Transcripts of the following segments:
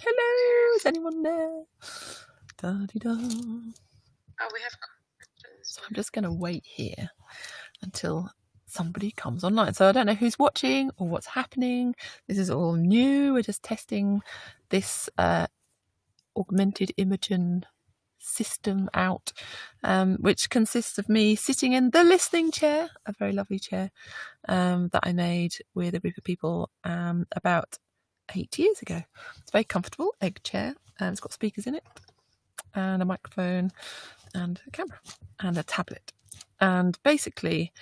Hello, is anyone there? Da-dee-da. Oh, we have questions. So I'm just going to wait here until somebody comes online. So I don't know who's watching or what's happening. This is all new. We're just testing this augmented Imogen system out, which consists of me sitting in the listening chair, a very lovely chair that I made with a group of people about 8 years ago. It's a very comfortable egg chair, and it's got speakers in it and a microphone and a camera and a tablet. And basically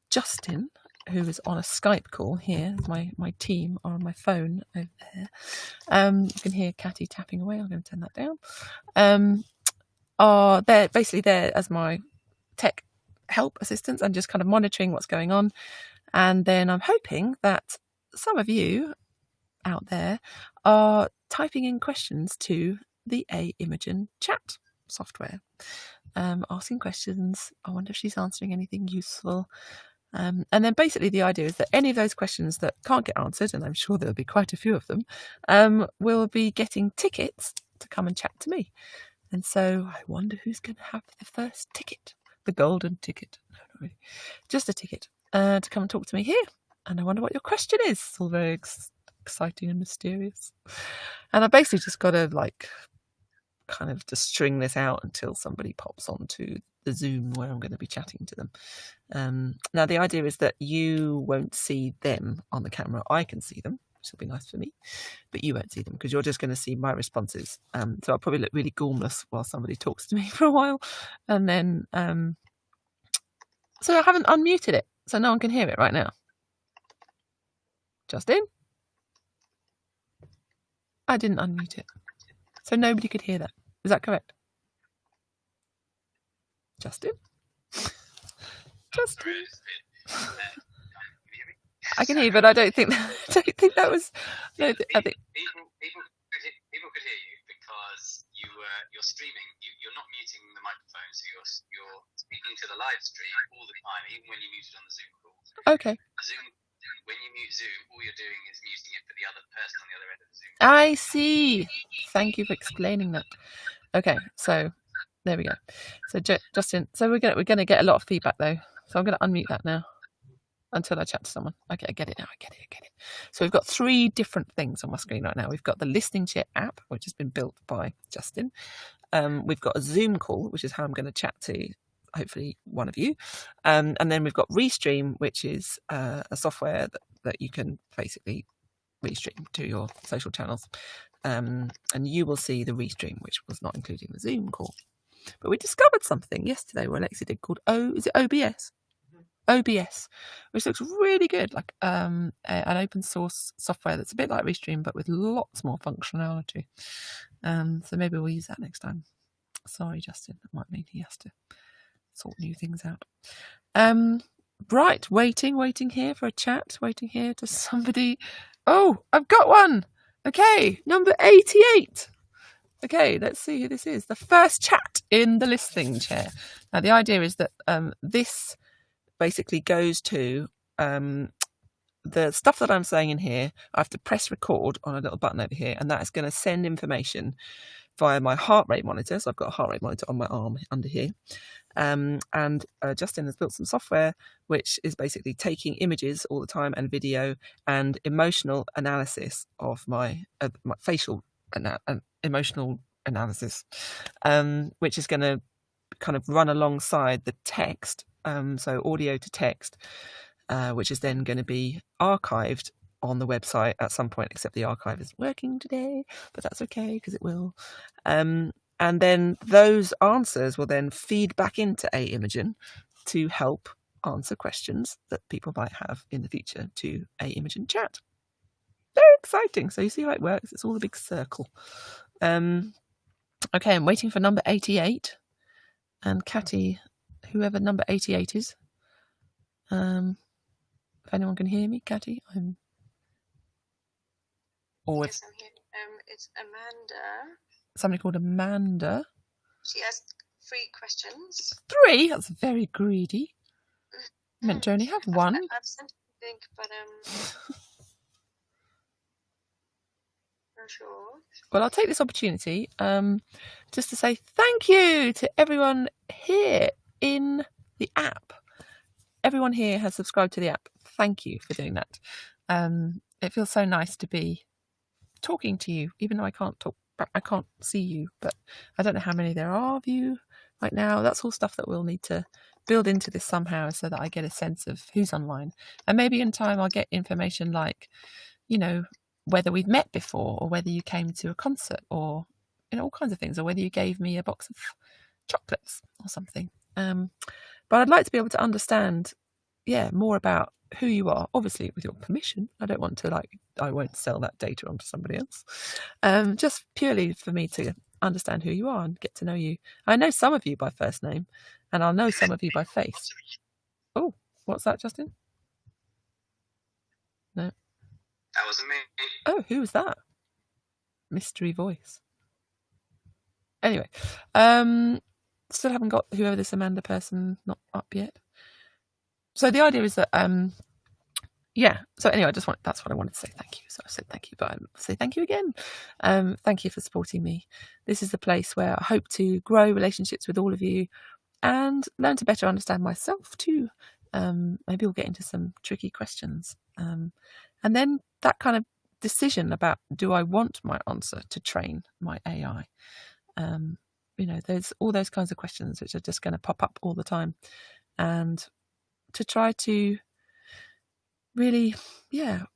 Justin, who is on a Skype call here, my team are on my phone over there. You can hear Catty tapping away. I'm going to turn that down. Are they're basically there as my tech help assistants and just kind of monitoring what's going on. And then I'm hoping that some of you out there are typing in questions to the Imogen chat software, asking questions. I wonder if she's answering anything useful. And then basically the idea is that any of those questions that can't get answered, and I'm sure there'll be quite a few of them, will be getting tickets to come and chat to me. And so I wonder who's going to have the first ticket, the golden ticket. No, not really. Just a ticket to come and talk to me here. And I wonder what your question is. It's all very exciting and mysterious. And I basically just got to kind of just string this out until somebody pops onto the Zoom where I'm going to be chatting to them. Now, the idea is that you won't see them on the camera. I can see them, which will be nice for me, but you won't see them because you're just going to see my responses. So I'll probably look really gormless while somebody talks to me for a while. And then, so I haven't unmuted it, so no one can hear it right now. Justin? I didn't unmute it, so nobody could hear that. Is that correct? Justin? Justin? I can hear you, but I don't think that was. No, I think people could hear you because you're streaming. You're not muting the microphone, so you're speaking to the live stream all the time, even when you mute it on the Zoom call. Okay. Zoom, when you mute Zoom, all you're doing is muting it for the other person on the other end of the Zoom. I see. Thank you for explaining that. Okay, so there we go. So Justin, so we're gonna get a lot of feedback though. So I'm gonna unmute that now until I chat to someone. Okay, I get it now. I get it. So we've got 3 different things on my screen right now. We've got the listening chair app, which has been built by Justin. We've got a Zoom call, which is how I'm going to chat to hopefully one of you. And then we've got Restream, which is a software that you can basically restream to your social channels. And you will see the Restream, which was not including the Zoom call. But we discovered something yesterday, or Alexia did, called OBS? OBS, which looks really good, like an open source software that's a bit like Restream, but with lots more functionality. So maybe we'll use that next time. Sorry, Justin, that might mean he has to sort new things out. Right, waiting here for a chat, waiting here to somebody. Oh, I've got one. Okay, number 88. Okay, let's see who this is. The first chat in the listening chair. Now, the idea is that this basically goes to the stuff that I'm saying in here. I have to press record on a little button over here, and that is going to send information via my heart rate monitor. So I've got a heart rate monitor on my arm under here. And Justin has built some software which is basically taking images all the time and video and emotional analysis of my facial emotional analysis, which is going to kind of run alongside the text, so audio to text, which is then going to be archived on the website at some point, except the archive isn't working today, but that's okay because it will. And then those answers will then feed back into Imogen to help answer questions that people might have in the future to Imogen chat. Very exciting. So you see how it works. It's all a big circle. Okay, I'm waiting for number 88. And Catty, whoever number 88 is. If anyone can hear me, Catty, I'm... Yes, I'm here. It's Amanda. Somebody called Amanda. She asked 3 questions. 3? That's very greedy. Meant to only have 1. I've sent a link, but Well, I'll take this opportunity just to say thank you to everyone here in the app. Everyone here has subscribed to the app. Thank you for doing that. It feels so nice to be talking to you, even though I can't talk. I can't see you, but I don't know how many there are of you right now. That's all stuff that we'll need to build into this somehow, so that I get a sense of who's online. And maybe in time I'll get information like, you know, whether we've met before, or whether you came to a concert, or, you know, all kinds of things, or whether you gave me a box of chocolates or something. But I'd like to be able to understand, more about who you are, obviously with your permission. I don't want to, I won't sell that data onto somebody else. Just purely for me to understand who you are and get to know you. I know some of you by first name, and I'll know some of you by face. Oh, what's that, Justin? No. That wasn't me. Oh, who was that? Mystery voice. Anyway, still haven't got whoever this Amanda person, not up yet. So the idea is that so anyway, that's what I wanted to say. Thank you. So I said thank you, but I'll say thank you again. Thank you for supporting me. This is the place where I hope to grow relationships with all of you and learn to better understand myself too. Maybe we'll get into some tricky questions. And then that kind of decision about, do I want my answer to train my AI? There's all those kinds of questions which are just going to pop up all the time. And to try to really,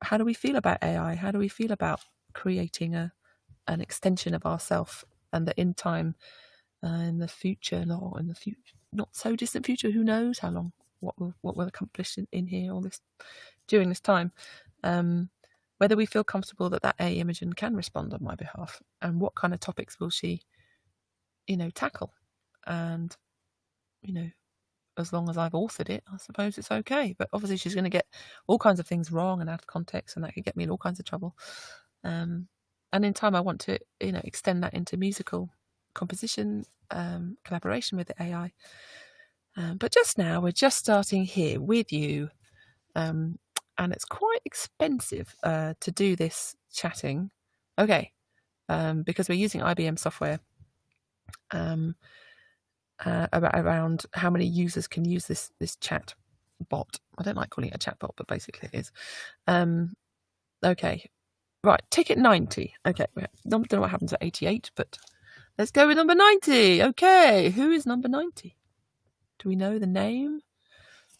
how do we feel about AI? How do we feel about creating an extension of ourself, and that in time, in the future, not so distant future, who knows how long, what we'll accomplish in here all this during this time, whether we feel comfortable that Imogen can respond on my behalf, and what kind of topics will she tackle. And as long as I've authored it, I suppose it's okay. But obviously she's going to get all kinds of things wrong and out of context, and that could get me in all kinds of trouble. And in time I want to extend that into musical composition, collaboration with the AI. But just now we're just starting here with you, and it's quite expensive to do this chatting. Okay, because we're using IBM software. Around how many users can use this chat bot. I don't like calling it a chat bot, but basically it is. Okay, right, ticket 90. Okay, I don't know what happens at 88, but let's go with number 90. Okay, who is number 90? Do we know the name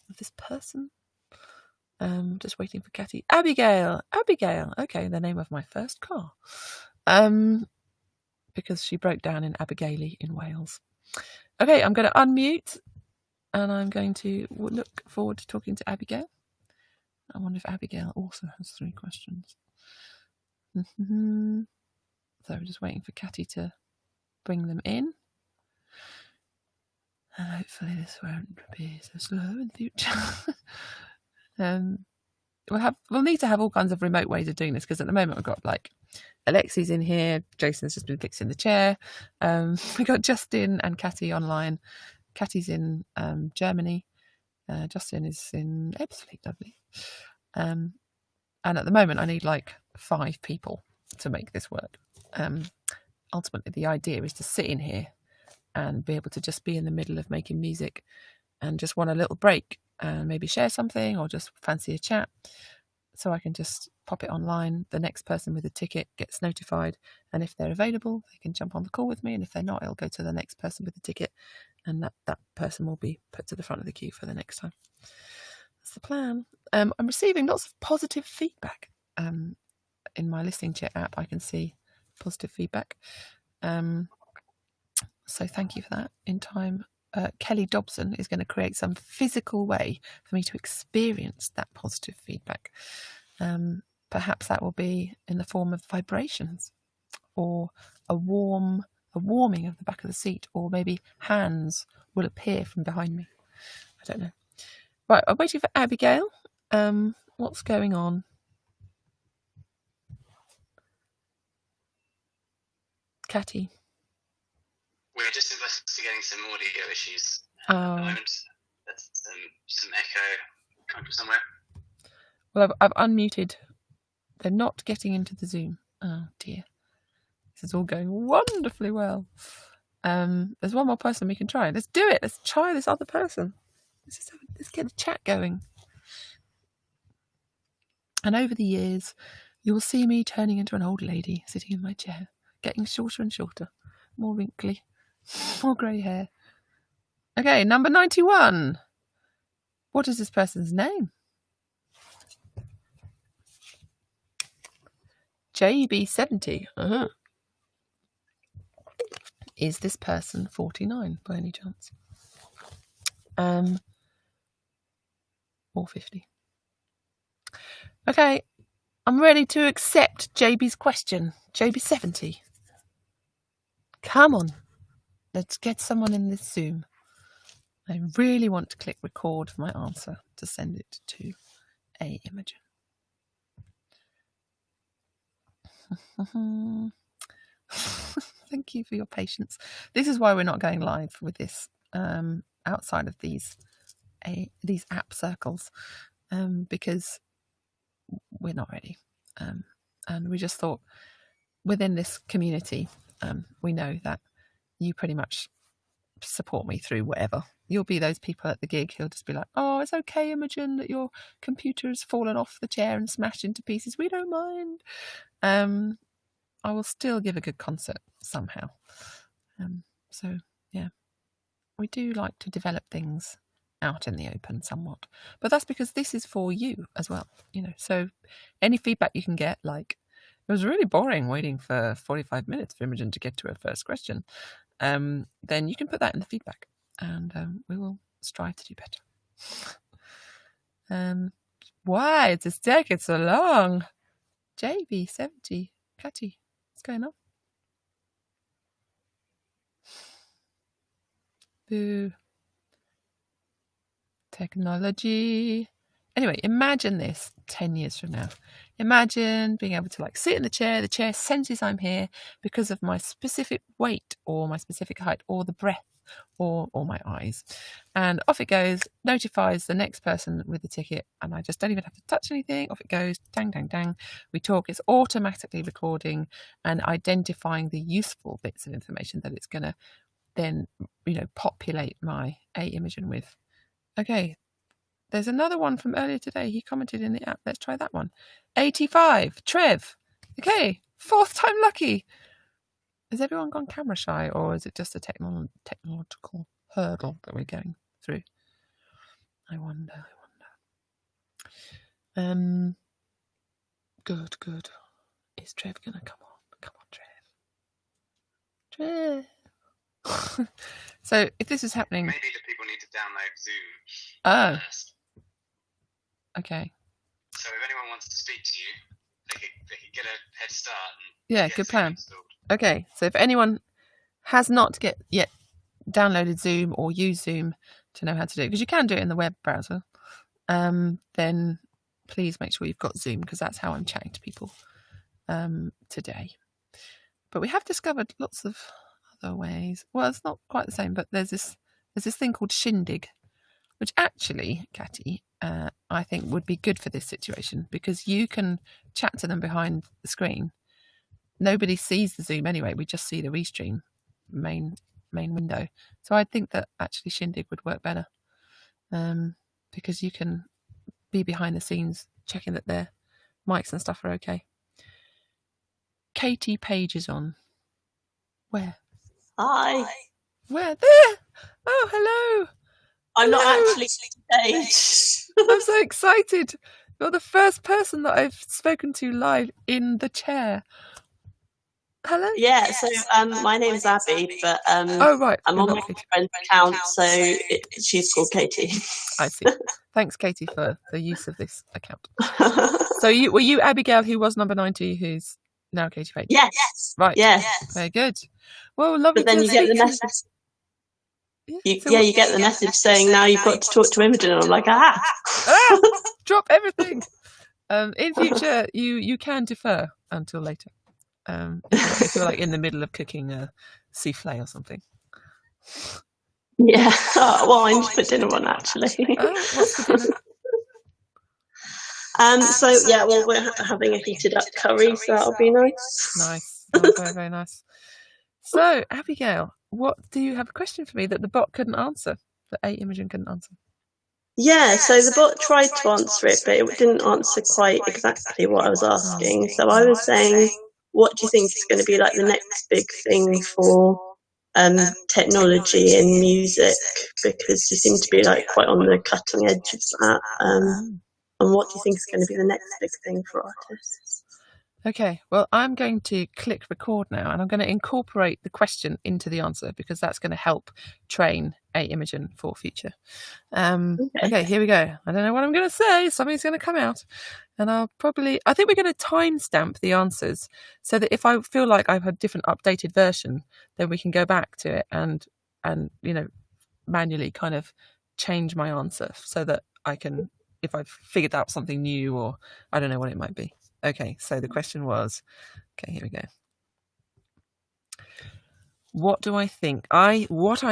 of this person? Just waiting for Catty. Abigail. Okay, the name of my first car. Because she broke down in Abigaili in Wales. Okay, I'm going to unmute, and I'm going to look forward to talking to Abigail. I wonder if Abigail also has 3 questions. So we're just waiting for Catty to bring them in. And hopefully this won't be so slow in the future. We'll need to have all kinds of remote ways of doing this, because at the moment we've got Alexi's in here, Jason's just been fixing the chair. We've got Justin and Catty online. Catty's in Germany. Justin is in Ebbsfleet, I believe. And at the moment I need 5 people to make this work. Ultimately the idea is to sit in here and be able to just be in the middle of making music and just want a little break and maybe share something, or just fancy a chat, so I can just pop it online. The next person with a ticket gets notified, and if they're available they can jump on the call with me, and if they're not, it'll go to the next person with the ticket, and that person will be put to the front of the queue for the next time. That's the plan. I'm receiving lots of positive feedback. In my listening chat app I can see positive feedback, so thank you for that. In time Kelly Dobson is going to create some physical way for me to experience that positive feedback. Perhaps that will be in the form of vibrations, or a warming of the back of the seat, or maybe hands will appear from behind me. I don't know. Right, I'm waiting for Abigail. What's going on? Catty. We're just investigating some audio issues at the moment. There's some echo coming from somewhere. Well, I've unmuted. They're not getting into the Zoom. Oh dear. This is all going wonderfully well. There's one more person we can try. Let's do it. Let's try this other person. Let's get a chat going. And over the years, you will see me turning into an old lady sitting in my chair, getting shorter and shorter, more wrinkly, more grey hair. Okay, number 91. What is this person's name? JB70. Is this person 49 by any chance? Or 50? Okay, I'm ready to accept JB's question. JB70. Come on, let's get someone in this Zoom. I really want to click record for my answer to send it to Imogen. Thank you for your patience. This is why we're not going live with this outside of these app circles, because we're not ready. And we just thought within this community, we know that you pretty much support me through whatever. You'll be those people at the gig who'll just be like, oh, it's okay, Imogen, that your computer has fallen off the chair and smashed into pieces. We don't mind. I will still give a good concert somehow. So, yeah, we do like to develop things out in the open somewhat. But that's because this is for you as well, you know. So any feedback you can get, like, it was really boring waiting for 45 minutes for Imogen to get to her first question, then you can put that in the feedback, and we will strive to do better. Why is this taking so long? JB70, Catty, what's going on? Boo. Technology. Anyway, imagine this 10 years from now. Imagine being able to like sit in the chair senses I'm here because of my specific weight or my specific height or the breath or my eyes. And off it goes, notifies the next person with the ticket, and I just don't even have to touch anything. Off it goes, dang, dang, dang. We talk, it's automatically recording and identifying the useful bits of information that it's going to then, you know, populate my Imogen with. Okay, there's another one from earlier today. He commented in the app. Let's try that one. 85, Trev. Okay, 4th time lucky. Has everyone gone camera shy, or is it just a technological hurdle that we're going through? I wonder. Good. Is Trev going to come on? Come on, Trev. So if this is happening... Maybe the people need to download Zoom. Oh. First. Okay. So if anyone wants to speak to you, they could get a head start. Yeah, good plan. Okay, so if anyone has not yet downloaded Zoom or used Zoom to know how to do it, because you can do it in the web browser, then please make sure you've got Zoom, because that's how I'm chatting to people today. But we have discovered lots of other ways. Well, it's not quite the same, but there's this thing called Shindig, which actually, Catty, I think would be good for this situation, because you can chat to them behind the screen. Nobody sees the Zoom anyway. We just see the Restream main window. So I think that actually Shindig would work better, because you can be behind the scenes checking that their mics and stuff are okay. Katie Page is on. Where? Hi. Where? There! Oh, hello! I'm not actually Page. I'm so excited. You're the first person that I've spoken to live in the chair. Hello? Yeah, so my name's Abby, but oh, right. I'm on my friend's account, so she's called Katie. I see. Thanks, Katie, for the use of this account. So were you Abigail, who was number 90, who's now Katie Page? Yes. Right. Yes. Very good. Well, lovely. But then you get the message. You get the message saying now you've got to talk to Imogen, and I'm like, drop everything. In future, you can defer until later. If you're like in the middle of cooking a souffle or something. Yeah. Well, I need to put dinner on actually. What's the dinner? So yeah, well, we're having a heated up curry, so that'll be nice. Nice. Oh, very, very nice. So, Abigail, what do you have a question for me that the bot couldn't answer, that Imogen couldn't answer? Yeah, so the bot tried to answer it, but it didn't answer quite exactly what I was asking. So I was saying, what do you think is going to be like the next big thing for technology and music? Because you seem to be like quite on the cutting edge of that. And what do you think is going to be the next big thing for artists? Okay, well, I'm going to click record now, and I'm going to incorporate the question into the answer, because that's going to help train Imogen for future. Okay, here we go. I don't know what I'm going to say. Something's going to come out. And I think we're going to timestamp the answers, so that if I feel like I've had a different updated version, then we can go back to it and manually kind of change my answer, so that I can, if I've figured out something new, or I don't know what it might be. Okay, so the question was, okay, here we go. What I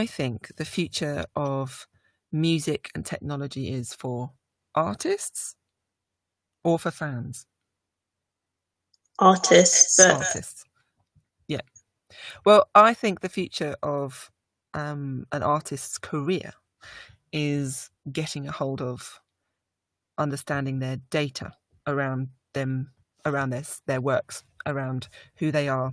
think the future of music and technology is for artists or for fans? Artists. Yeah. Well, I think the future of an artist's career is getting a hold of understanding their data around them, around their works, around who they are.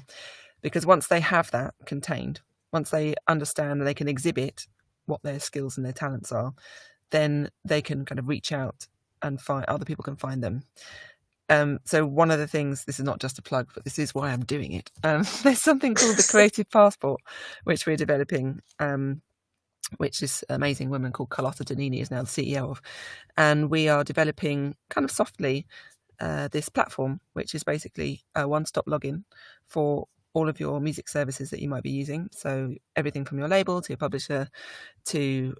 Because once they have that contained, once they understand and they can exhibit what their skills and their talents are, then they can kind of reach out and find other people can find them. So one of the things, this is not just a plug, but this is why I'm doing it. There's something called the Creative Passport, which we're developing, which this amazing woman called Carlotta Donini is now the CEO of. And we are developing kind of softly this platform, which is basically a one-stop login for all of your music services that you might be using. So everything from your label to your publisher to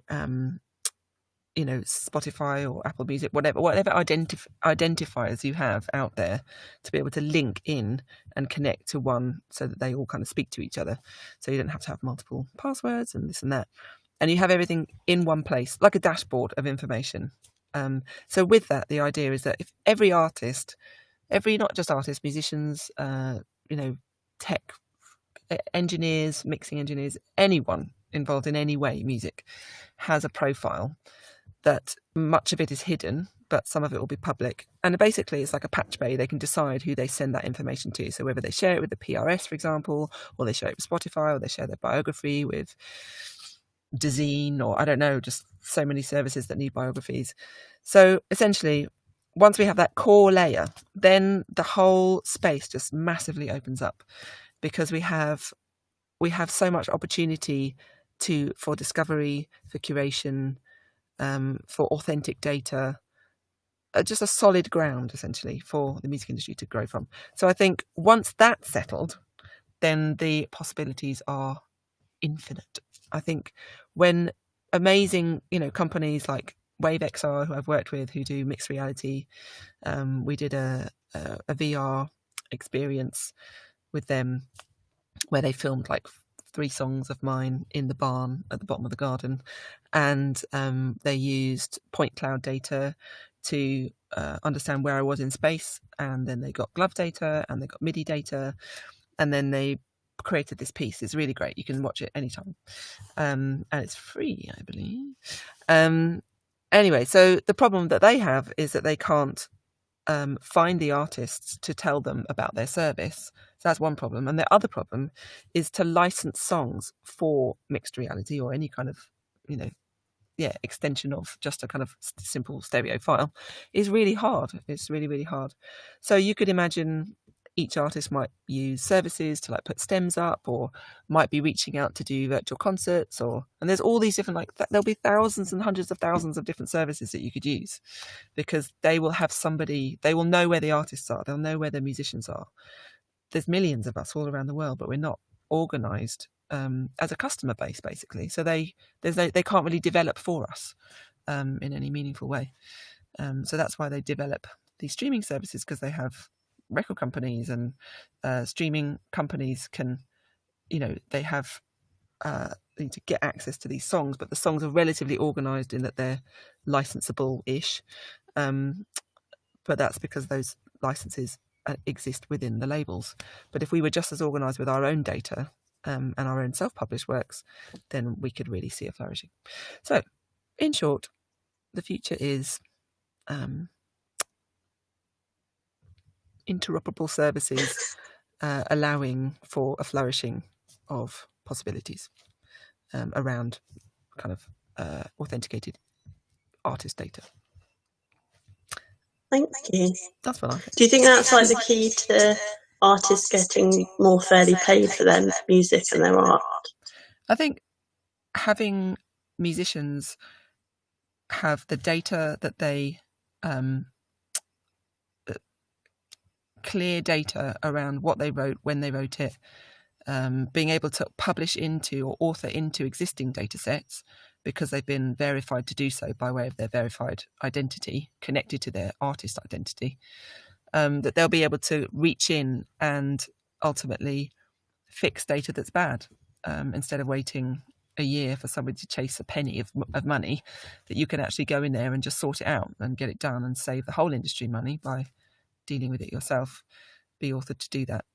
Spotify or Apple Music, whatever identifiers you have out there, to be able to link in and connect to one, so that they all kind of speak to each other. So you don't have to have multiple passwords and this and that. And you have everything in one place, like a dashboard of information. So with that, the idea is that if every artist, not just artists, musicians, tech engineers, mixing engineers, anyone involved in any way, music, has a profile, that much of it is hidden, but some of it will be public. And basically it's like a patch bay. They can decide who they send that information to. So whether they share it with the PRS, for example, or they share it with Spotify, or they share their biography with Dazine, or I don't know, just so many services that need biographies. So essentially, once we have that core layer, then the whole space just massively opens up, because we have so much opportunity for discovery, for curation, for authentic data, just a solid ground essentially for the music industry to grow from. So I think once that's settled, then the possibilities are infinite. I think when amazing, companies like Wave XR, who I've worked with, who do mixed reality, we did a VR experience with them where they filmed like 3 songs of mine in the barn at the bottom of the garden, and they used point cloud data to understand where I was in space, and then they got glove data and they got MIDI data, and then they created this piece. It's really great. You can watch it anytime, and it's free, I believe. Anyway, so the problem that they have is that they can't find the artists to tell them about their service. So that's one problem. And the other problem is to license songs for mixed reality or any kind of, extension of just a kind of simple stereo file is really hard. It's really, really hard. So you could imagine each artist might use services to like put stems up, or might be reaching out to do virtual concerts, and there's all these different, there'll be thousands and hundreds of thousands of different services that you could use, because they will have somebody, they will know where the artists are, they'll know where the musicians are. There's millions of us all around the world, but we're not organized as a customer base, basically. So they can't really develop for us in any meaningful way. So that's why they develop these streaming services, because they have record companies and streaming companies can, they have need to get access to these songs, but the songs are relatively organized in that they're licensable-ish. But that's because those licenses exist within the labels. But if we were just as organised with our own data and our own self-published works, then we could really see a flourishing. So, in short, the future is interoperable services allowing for a flourishing of possibilities around kind of authenticated artist data. Thank you. That's what I think. Do you think that's like the key to artists getting more fairly paid for their music and their art? I think having musicians have the data that they clear data around what they wrote, when they wrote it, being able to publish into or author into existing data sets because they've been verified to do so by way of their verified identity connected to their artist identity, that they'll be able to reach in and ultimately fix data that's bad, instead of waiting a year for somebody to chase a penny of money, that you can actually go in there and just sort it out and get it done and save the whole industry money by dealing with it yourself, be authored to do that.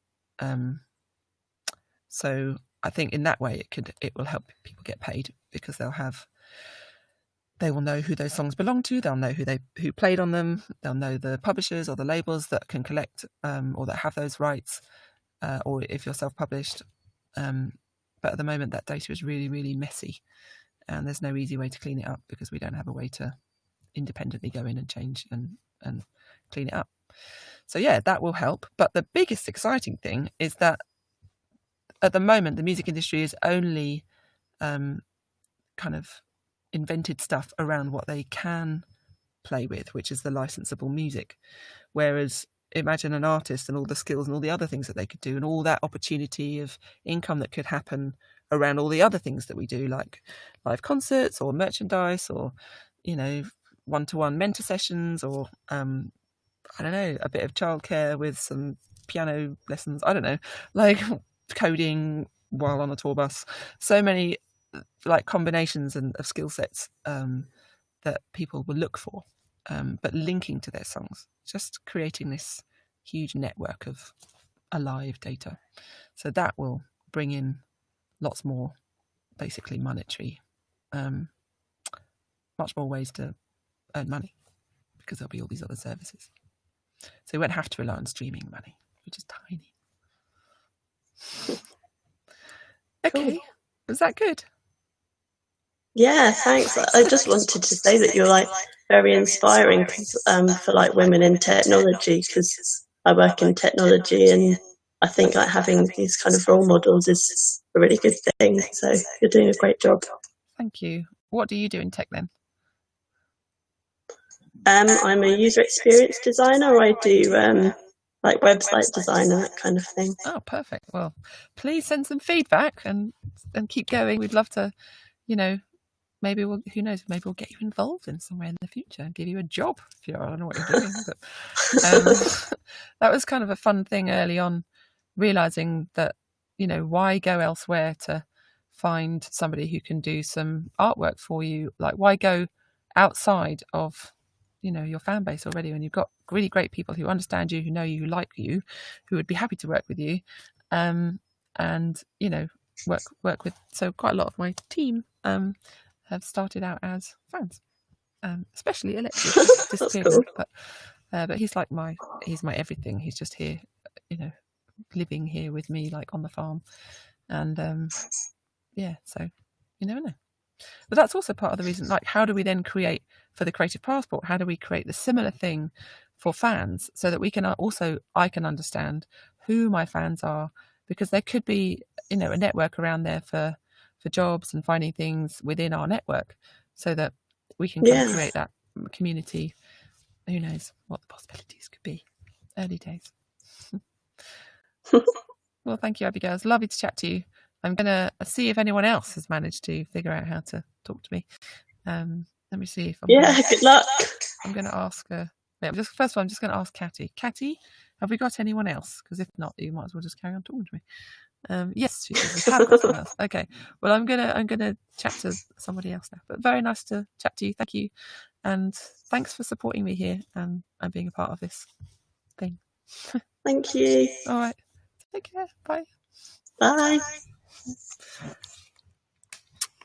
So I think in that way it will help people get paid because they will know who those songs belong to, they'll know who played on them, they'll know the publishers or the labels that can collect or that have those rights, or if you're self-published. But at the moment that data is really, really messy and there's no easy way to clean it up because we don't have a way to independently go in and change and clean it up. So yeah, that will help. But the biggest exciting thing is that at the moment the music industry is only kind of invented stuff around what they can play with, which is the licensable music. Whereas imagine an artist and all the skills and all the other things that they could do and all that opportunity of income that could happen around all the other things that we do, like live concerts or merchandise or, you know, one-to-one mentor sessions or I don't know, a bit of childcare with some piano lessons, I don't know, like coding while on a tour bus. So many like combinations of skill sets that people will look for, but linking to their songs, just creating this huge network of alive data. So that will bring in lots more basically monetary, much more ways to earn money because there'll be all these other services. So we won't have to rely on streaming money, which is tiny. Okay, cool. Was that good? Yeah, thanks. I just wanted to say that you're like very inspiring for like women in technology, because I work in technology and I think like having these kind of role models is a really good thing. So you're doing a great job. Thank you. What do you do in tech then? I'm a user experience designer. I do like website design and that kind of thing. Oh, perfect. Well, please send some feedback and keep going. We'd love to, you know, maybe who knows, maybe we'll get you involved in somewhere in the future and give you a job. I don't know what you're doing. But, that was kind of a fun thing early on, realising that, you know, why go elsewhere to find somebody who can do some artwork for you? Like, why go outside of, you know, your fan base already when you've got really great people who understand you, who know you, who like you, who would be happy to work with you, and, you know, work with. So quite a lot of my team have started out as fans, especially Alexis. Cool. But he's my everything. He's just here, you know, living here with me, like on the farm, and yeah. So you never know. But that's also part of the reason. Like, how do we then create for the Creative Passport? How do we create the similar thing for fans so that we can I can understand who my fans are, because there could be, you know, a network around there for jobs and finding things within our network, so that we can kind of create that community. Who knows what the possibilities could be? Early days. Well, thank you, Abigail. It's lovely to chat to you. I'm going to see if anyone else has managed to figure out how to talk to me. Let me see if good luck. I'm going to ask her. First of all, I'm just going to ask Catty. Catty, have we got anyone else? Because if not, you might as well just carry on talking to me. Yes, she says we have got someone else. Okay. Well, I'm gonna chat to somebody else now. But very nice to chat to you. Thank you, and thanks for supporting me here and being a part of this thing. Thank you. All right. Take care. Bye. Bye.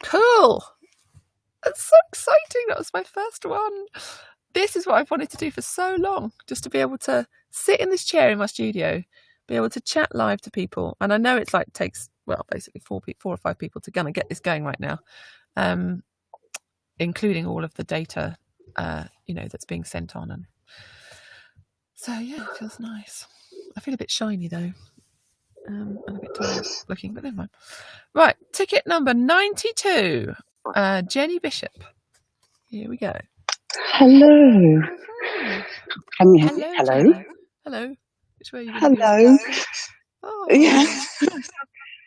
Cool. That's so exciting. That was my first one. This is what I've wanted to do for so long, just to be able to sit in this chair in my studio, be able to chat live to people. And I know it's like takes, well, basically 4 or 5 people to kind of get this going right now, including all of the data, that's being sent on. And so, yeah, it feels nice. I feel a bit shiny, though. And a bit tired looking, but never mind. Right, ticket number 92, Jenny Bishop. Here we go. Hello. Can you hear me? Hello. Jenny. Hello. Which way are you going to be? Hello. Oh. Yeah.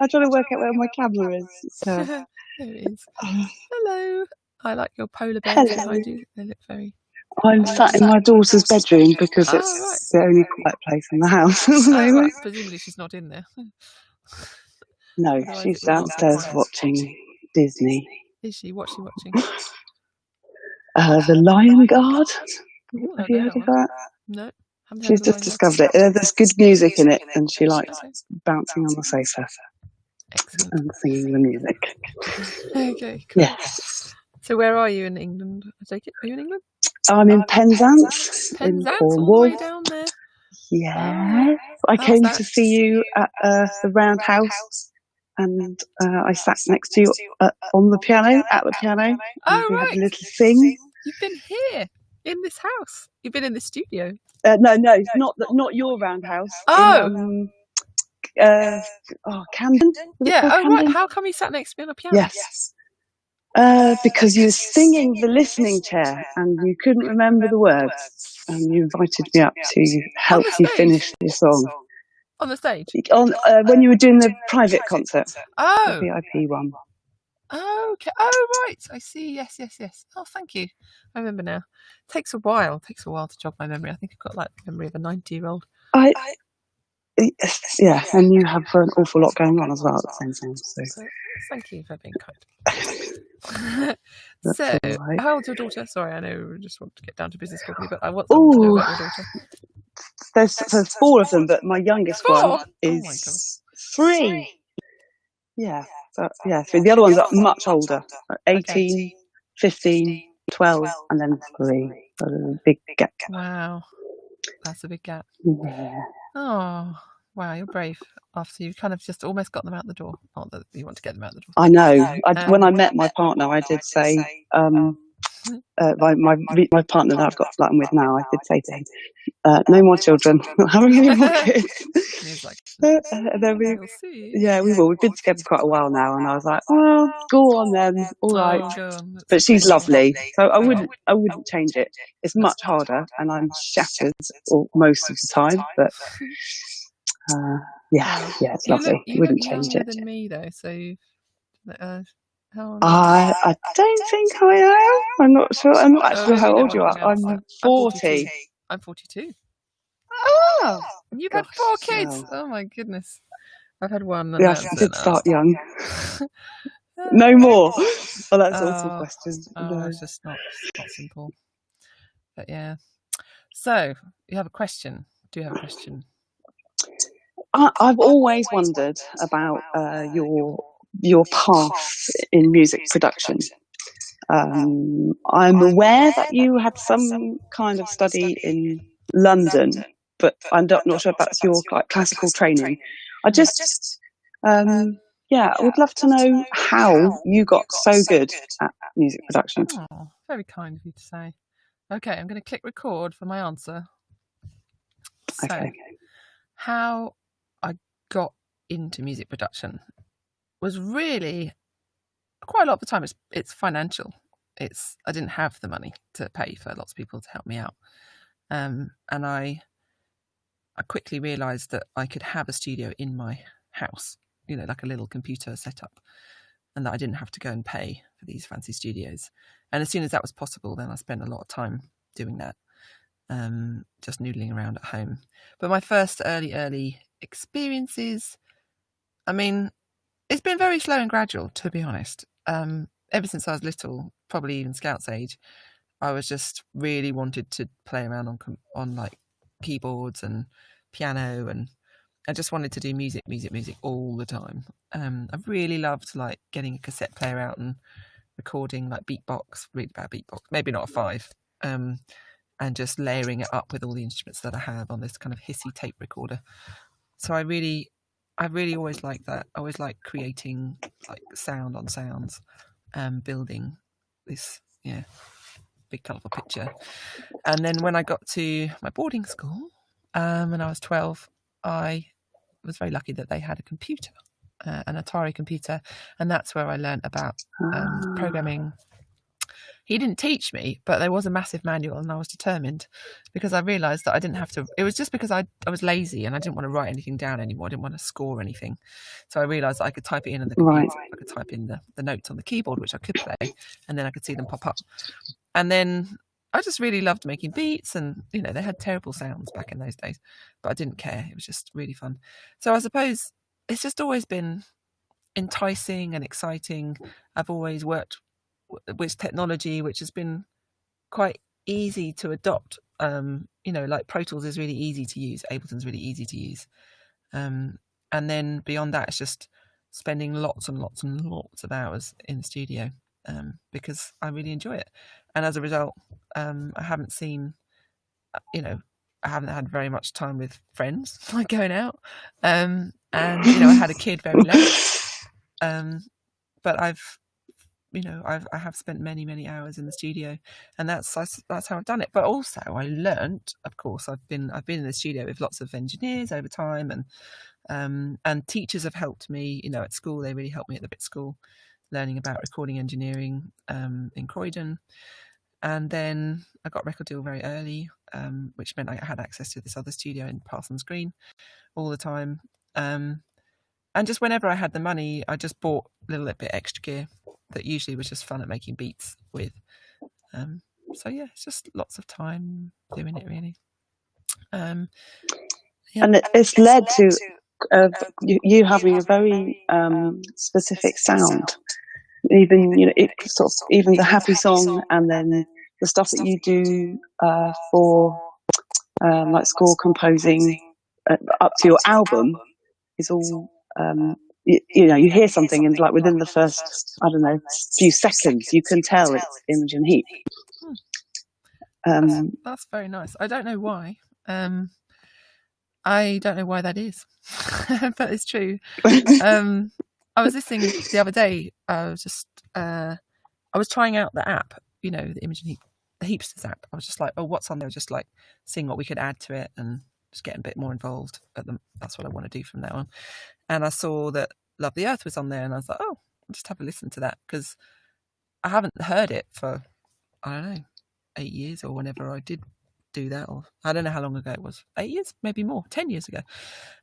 I'm trying to work out where my camera is. There it is. Hello. I like your polar bears behind you. They look very... I'm sat in my daughter's bedroom because it's the only quiet place in the house at the moment. Right. Presumably she's not in there. No, she's downstairs watching Disney. Is she? What's she watching? The Lion Guard. Have you heard of that? No. She's just discovered it. There's good music in it, and she likes bouncing on the sofa. Excellent. And singing the music. Okay, cool. Yes. So where are you in England? I take it. Are you in England? I'm in Penzance, in Cornwall. All the way down there. Yes. I came to see you at the Round House, and I sat next to you on the piano, at the piano. Oh, we right. had a little sing. You've been here in this house. You've been in the studio. No, not your Round House. Oh. Camden. Yeah. Oh, Camden? right. How come you sat next to me on a piano? Yes. Because you were singing the listening chair and you couldn't remember the words, and you invited me up to help you finish the song. On the stage? When you were doing the private concert. Oh. The VIP one. Oh, okay. Oh, right. I see. Yes. Oh, thank you. I remember now. It takes a while to jog my memory. I think I've got like the memory of a 90-year-old. Yeah, and you have an awful lot going on as well at the same time. So thank you for being kind. So, right. How old's your daughter? Sorry, I know we just want to get down to business quickly, but I want to know about your daughter. There's 4 of them, but my youngest one is 3. Yeah, so the other ones are much older, 18, 15, 12, and then 3. So there's a big gap. Wow, that's a big gap. Yeah. Oh, wow, you're brave. After you kind of just almost got them out the door. Not that you want to get them out the door. I know. When I met my partner, I did say, my partner that I've got flat with now, I did say to him, no more children, not having any more kids. He's like, and then we'll see. Yeah, we will. We've been together quite a while now, and I was like, well, go on then, all right. Go on. But she's lovely, so I wouldn't change it. It's much harder, and I'm shattered most of the time. But it's lovely. You wouldn't look change younger it. than me though, so how old I don't think I am. I'm not sure. I'm not actually sure how old you are. I'm 40. I'm 42. Oh, you've had 4 kids. Wow. Oh my goodness. I've had one. Yeah, I did start young. No more. Oh, that's awesome question. No. It's just not simple. But yeah. So you have a question. Do you have a question? I've always wondered about your path in music production. I'm aware that you had some kind of study in London, but I'm not sure if that's your classical training. I just, I would love to know how you got so good at music production. Oh, very kind of you to say. Okay, I'm going to click record for my answer. So, okay. How I got into music production was really quite a lot of the time it's financial. I didn't have the money to pay for lots of people to help me out, and I quickly realised that I could have a studio in my house, like a little computer setup, and that I didn't have to go and pay for these fancy studios. And as soon as that was possible, then I spent a lot of time doing that, just noodling around at home. But my first early experiences, I mean, it's been very slow and gradual, to be honest. Ever since I was little, probably even Scout's age, I was just really wanted to play around on like keyboards and piano, and I just wanted to do music all the time. I really loved like getting a cassette player out and recording like beatbox, really bad beatbox, maybe not a 5, and just layering it up with all the instruments that I have on this kind of hissy tape recorder. So I really always liked that. I always liked creating like sound on sounds, building this big colourful picture. And then when I got to my boarding school, when I was 12, I was very lucky that they had a computer, an Atari computer, and that's where I learned about programming. He didn't teach me, but there was a massive manual, and I was determined because I realised that I didn't have to. It was just because I was lazy and I didn't want to write anything down anymore. I didn't want to score anything. So I realised that I could type it in on the computer. Right. I could type in the notes on the keyboard, which I could play, and then I could see them pop up. And then I just really loved making beats, and they had terrible sounds back in those days, but I didn't care. It was just really fun. So I suppose it's just always been enticing and exciting. I've always worked with technology, which has been quite easy to adopt. Like Pro Tools is really easy to use, Ableton's really easy to use, and then beyond that, it's just spending lots and lots and lots of hours in the studio, because I really enjoy it. And as a result, I haven't had very much time with friends, like going out, and I had a kid very late, but I have spent many hours in the studio, and that's how I've done it. But also I learnt, of course, I've been in the studio with lots of engineers over time, and teachers have helped me. At school, they really helped me at the Brit School, learning about recording engineering in Croydon. And then I got a record deal very early, which meant I had access to this other studio in Parsons Green all the time. And just whenever I had the money, I just bought a little bit extra gear that usually was just fun at making beats with. So yeah, it's just lots of time doing it, really. And it's led to you having a very specific sound. Even even the happy song, and then the stuff that you do for like score composing up to your album is all you hear something, and like within the first few seconds you can tell it's Imogen Heap. That's very nice. I don't know why. I don't know why that is, but it's true. I was listening the other day. I was trying out the app, the Imogen Heap, the Heapsters app. I was just like, oh, what's on there? Just like seeing what we could add to it and just getting a bit more involved. That's what I want to do from now on. And I saw that Love the Earth was on there, and I was like, oh, I'll just have a listen to that, because I haven't heard it for, I don't know, 8 years or whenever I did do that, or I don't know how long ago it was. 8 years, maybe more, 10 years ago.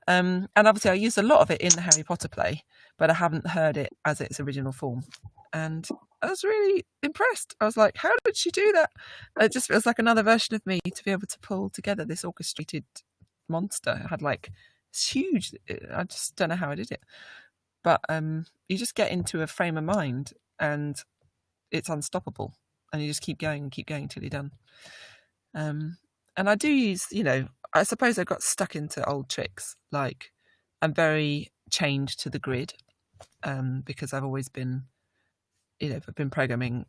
And obviously I used a lot of it in the Harry Potter play, but I haven't heard it as its original form. And I was really impressed. I was like, how did she do that? It just feels like another version of me to be able to pull together this orchestrated monster. It had like it's huge. I just don't know how I did it. But you just get into a frame of mind and it's unstoppable. And you just keep going until you're done. And I do use, I suppose I got stuck into old tricks. Like I'm very chained to the grid, because I've always been, I've been programming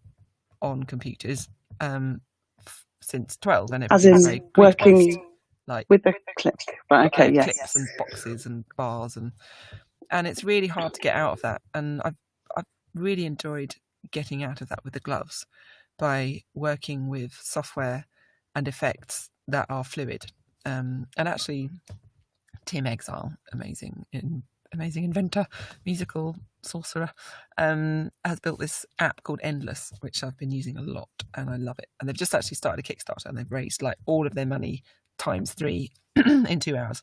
on computers since 12, and as in working like with the click, right? Okay, yes, clips and boxes and bars, and it's really hard to get out of that. And I've really enjoyed getting out of that with the gloves by working with software and effects that are fluid. And actually, Tim Exile, amazing inventor, musical sorcerer, has built this app called Endless, which I've been using a lot, and I love it. And they've just actually started a Kickstarter, and they've raised like all of their money times 3 in 2 hours.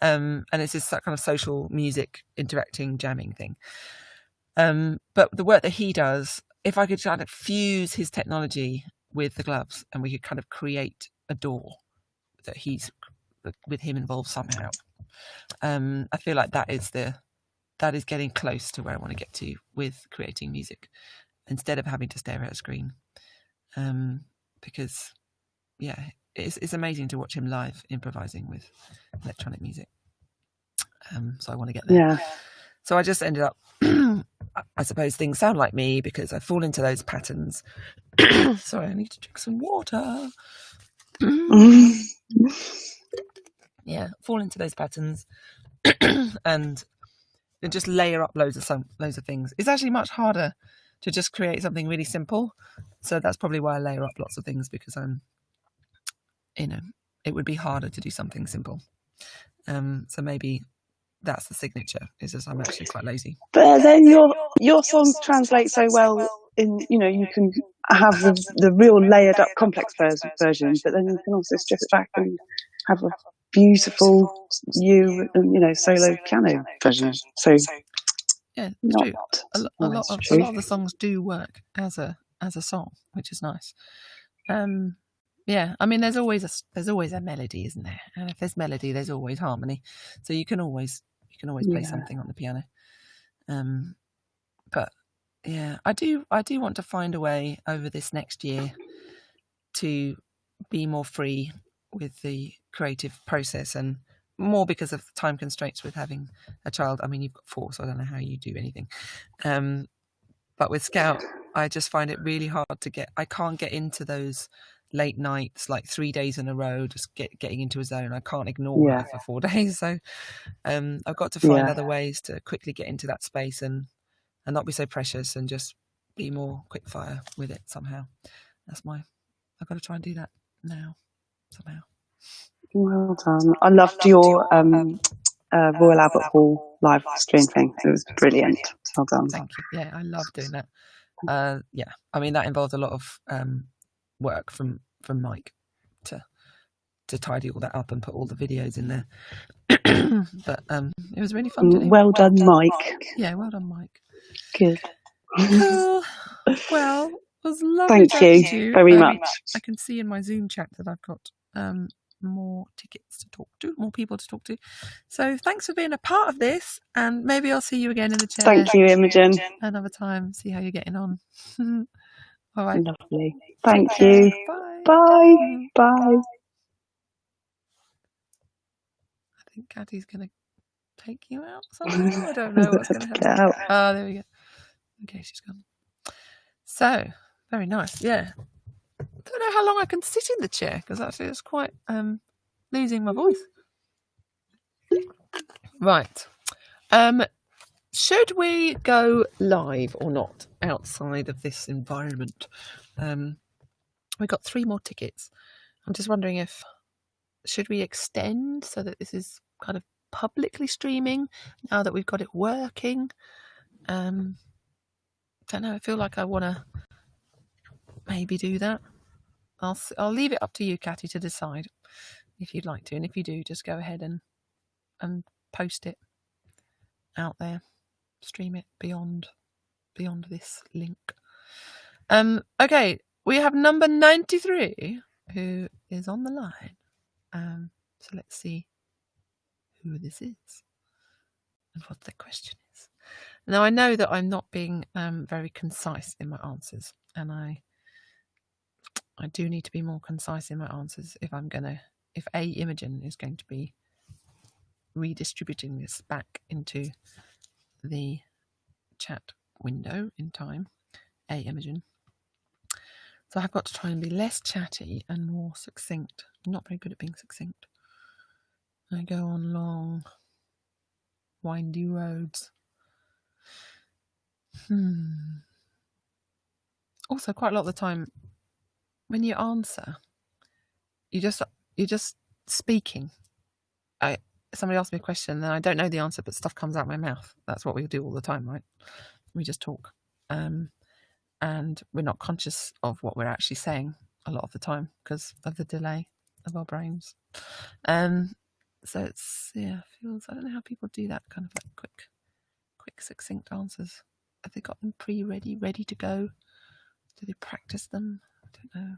And it's this kind of social music interacting jamming thing. But the work that he does, if I could kind of fuse his technology with the gloves, and we could kind of create a door that he's with him involved somehow, I feel like that is getting close to where I want to get to with creating music, instead of having to stare at a screen, because it's amazing to watch him live improvising with electronic music. So I want to get there. Yeah. So I just ended up, I suppose things sound like me because I fall into those patterns. Sorry, I need to drink some water. Yeah, fall into those patterns and just layer up loads of things. It's actually much harder to just create something really simple. So that's probably why I layer up lots of things, because it would be harder to do something simple. So maybe that's the signature. It's just I'm actually quite lazy. But then your songs translate so well in, you can have the real layered up complex version, but then you can also strip it back and have a beautiful solo piano version. So yeah, it's true. A lot of the songs do work as a song, which is nice. Yeah, I mean, there's always a melody, isn't there? And if there's melody, there's always harmony. So you can always play something on the piano. But yeah, I do want to find a way over this next year to be more free with the creative process, and more because of time constraints with having a child. I mean, you've got 4, so I don't know how you do anything. But with Scout, I just find it really hard to I can't get into those late nights, like 3 days in a row, just getting into a zone. I can't ignore her for 4 days. So I've got to find other ways to quickly get into that space and not be so precious, and just be more quick fire with it somehow. I've got to try and do that now somehow. Well done. I loved your Royal Albert Hall live stream thing. It was brilliant. Well done. Thank you. Yeah, I love doing that. Yeah, I mean, that involved a lot of work from Mike to tidy all that up and put all the videos in there. But it was really fun doing. Well done, Mike. Yeah, well done, Mike. Good. Cool. Well, it was lovely. Thank you very much. I can see in my Zoom chat that I've got more tickets to talk to, more people to talk to. So thanks for being a part of this, and maybe I'll see you again in the chair. Thank you, Imogen. Another time, see how you're getting on. All right. Lovely. Thank you. Bye. Bye. Bye. I think Caddy's going to take you out somehow. I don't know what's going to happen. Oh, there we go. Okay, she's gone. So, very nice. Yeah. I don't know how long I can sit in the chair, because actually it's quite losing my voice. Right. Should we go live or not outside of this environment? We've got 3 more tickets. I'm just wondering should we extend so that this is kind of publicly streaming now that we've got it working? Don't know. I feel like I want to maybe do that. I'll leave it up to you, Catty, to decide if you'd like to, and if you do, just go ahead and post it out there, stream it beyond this link. Okay, we have number 93 who is on the line. So let's see who this is and what the question is. Now, I know that I'm not being very concise in my answers, and I do need to be more concise in my answers if Imogen is going to be redistributing this back into the chat window in time. Imogen. So I've got to try and be less chatty and more succinct. I'm not very good at being succinct. I go on long, windy roads. Also, quite a lot of the time, when you answer, you're just speaking. Somebody asks me a question, and I don't know the answer, but stuff comes out of my mouth. That's what we do all the time, right? We just talk. And we're not conscious of what we're actually saying a lot of the time because of the delay of our brains. So it's, feels, I don't know how people do that kind of like quick, succinct answers. Have they got them ready to go? Do they practice them? I don't know.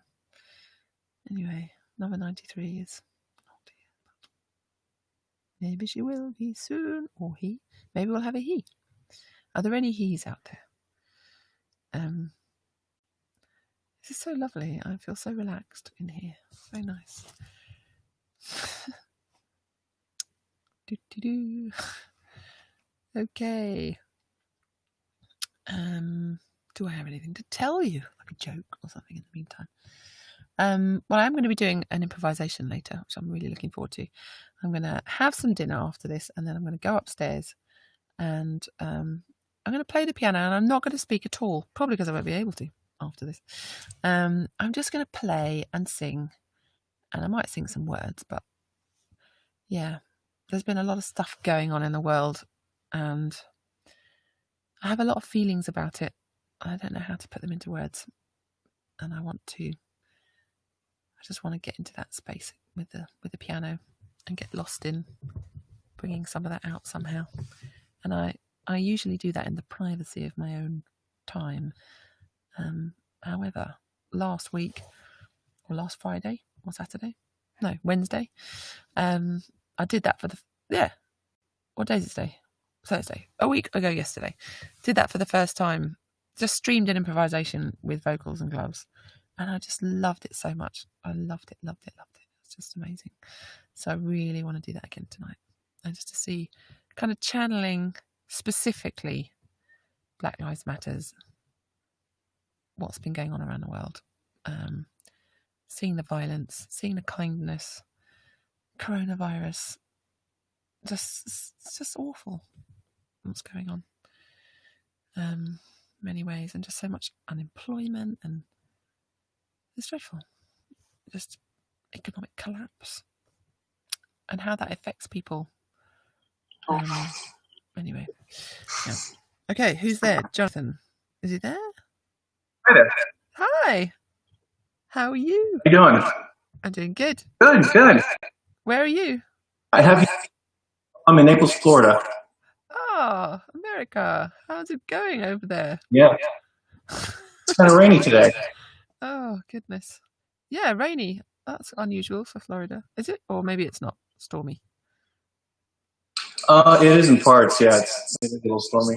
Anyway, number 93 is, oh dear. Maybe she will be soon, or he. Maybe we'll have a he. Are there any he's out there? This is so lovely. I feel so relaxed in here. So nice. Do. Okay. Do I have anything to tell you? Like a joke or something in the meantime? Well, I'm going to be doing an improvisation later, which I'm really looking forward to. I'm going to have some dinner after this, and then I'm going to go upstairs and I'm going to play the piano, and I'm not going to speak at all, probably because I won't be able to after this. I'm just going to play and sing, and I might sing some words, but yeah, there's been a lot of stuff going on in the world, and I have a lot of feelings about it. I don't know how to put them into words, and I just want to get into that space with the piano and get lost in bringing some of that out somehow. And I usually do that in the privacy of my own time. However, last week, or last Friday, or Saturday? No, Wednesday. I did that for what day is it today? Thursday. A week ago yesterday. Did that for the first time. Just streamed an improvisation with vocals and gloves. And I just loved it so much. I loved it. It's just amazing. So I really want to do that again tonight. And just to see, kind of channeling specifically Black Lives Matters, what's been going on around the world. Seeing the violence, seeing the kindness, coronavirus. It's just awful what's going on. Many ways, and just so much unemployment, and it's dreadful. Just economic collapse and how that affects people. Anyway, yeah. Okay, who's there? Jonathan, is he there? Hi there. Hi. How are you? How you doing? I'm doing good. Good. Where are you? I'm in Naples, Florida. Oh, America. How's it going over there? Yeah. It's kind of rainy today. Oh, goodness. Yeah, rainy. That's unusual for Florida. Is it? Or maybe it's not stormy. It is in parts, yeah. It's a little stormy.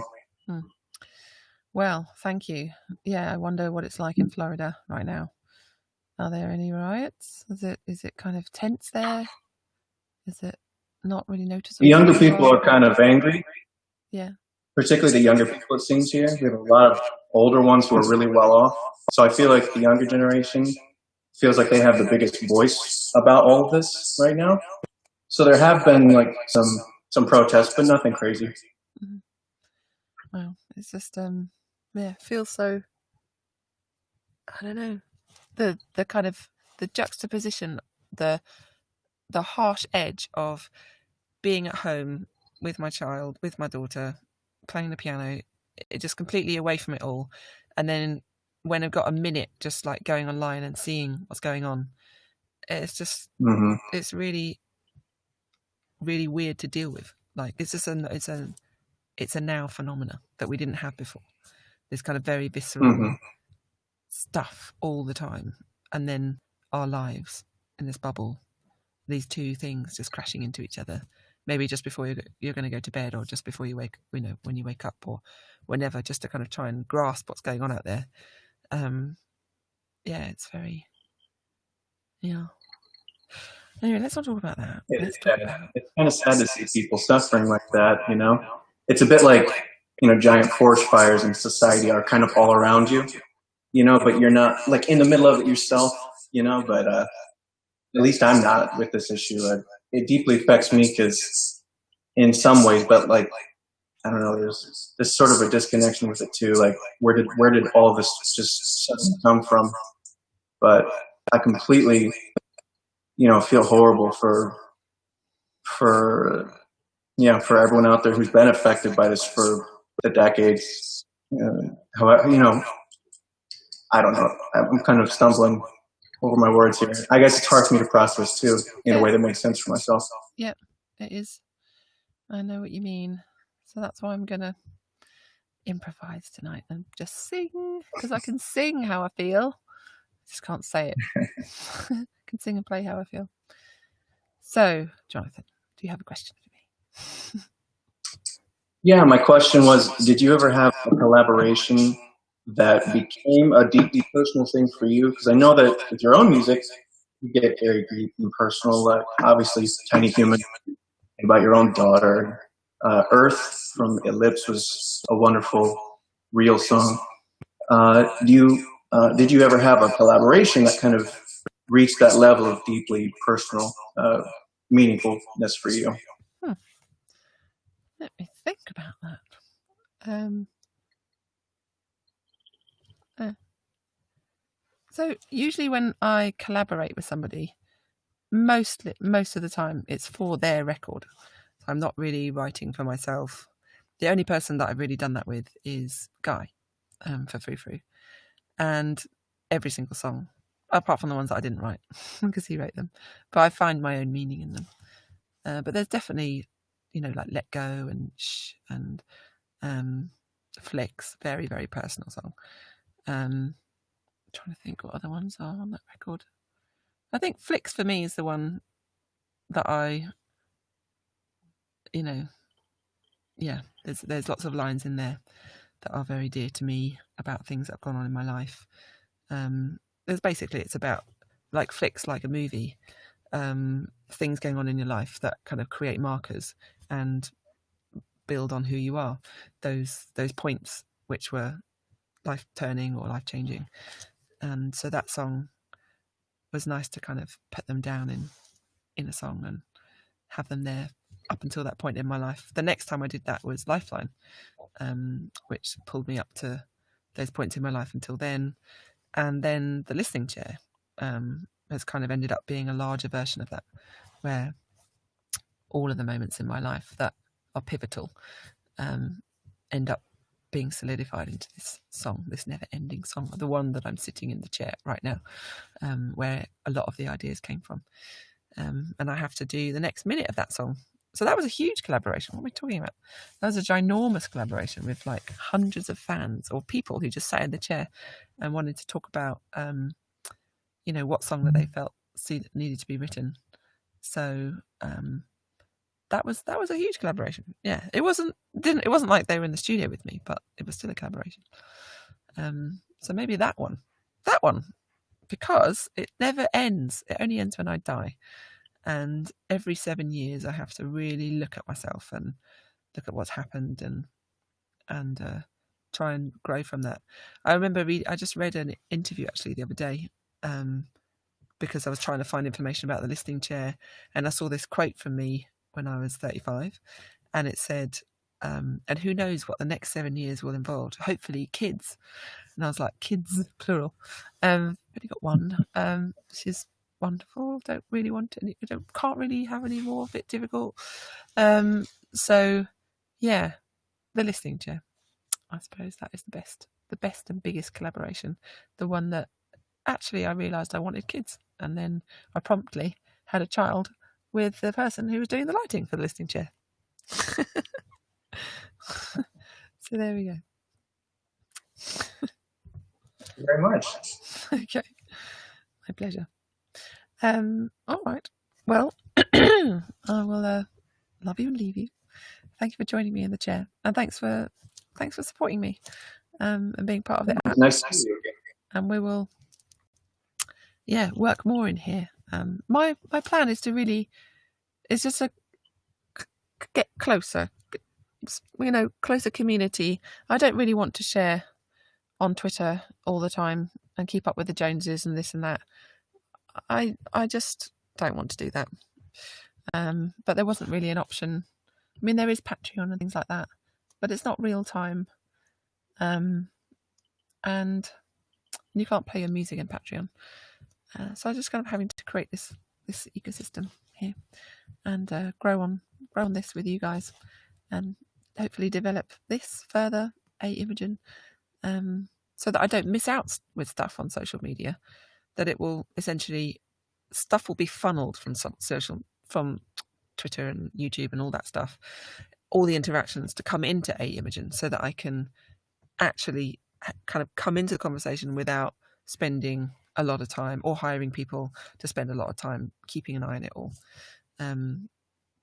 Well, thank you. Yeah, I wonder what it's like in Florida right now. Are there any riots? Is it kind of tense there? Is it not really noticeable? The younger people are kind of angry. Yeah. Particularly the younger people, it seems here. We have a lot of older ones who are really well off. So I feel like the younger generation feels like they have the biggest voice about all of this right now. So there have been like some protests, but nothing crazy. Mm-hmm. Well, it's just feels so, I don't know, the kind of the juxtaposition, the harsh edge of being at home with my child, with my daughter, playing the piano, it just completely away from it all. And then when I've got a minute, just like going online and seeing what's going on, it's just, it's really, really weird to deal with. Like it's just it's a now phenomena that we didn't have before. This kind of very visceral stuff all the time, and then our lives in this bubble, these two things just crashing into each other. Maybe just before you're going to go to bed, or just before you wake, when you wake up, or whenever, just to kind of try and grasp what's going on out there. Yeah, it's very, yeah. Anyway, let's not talk about that. It's kind of sad to see people suffering like that, you know? It's a bit like, giant forest fires in society are kind of all around you, but you're not like in the middle of it yourself, but at least I'm not with this issue. It deeply affects me because in some ways, but like, I don't know, there's sort of a disconnection with it too. Like where did all of this just suddenly come from? But I completely, feel horrible for everyone out there who's been affected by this for the decades. However, I don't know. I'm kind of stumbling over my words here. I guess it's hard for me to process too, in a way that makes sense for myself. Yeah, it is. I know what you mean. So that's why I'm going to improvise tonight and just sing, because I can sing how I feel. I just can't say it. I can sing and play how I feel. So, Jonathan, do you have a question for me? Yeah, my question was, did you ever have a collaboration that became a deeply personal thing for you? Because I know that with your own music, you get very deep and personal. Like obviously, Tiny Human, about your own daughter. Earth from Ellipse was a wonderful, real song. Did you ever have a collaboration that kind of reached that level of deeply personal meaningfulness for you? Let me think about that. So usually when I collaborate with somebody, most of the time it's for their record. So I'm not really writing for myself. The only person that I've really done that with is Guy, for Frou Frou, and every single song, apart from the ones that I didn't write because he wrote them, but I find my own meaning in them. But there's definitely, like Let Go and Shh and Flicks, very, very personal song. Trying to think what other ones are on that record. I think Flicks for me is the one that I, there's lots of lines in there that are very dear to me about things that have gone on in my life. It's about, like Flicks, like a movie, things going on in your life that kind of create markers and build on who you are. Those points which were life turning or life changing. And so that song was nice to kind of put them down in a song and have them there up until that point in my life. The next time I did that was Lifeline, which pulled me up to those points in my life until then. And then the listening chair has kind of ended up being a larger version of that, where all of the moments in my life that are pivotal end up being solidified into this song, this never-ending song, the one that I'm sitting in the chair right now, where a lot of the ideas came from. And I have to do the next minute of that song. So that was a huge collaboration. What are we talking about? That was a ginormous collaboration with like hundreds of fans or people who just sat in the chair and wanted to talk about, what song that they felt needed to be written. So that was a huge collaboration. Yeah, it wasn't like they were in the studio with me, but it was still a collaboration. So maybe that one, because it never ends. It only ends when I die. And every 7 years I have to really look at myself and look at what's happened and try and grow from that. I remember I just read an interview actually the other day, because I was trying to find information about the listening chair, and I saw this quote from me when I was 35, and it said, and who knows what the next 7 years will involve, hopefully kids. And I was like, kids, plural. Only got one. She's wonderful. Don't really want any, can't really have any more, a bit difficult. So yeah, the listening chair, I suppose that is the best and biggest collaboration, the one that actually I realised I wanted kids, and then I promptly had a child with the person who was doing the lighting for the listening chair. So there we go. Thank you very much. Okay, my pleasure. All right. Well, I will love you and leave you. Thank you for joining me in the chair, and thanks for supporting me and being part of the app. Nice to see you again. And we will, work more in here. My plan is just to get closer, closer community. I don't really want to share on Twitter all the time and keep up with the Joneses and this and that. I just don't want to do that. But there wasn't really an option. I mean, there is Patreon and things like that, but it's not real time. And you can't play your music in Patreon. So I'm just kind of having to create this ecosystem here and grow on this with you guys, and hopefully develop this further, Imogen, so that I don't miss out with stuff on social media. That it will essentially, stuff will be funneled from Twitter and YouTube and all that stuff, all the interactions to come into Imogen, so that I can actually kind of come into the conversation without spending a lot of time or hiring people to spend a lot of time keeping an eye on it all,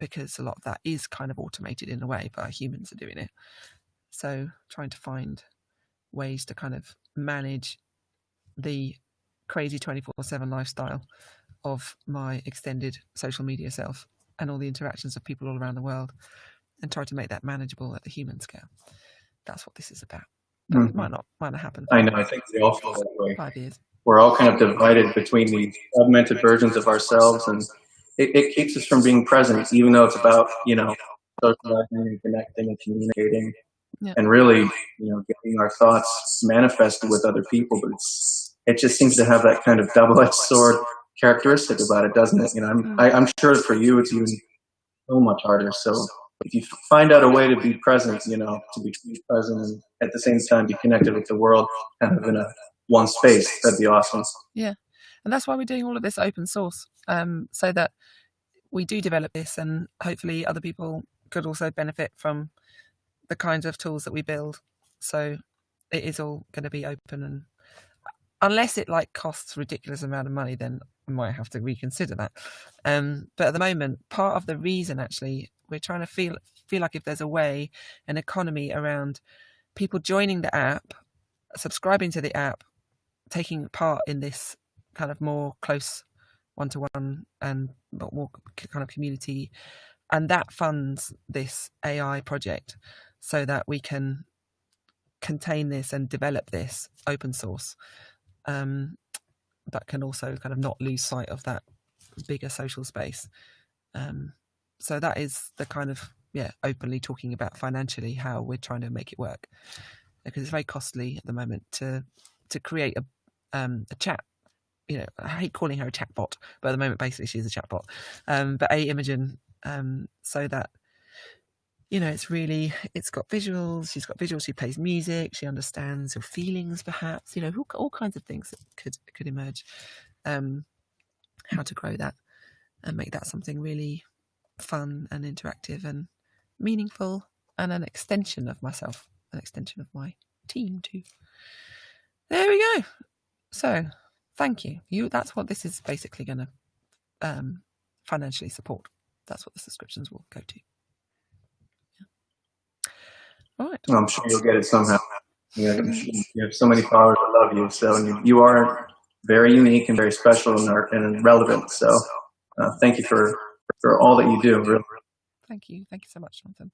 because a lot of that is kind of automated in a way, but humans are doing it. So trying to find ways to kind of manage the crazy 24/7 lifestyle of my extended social media self and all the interactions of people all around the world, and try to make that manageable at the human scale. That's what this is about. But it might not happen. I know. I think we all feel that way. 5 years. We're all kind of divided between these augmented versions of ourselves, and it keeps us from being present, even though it's about, you know, socializing and connecting and communicating, and really, you know, getting our thoughts manifested with other people. But it just seems to have that kind of double-edged sword characteristic about it, doesn't it? You know, I'm sure for you it's even so much harder. So if you find out a way to be present, you know, to be present and at the same time be connected with the world, kind of in a one space, that'd be awesome. Yeah, and that's why we're doing all of this open source, so that we do develop this, and hopefully other people could also benefit from the kinds of tools that we build. So it is all going to be open, and unless it like costs ridiculous amount of money, then we might have to reconsider that. But at the moment, part of the reason actually we're trying to feel like if there's a way, an economy around people joining the app, subscribing to the app, taking part in this kind of more close one-to-one and more kind of community, and that funds this AI project so that we can contain this and develop this open source, but can also kind of not lose sight of that bigger social space. So that is the kind of, openly talking about financially how we're trying to make it work, because it's very costly at the moment to create a chat. You know, I hate calling her a chatbot, but at the moment basically she's a chatbot. But Imogen, so that, you know, it's got visuals, she's got visuals, she plays music, she understands your feelings perhaps, you know, all kinds of things that could emerge. How to grow that and make that something really fun and interactive and meaningful, and an extension of myself, an extension of my team too. There we go. So thank you. That's what this is basically going to financially support. That's what the subscriptions will go to. All right. Well, I'm sure you'll get it somehow. You have so many followers that love you, so you are very unique and very special and relevant. So thank you for all that you do. Really. Thank you so much, Jonathan.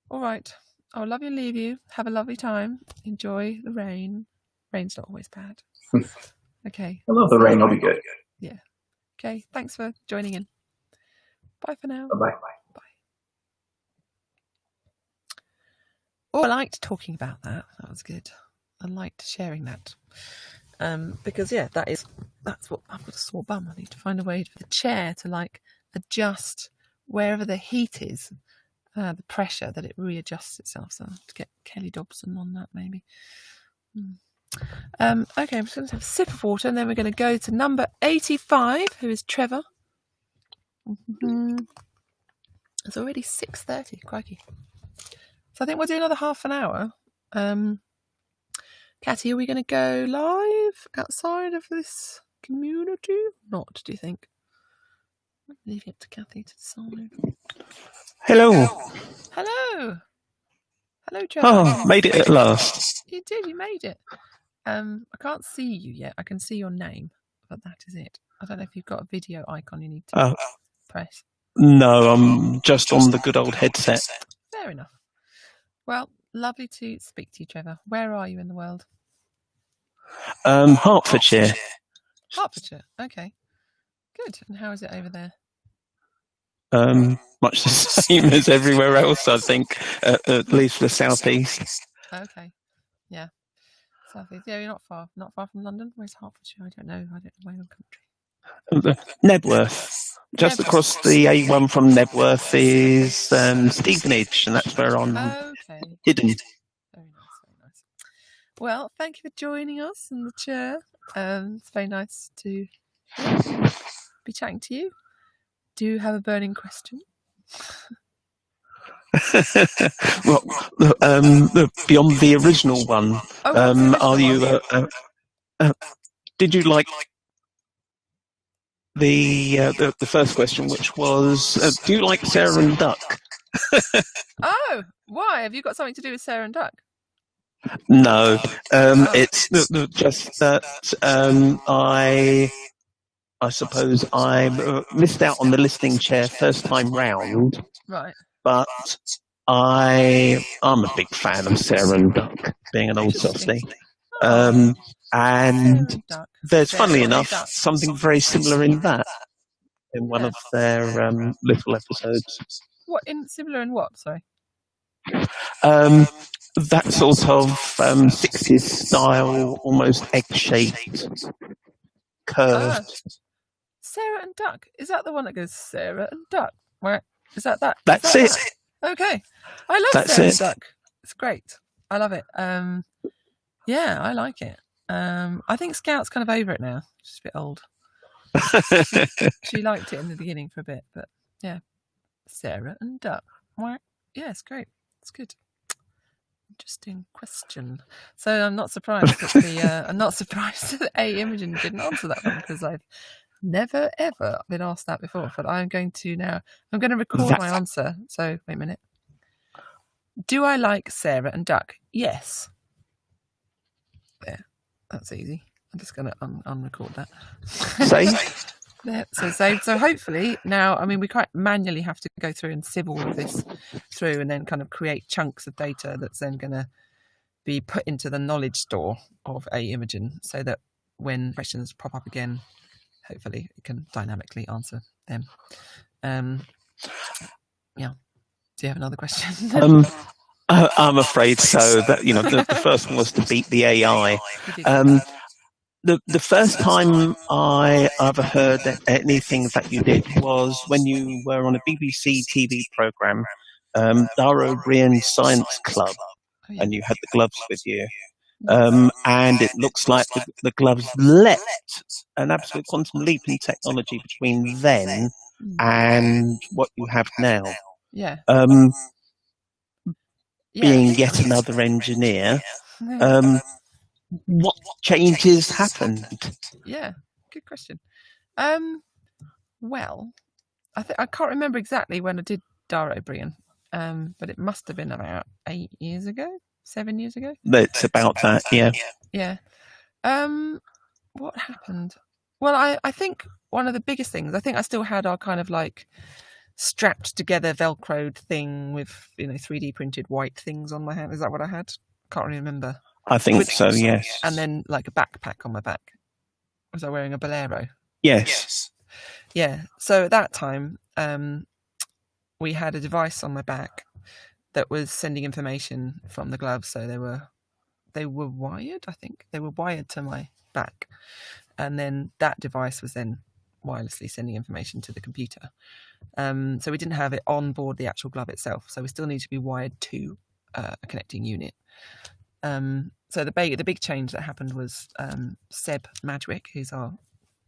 All right, I'll love you and leave you. Have a lovely time. Enjoy the rain. Rain's not always bad. Okay. I love the rain. It'll be good. Yeah. Okay. Thanks for joining in. Bye for now. Bye-bye. Bye. Oh, I liked talking about that. That was good. I liked sharing that. Because that's what I've got a sore bum. I need to find a way for the chair to like adjust wherever the heat is, the pressure, that it readjusts itself. So I have to get Kelly Dobson on that maybe. Okay, I'm just going to have a sip of water, and then we're going to go to number 85, who is Trevor. It's already 6:30, crikey. So I think we'll do another half an hour. Catty, are we going to go live outside of this community or not, do you think? I'm leaving it to Cathy to decide. Hello. Hello, Trevor. Oh, made it at last. You did, you made it. I can't see you yet. I can see your name, but that is it. I don't know if you've got a video icon you need to press. No, I'm just on the good old headset. Fair enough. Well, lovely to speak to you, Trevor. Where are you in the world? Hertfordshire. Hertfordshire, okay. Good. And how is it over there? Much the same as everywhere else, I think, at least the southeast. Okay. Yeah. Southeast. Yeah, you're not far from London. Where's Hertfordshire? I don't know my own country. Nebworth. Just across the A1 from Nebworth is Stevenage, and that's where I'm hidden. Very nice. Well, thank you for joining us in the chair. It's very nice to be chatting to you. Do you have a burning question? Well, beyond the original one, are you? Did you like the first question, which was, do you like Sarah and Duck? Oh, why? Have you got something to do with Sarah and Duck? No, it's just that I suppose I missed out on the listening chair first time round. Right. But I'm a big fan of Sarah and Duck, being an old softie. And there's, funnily enough, something very similar in that, in one of their little episodes. What similar in what? Sorry. That sort of 60s style, almost egg-shaped, curved. Sarah and Duck. Is that the one that goes Sarah and Duck? Where is that? That's it. Okay. I love Sarah and Duck. It's great. I love it. Yeah, I like it. I think Scout's kind of over it now. She's a bit old. She liked it in the beginning for a bit, but yeah. Sarah and Duck. Yeah, it's great. It's good. Interesting question. So I'm not surprised that I'm not surprised that Imogen didn't answer that one, because I've never ever been asked that before. But I'm going to record my answer. So wait a minute. Do I like Sarah and Duck? Yes. There. That's easy. I'm just going to unrecord that. Saved. There. So saved. So hopefully now, I mean, we quite manually have to go through and sieve all of this through, and then kind of create chunks of data that's then going to be put into the knowledge store of Imogen, so that when questions pop up again, hopefully it can dynamically answer them. Yeah. Do you have another question? I'm afraid so. That the first one was to beat the AI. The first time I ever heard anything that you did was when you were on a BBC TV programme, Dara O'Brien's Science Club, and you had the gloves with you. And it looks like the gloves leapt an absolute quantum leap in technology between then and what you have now. Yeah. Being yet another engineer, what changes happened? Yeah, good question. Well, I can't remember exactly when I did Dara O'Brien, but it must have been about 7 years ago. It's about that, yeah. Yeah. What happened? Well, I think one of the biggest things, I think I still had our kind of like strapped together Velcroed thing with 3D printed white things on my hand. Is that what I had? Can't really remember. I think so, yes. And then like a backpack on my back. Was I wearing a bolero? Yes. Yeah. So at that time, we had a device on my back that was sending information from the gloves. So they were wired, I think. They were wired to my back. And then that device was then wirelessly sending information to the computer. So we didn't have it on board the actual glove itself. So we still need to be wired to a connecting unit. So the big change that happened was Seb Madwick, who's our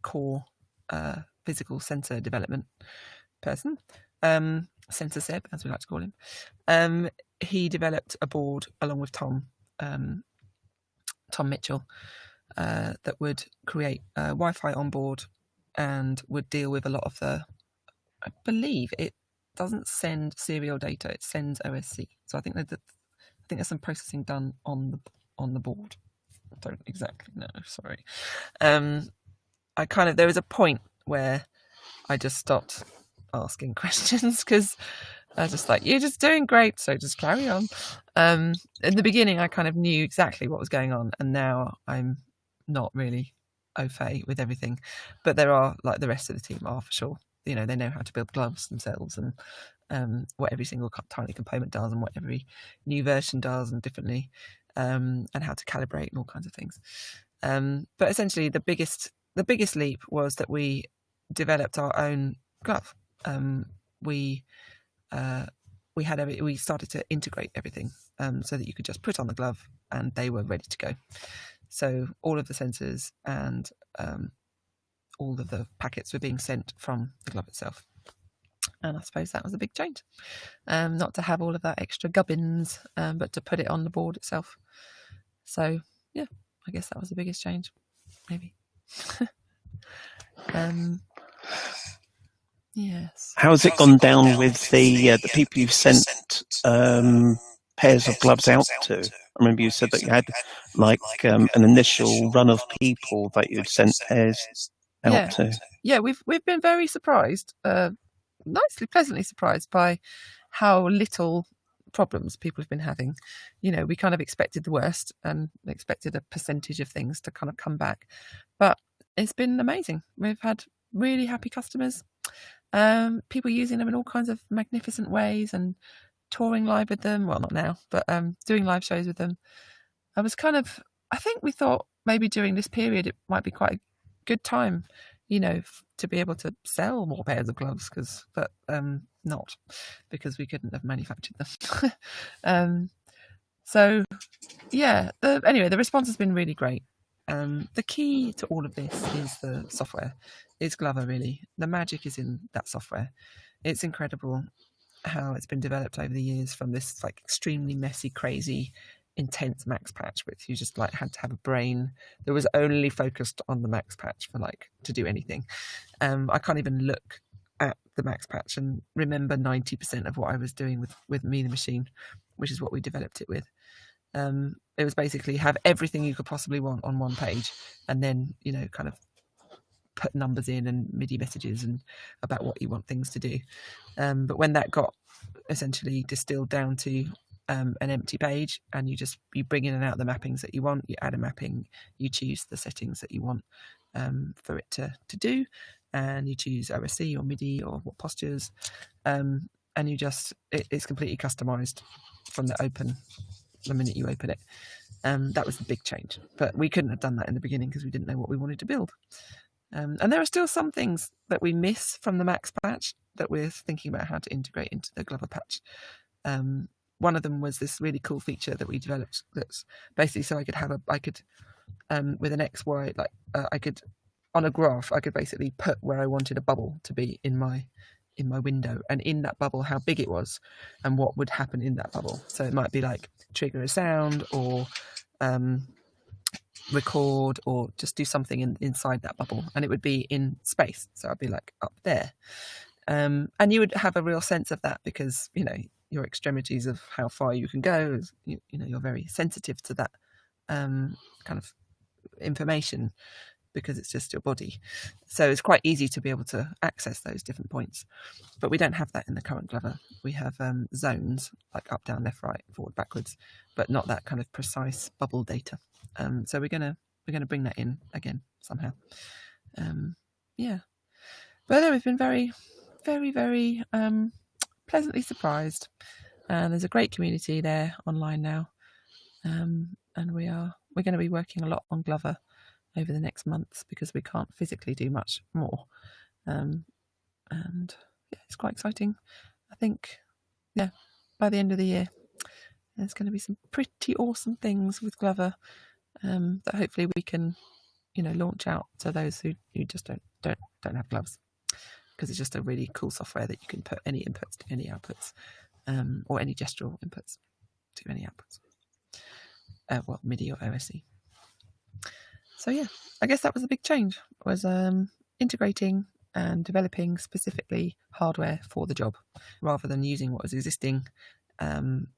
core physical sensor development person, Sensor Seb, as we like to call him. He developed a board along with Tom Mitchell that would create Wi-Fi on board and would deal with a lot of the, I believe it doesn't send serial data, it sends OSC. So I think there's some processing done on the board. I don't exactly know, sorry. There was a point where I just stopped asking questions because I was just like, you're just doing great, so just carry on. In the beginning, I kind of knew exactly what was going on, and now I'm not really au fait with everything. But there are, like the rest of the team are for sure. They know how to build gloves themselves and what every single tiny component does and what every new version does and differently, and how to calibrate and all kinds of things. But essentially, the biggest leap was that we developed our own glove. We started to integrate everything so that you could just put on the glove and they were ready to go. So all of the sensors and all of the packets were being sent from the glove itself. And I suppose that was a big change. Not to have all of that extra gubbins, but to put it on the board itself. So yeah, I guess that was the biggest change, maybe. Yes. How's it gone down with the people you've sent pairs of gloves out to? I remember you said that you had like an initial run of people that you'd sent pairs out to. Yeah, we've been very surprised, pleasantly surprised by how little problems people have been having. You know, we kind of expected the worst and expected a percentage of things to kind of come back, but it's been amazing. We've had really happy customers, people using them in all kinds of magnificent ways and touring live with them. Well, not now, but doing live shows with them. I think we thought maybe during this period it might be quite a good time, you know, to be able to sell more pairs of gloves, but not, because we couldn't have manufactured them. So yeah, anyway, the response has been really great. The key to all of this is the software, is Glover, really. The magic is in that software. It's incredible how it's been developed over the years, from this like extremely messy, crazy, intense max patch, which you just like had to have a brain that was only focused on the max patch for like to do anything. I can't even look at the max patch and remember 90% of what I was doing with Me the Machine, which is what we developed it with. It was basically have everything you could possibly want on one page, and then, you know, kind of put numbers in and MIDI messages and about what you want things to do. But when that got essentially distilled down to an empty page, and you bring in and out the mappings that you want, you add a mapping, you choose the settings that you want for it to do, and you choose OSC or MIDI or what postures, and you just it's completely customized from the minute you open it. That was the big change, but we couldn't have done that in the beginning because we didn't know what we wanted to build. And there are still some things that we miss from the Max patch that we're thinking about how to integrate into the Glover patch. One of them was this really cool feature that we developed that's basically so I could with an XY, like I could, on a graph, I could basically put where I wanted a bubble to be in my window, and in that bubble how big it was and what would happen in that bubble. So it might be like trigger a sound or record or just do something inside that bubble, and it would be in space, so I'd be like up there, and you would have a real sense of that because, you know, your extremities of how far you can go is, you know, you're very sensitive to that kind of information because it's just your body. So it's quite easy to be able to access those different points. But we don't have that in the current Glover. We have zones, like up, down, left, right, forward, backwards, but not that kind of precise bubble data. So we're gonna bring that in again somehow. Yeah. But no, we've been very, very, very pleasantly surprised. And there's a great community there online now. And we're going to be working a lot on Glover over the next months because we can't physically do much more. And yeah, it's quite exciting. I think, yeah, by the end of the year, there's going to be some pretty awesome things with Glover that hopefully we can, you know, launch out to those who just don't have gloves, because it's just a really cool software that you can put any inputs to any outputs, or any gestural inputs to any outputs. Well, MIDI or OSC. So yeah, I guess that was a big change, was integrating and developing specifically hardware for the job rather than using what was existing, and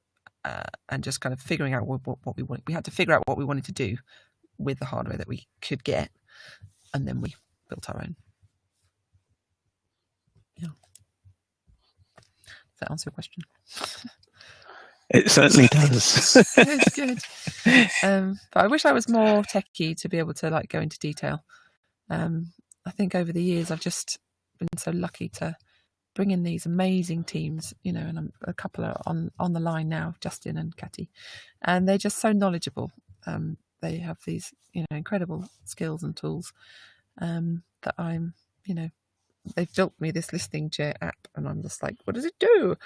just kind of figuring out what we wanted. We had to figure out what we wanted to do with the hardware that we could get, and then we built our own. Yeah. Does that answer your question? It certainly does. Good. But I wish I was more techie to be able to like go into detail. I think over the years I've just been so lucky to bring in these amazing teams, you know, and a couple are on the line now, Justin and Catty, and they're just so knowledgeable. They have these, you know, incredible skills and tools that I'm, you know, they've built me this listening chair app, and I'm just like, what does it do?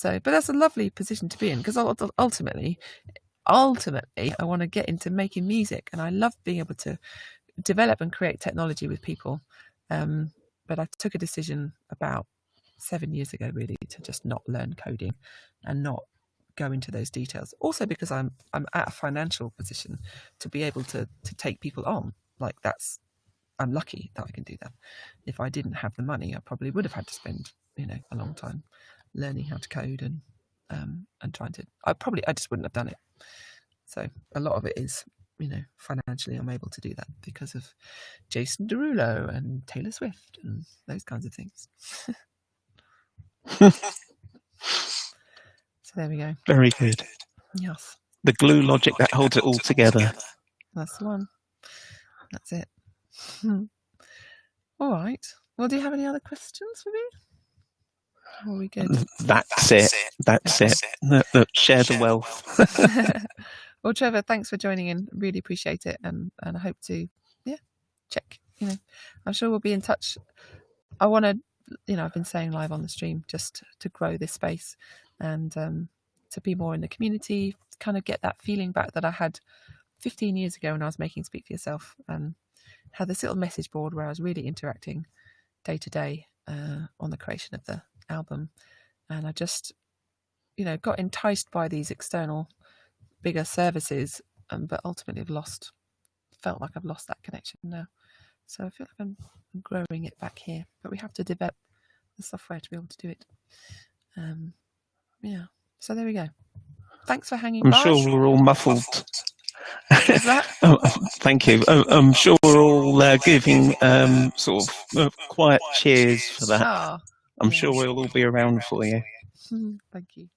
But that's a lovely position to be in, because ultimately, I want to get into making music, and I love being able to develop and create technology with people. But I took a decision about 7 years ago, really, to just not learn coding and not go into those details. Also because I'm at a financial position to be able to take people on. Like I'm lucky that I can do that. If I didn't have the money, I probably would have had to spend, you know, a long time learning how to code and and trying to. I just wouldn't have done it. So a lot of it is, financially I'm able to do that because of Jason Derulo and Taylor Swift and those kinds of things. So there we go. Very good. Yes. The glue logic that holds it all together. That's the one. That's it. All right. Well, do you have any other questions for me? Or are we good? That's it. Share the wealth. Well, Trevor, thanks for joining in. Really appreciate it, and I hope to, check. I'm sure we'll be in touch. I want to, I've been saying live on the stream just to grow this space and to be more in the community, kind of get that feeling back that I had 15 years ago when I was making Speak for Yourself, and had this little message board where I was really interacting day to day on the creation of the album. And I just, got enticed by these external bigger services, but ultimately felt like I've lost that connection now. So I feel like I'm growing it back here, but we have to develop the software to be able to do it. So there we go. Thanks for hanging by. I'm sure we're all muffled. Is that? Thank you. I'm sure we're all giving sort of quiet cheers for that. Oh, I'm sure we'll all be around for you. Thank you.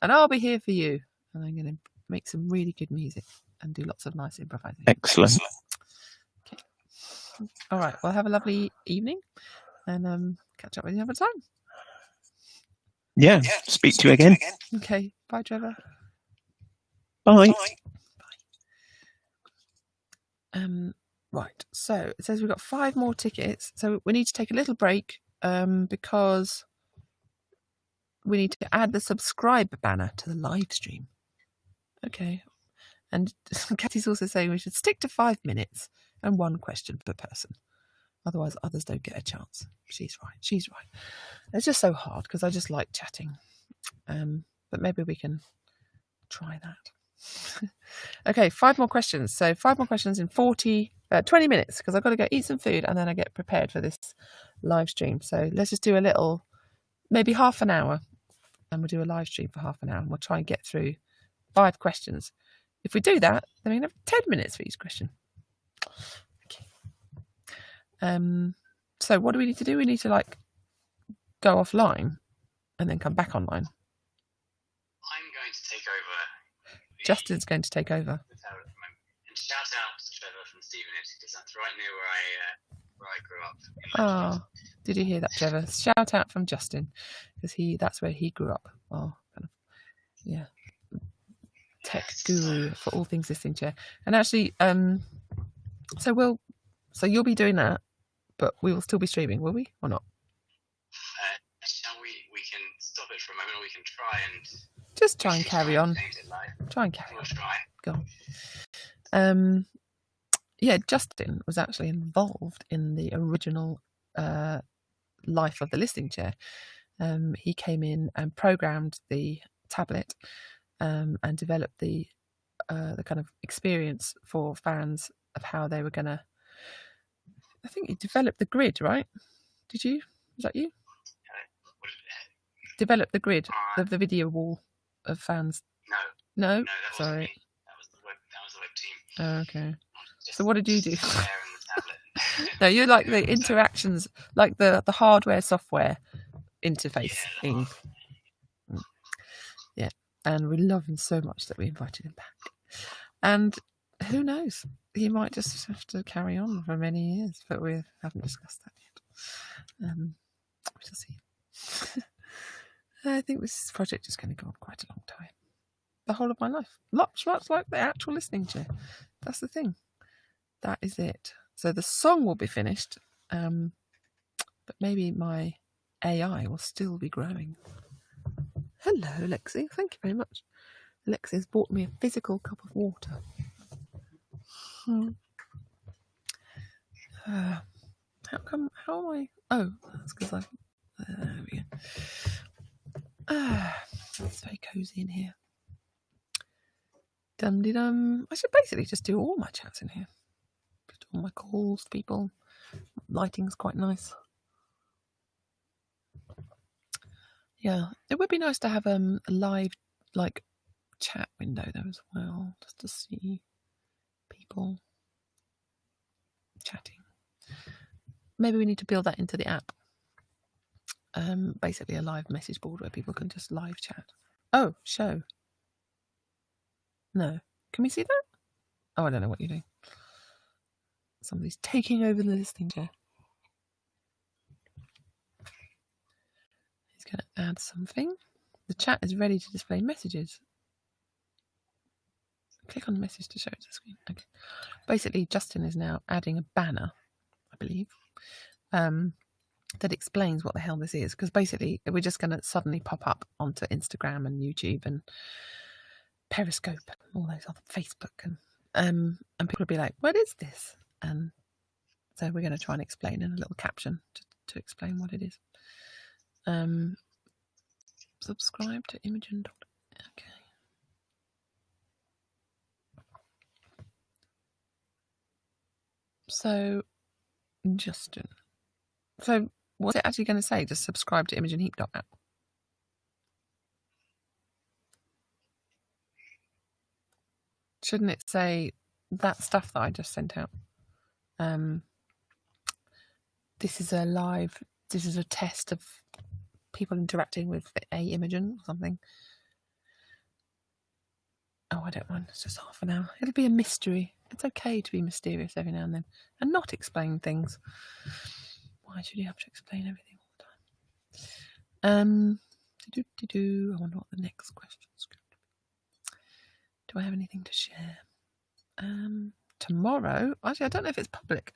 And I'll be here for you. And I'm going to make some really good music and do lots of nice improvising. Excellent. Okay. All right. Well, have a lovely evening, and catch up with you another time. Yeah. Speak to you again. Okay. Bye, Trevor. Bye. Right. So it says we've got 5 more tickets. So we need to take a little break because we need to add the subscribe banner to the live stream. Okay. And Kathy's also saying we should stick to 5 minutes and 1 question per person. Otherwise, others don't get a chance. She's right. It's just so hard because I just like chatting. But maybe we can try that. Okay, 5 more questions. So 5 more questions in 20 minutes because I've got to go eat some food and then I get prepared for this live stream. So let's just do a little, maybe half an hour, and we'll do a live stream for half an hour and we'll try and get through 5 questions. If we do that, then we can have 10 minutes for each question. Okay. So what do we need to do? We need to go offline and then come back online. I'm going to take over. Justin's going to take over. And shout out to Trevor from Stevenage because that's right near where I grew up. Oh, did you hear that, Trevor? Shout out from Justin because that's where he grew up. Oh, kind of, tech guru for all things listening chair. And actually, so you'll be doing that, but we will still be streaming, will we, or not? Shall we? We can stop it for a moment, or we can try and just try and carry on. Try and carry on. Go on. Justin was actually involved in the original life of the listening chair. He came in and programmed the tablet and developed the kind of experience for fans of how they were going to. I think you developed the grid, right? Did you? Was that you? Developed the grid of the video wall of fans. No. Sorry. That was the web team. Oh, okay. So what did you do? No, you're like the interactions, like the hardware software interface thing. Yeah, and we love him so much that we invited him back. And who knows? He might just have to carry on for many years, but we haven't discussed that yet. We shall see. I think this project is going to go on quite a long time. The whole of my life. Much like the actual listening chair. That's the thing. That is it. So the song will be finished, but maybe my AI will still be growing. Hello, Lexi. Thank you very much. Lexi has bought me a physical cup of water. How am I? Oh, that's because there we go. It's very cozy in here. Dum-de-dum. I should basically just do all my chats in here. Just all my calls, people. Lighting's quite nice. Yeah, it would be nice to have a live like chat window though as well, just to see people chatting. Maybe we need to build that into the app. Basically a live message board where people can just live chat. Oh, show. No. Can we see that? Oh, I don't know what you're doing. Somebody's taking over the listening chair. He's going to add something. The chat is ready to display messages. Click on the message to show it to the screen. Okay. Basically, Justin is now adding a banner, I believe, that explains what the hell this is. Because basically, we're just going to suddenly pop up onto Instagram and YouTube and Periscope and all those other Facebook, and people will be like, "What is this?" And so we're going to try and explain in a little caption to explain what it is. Subscribe to Imogen. Okay. So, Justin. So, what's it actually going to say? Just subscribe to ImogenHeap.app. Shouldn't it say that stuff that I just sent out? This is a test of people interacting with Imogen or something. Oh, I don't mind. It's just half an hour. It'll be a mystery. It's okay to be mysterious every now and then and not explain things. Why should you have to explain everything all the time? I wonder what the next question is going to be. Do I have anything to share? Tomorrow, actually, I don't know if it's public.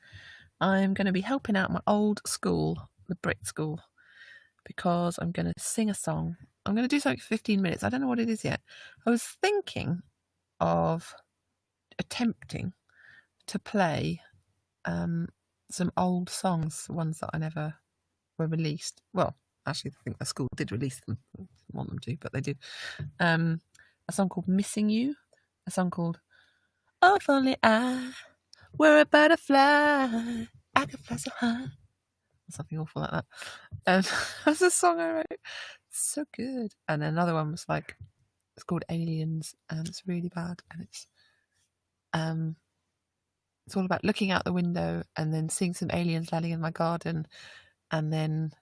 I'm going to be helping out my old school, the Brit school, because I'm going to sing a song. I'm going to do something for 15 minutes. I don't know what it is yet. I was thinking of attempting to play some old songs, ones that I never were released. Well, actually, I think the school did release them. I didn't want them to, but they did. A song called Missing You. A song called Oh, if only I were a butterfly, I could fly so high. Something awful like that. That's a song I wrote. It's so good. And another one was like, it's called Aliens, and it's really bad. And it's all about looking out the window and then seeing some aliens landing in my garden, and then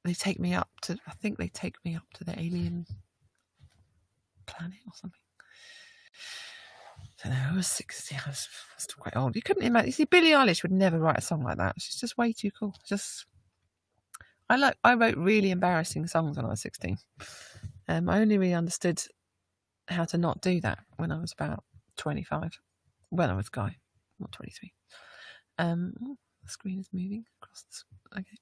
they take me up to, I think they take me up to the alien planet or something. I don't know, I was 60, I was still quite old. You couldn't imagine, you see, Billie Eilish would never write a song like that. She's just way too cool. I wrote really embarrassing songs when I was 16. I only really understood how to not do that when I was about 25. When I was a guy, not 23. The screen is moving across the screen. Okay.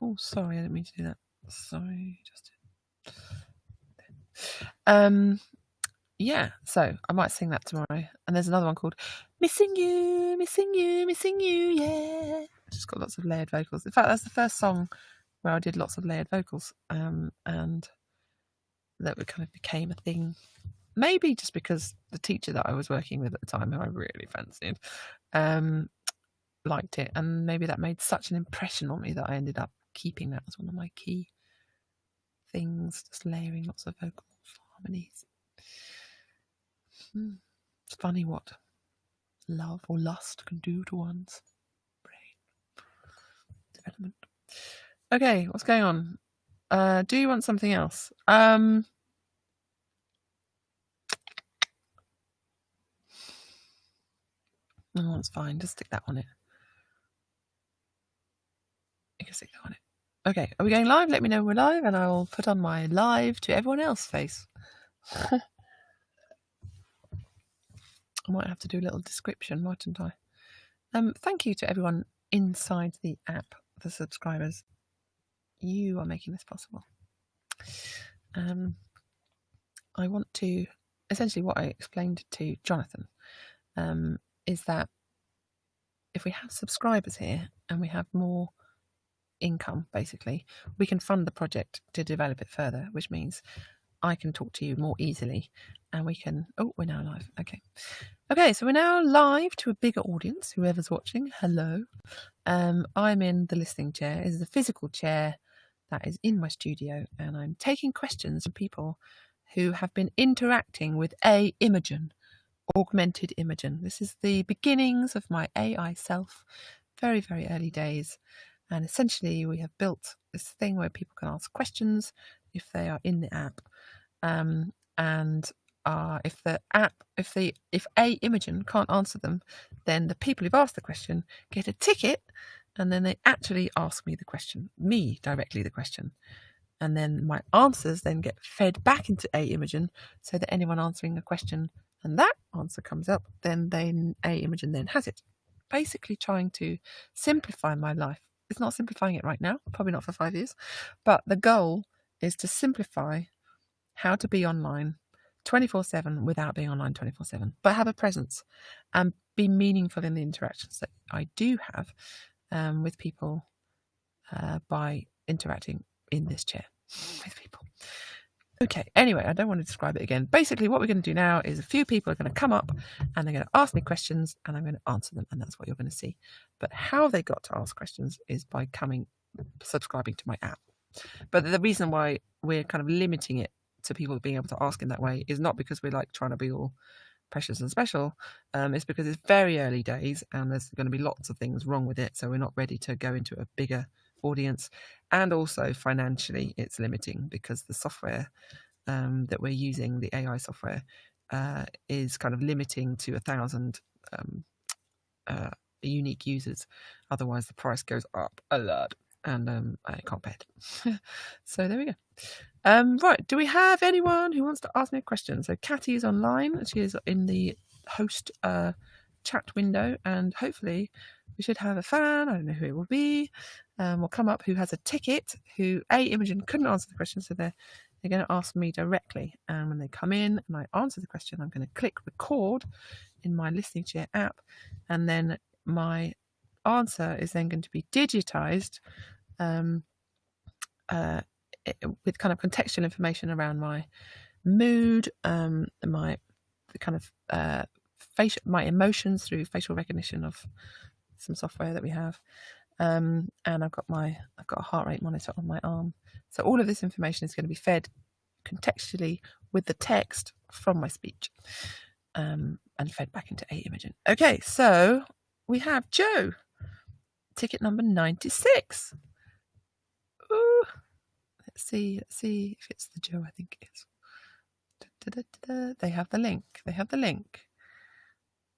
Oh, sorry, I didn't mean to do that. Sorry, Justin. Yeah, so I might sing that tomorrow. And there's another one called Missing You, Missing You, Missing You, yeah. I just got lots of layered vocals. In fact, that's the first song where I did lots of layered vocals. And that kind of became a thing. Maybe just because the teacher that I was working with at the time, who I really fancied, liked it. And maybe that made such an impression on me that I ended up keeping that as one of my key things, just layering lots of vocal harmonies. It's funny what love or lust can do to one's brain development. Okay, what's going on? Do you want something else? No, that's fine. Just stick that on it. You can stick that on it. Okay, are we going live? Let me know we're live, and I will put on my live to everyone else face. I might have to do a little description, mightn't I? Thank you to everyone inside the app, the subscribers. You are making this possible. I want to, essentially what I explained to Jonathan is that if we have subscribers here and we have more income, basically, we can fund the project to develop it further, which means I can talk to you more easily, and we can. Oh, we're now live. Okay, so we're now live to a bigger audience. Whoever's watching, hello. I'm in the listening chair. This is a physical chair that is in my studio, and I'm taking questions from people who have been interacting with Imogen, augmented Imogen. This is the beginnings of my AI self, very, very early days. And essentially, we have built this thing where people can ask questions if they are in the app. If Imogen can't answer them, then the people who've asked the question get a ticket, and then they actually ask me directly the question. And then my answers then get fed back into Imogen, so that anyone answering a question and that answer comes up, then Imogen then has it. Basically trying to simplify my life. It's not simplifying it right now, probably not for 5 years, but the goal is to simplify how to be online 24/7 without being online 24/7, but have a presence and be meaningful in the interactions that I do have with people by interacting in this chair with people. Okay, anyway, I don't want to describe it again. Basically, what we're going to do now is a few people are going to come up and they're going to ask me questions and I'm going to answer them, and that's what you're going to see. But how they got to ask questions is by subscribing to my app. But the reason why we're kind of limiting it to people being able to ask in that way is not because we're like trying to be all precious and special. It's because it's very early days and there's going to be lots of things wrong with it. So we're not ready to go into a bigger audience, and also financially it's limiting because the software that we're using, the AI software, is kind of limiting to 1,000 unique users. Otherwise the price goes up a lot, and I can't pay it. So there we go. Right, do we have anyone who wants to ask me a question? So Catty is online. She is in the host chat window, and hopefully we should have a fan. I don't know who it will be. Will come up who has a ticket, who Imogen couldn't answer the question, so they're going to ask me directly. And when they come in and I answer the question, I'm going to click record in my listening chair app, and then my answer is then going to be digitized with kind of contextual information around my mood, my emotions through facial recognition of some software that we have, and I've got a heart rate monitor on my arm. So all of this information is going to be fed contextually with the text from my speech, and fed back into Imogen. Okay, so we have Joe, ticket number 96. Ooh. Let's see if it's the Joe I think it is. They have the link.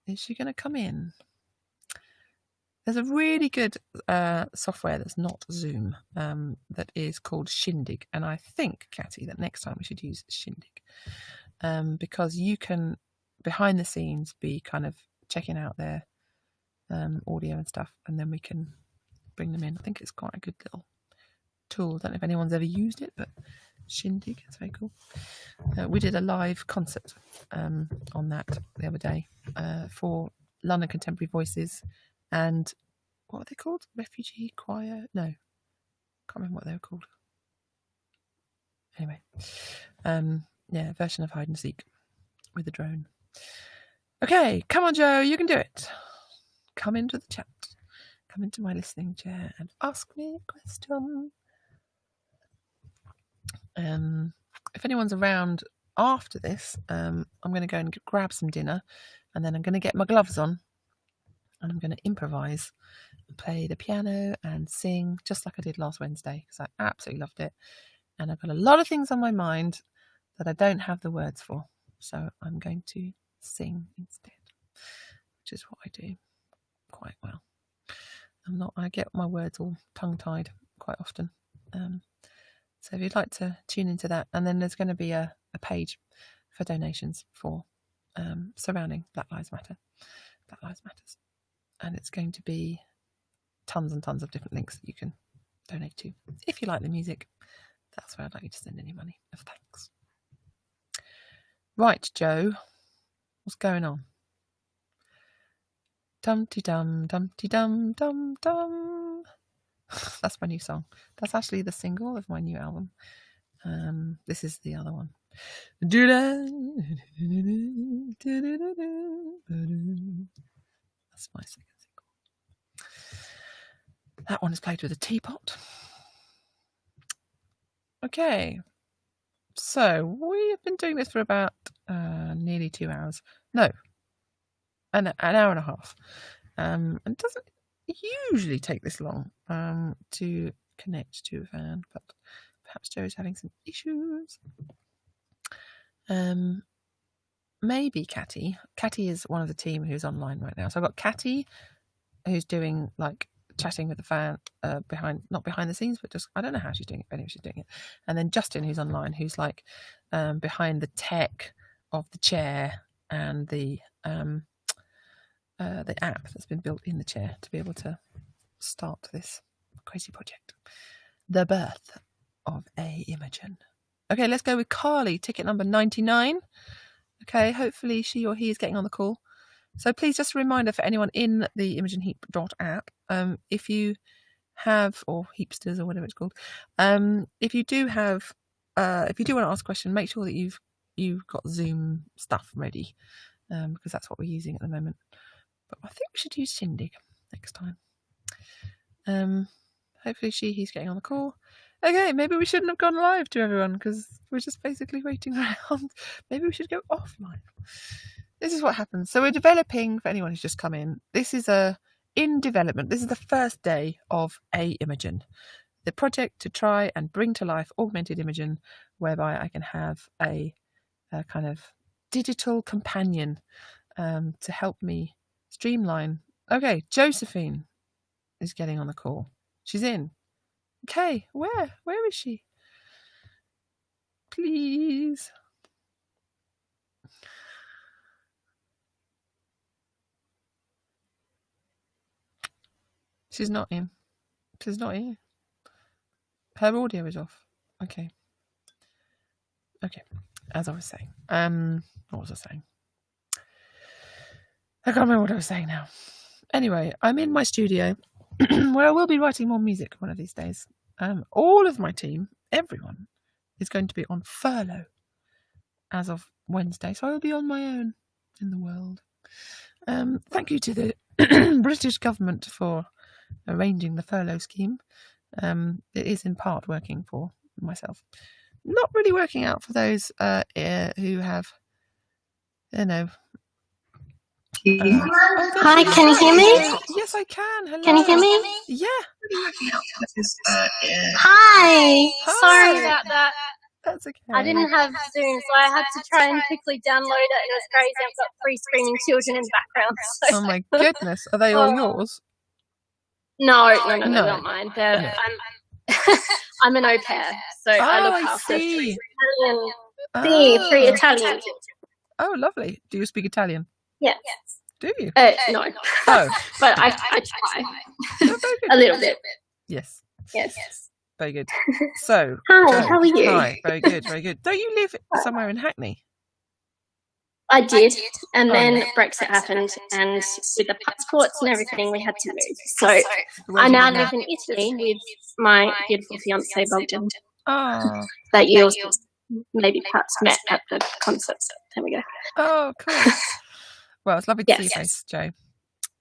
Is she going to come in? There's a really good software that's not Zoom that is called Shindig, and I think, Catty, that next time we should use Shindig, because you can, behind the scenes, be kind of checking out their audio and stuff, and then we can bring them in. I think it's quite a good little tool. I don't know if anyone's ever used it, but Shindig, it's very cool. We did a live concert on that the other day for London Contemporary Voices, and what were they called? Refugee Choir? No, can't remember what they were called. Anyway, a version of hide and seek with a drone. Okay, come on, Joe, you can do it. Come into the chat. Come into my listening chair and ask me a question. If anyone's around after this, I'm going to go and grab some dinner, and then I'm going to get my gloves on, and I'm going to improvise and play the piano and sing just like I did last Wednesday, because I absolutely loved it. And I've got a lot of things on my mind that I don't have the words for, so I'm going to sing instead, which is what I do quite well. I get my words all tongue-tied quite often. So if you'd like to tune into that, and then there's going to be a page for donations for surrounding Black Lives Matters, and it's going to be tons and tons of different links that you can donate to. If you like the music, that's where I'd like you to send any money of thanks. Right, Joe, what's going on? Dum-ti-dum, dum-ti-dum, dum-dum. That's my new song. That's actually the single of my new album. This is the other one. That's my second single. That one is played with a teapot. Okay. So we have been doing this for about nearly 2 hours. No, an hour and a half. And it doesn't usually take this long to connect to a fan, but perhaps Joe is having some issues. Maybe Catty. Catty is one of the team who's online right now. So I've got Catty, who's doing like chatting with the fan not behind the scenes, but just I don't know how she's doing it, but anyway, she's doing it. And then Justin, who's online, who's like behind the tech of the chair and the app that's been built in the chair to be able to start this crazy project. The birth of Imogen. Okay, let's go with Carly, ticket number 99. Okay, hopefully she or he is getting on the call. So please, just a reminder for anyone in the Imogen Heap app, if you have, or Heapsters or whatever it's called, if you do want to ask a question, make sure that you've got Zoom stuff ready, because that's what we're using at the moment. But I think we should use Shindig next time. Hopefully he's getting on the call. Okay, maybe we shouldn't have gone live to everyone because we're just basically waiting around. Maybe we should go offline. This is what happens. So we're developing, for anyone who's just come in, this is in development. This is the first day of Imogen, the project to try and bring to life augmented Imogen, whereby I can have a kind of digital companion to help me streamline. Okay, Josephine is getting on the call. She's in. Okay, where is she? Please. She's not in. She's not here. Her audio is off. Okay. As I was saying. What was I saying? I can't remember what I was saying now. Anyway, I'm in my studio where I will be writing more music one of these days. All of my team, everyone, is going to be on furlough as of Wednesday, so I will be on my own in the world. Thank you to the British government for arranging the furlough scheme. It is in part working for myself. Not really working out for those who have, Hi, can you hear me? Yes, I can. Hello. Can you hear me? Yeah. Hi. Sorry about that. That's okay. I didn't have Zoom, so I had to try and quickly download it, and it was crazy. I've got 3 screaming children in the background. So. Oh my goodness. Are they all yours? No, not mine. I'm an au pair, so I look after 3 Italian children. Oh, lovely. Do you speak Italian? Yes. Do you? No. Oh. But I try. A little bit. Yes. Yes. Very good. So. Hi, how are you? Hi, very good, very good. Don't you live somewhere in Hackney? I did, and then Brexit happened, and with the passports and everything, we had to move. So I now live in Italy with my beautiful fiancé, Bogdan. Oh. That you also maybe perhaps met at the concert. There we go. Oh, cool. Well, it's lovely to see you face, Joe.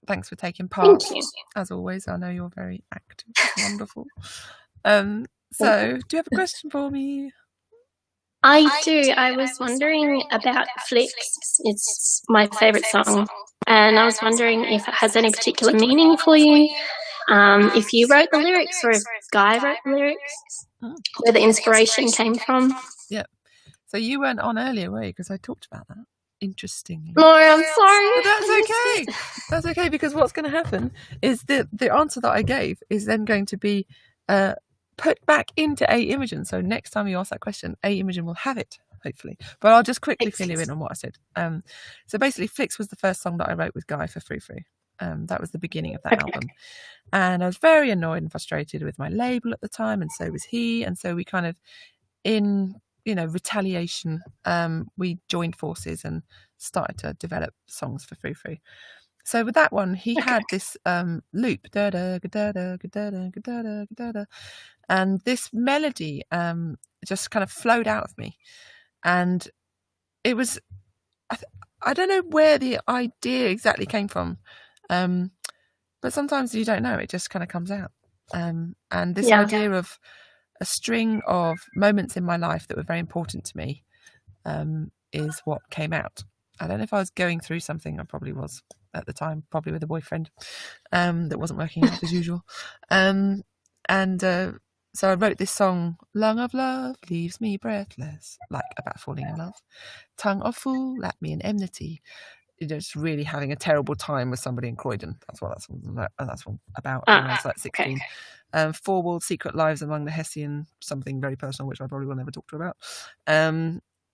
Thanks for taking part. Thank you. As always, I know you're very active. Wonderful. So, do you have a question for me? I do. I was wondering about Flicks. It's my favourite song. And I was wondering if it has any particular meaning for you, if you wrote the lyrics or if Guy wrote the lyrics, where the inspiration came from. Yeah. So you weren't on earlier, were you? Because I talked about that. Interesting. No, I'm sorry. But that's okay. That's okay, because what's going to happen is the answer that I gave is then going to be put back into Imogen. So next time you ask that question, Imogen will have it, hopefully. But I'll just quickly fill you in on what I said. So basically, Flicks was the first song that I wrote with Guy for Frou Frou. That was the beginning of that album. And I was very annoyed and frustrated with my label at the time, and so was he. And so we kind of, in retaliation, we joined forces and started to develop songs for Frou Frou. So with that one, he had this loop, da da da da da da da da, and this melody just kind of flowed out of me. And it was, I don't know where the idea exactly came from, but sometimes you don't know, it just kind of comes out. And this idea of a string of moments in my life that were very important to me is what came out. I don't know if I was going through something. I probably was at the time, probably with a boyfriend that wasn't working out as usual. So I wrote this song, Lung of Love Leaves Me Breathless, like about falling in love. Tongue of Fool, Lap Me in Enmity. Just really having a terrible time with somebody in Croydon. That's what that's about when I was like 16. Okay. Four-walled secret lives among the Hessian, something very personal, which I probably will never talk to about.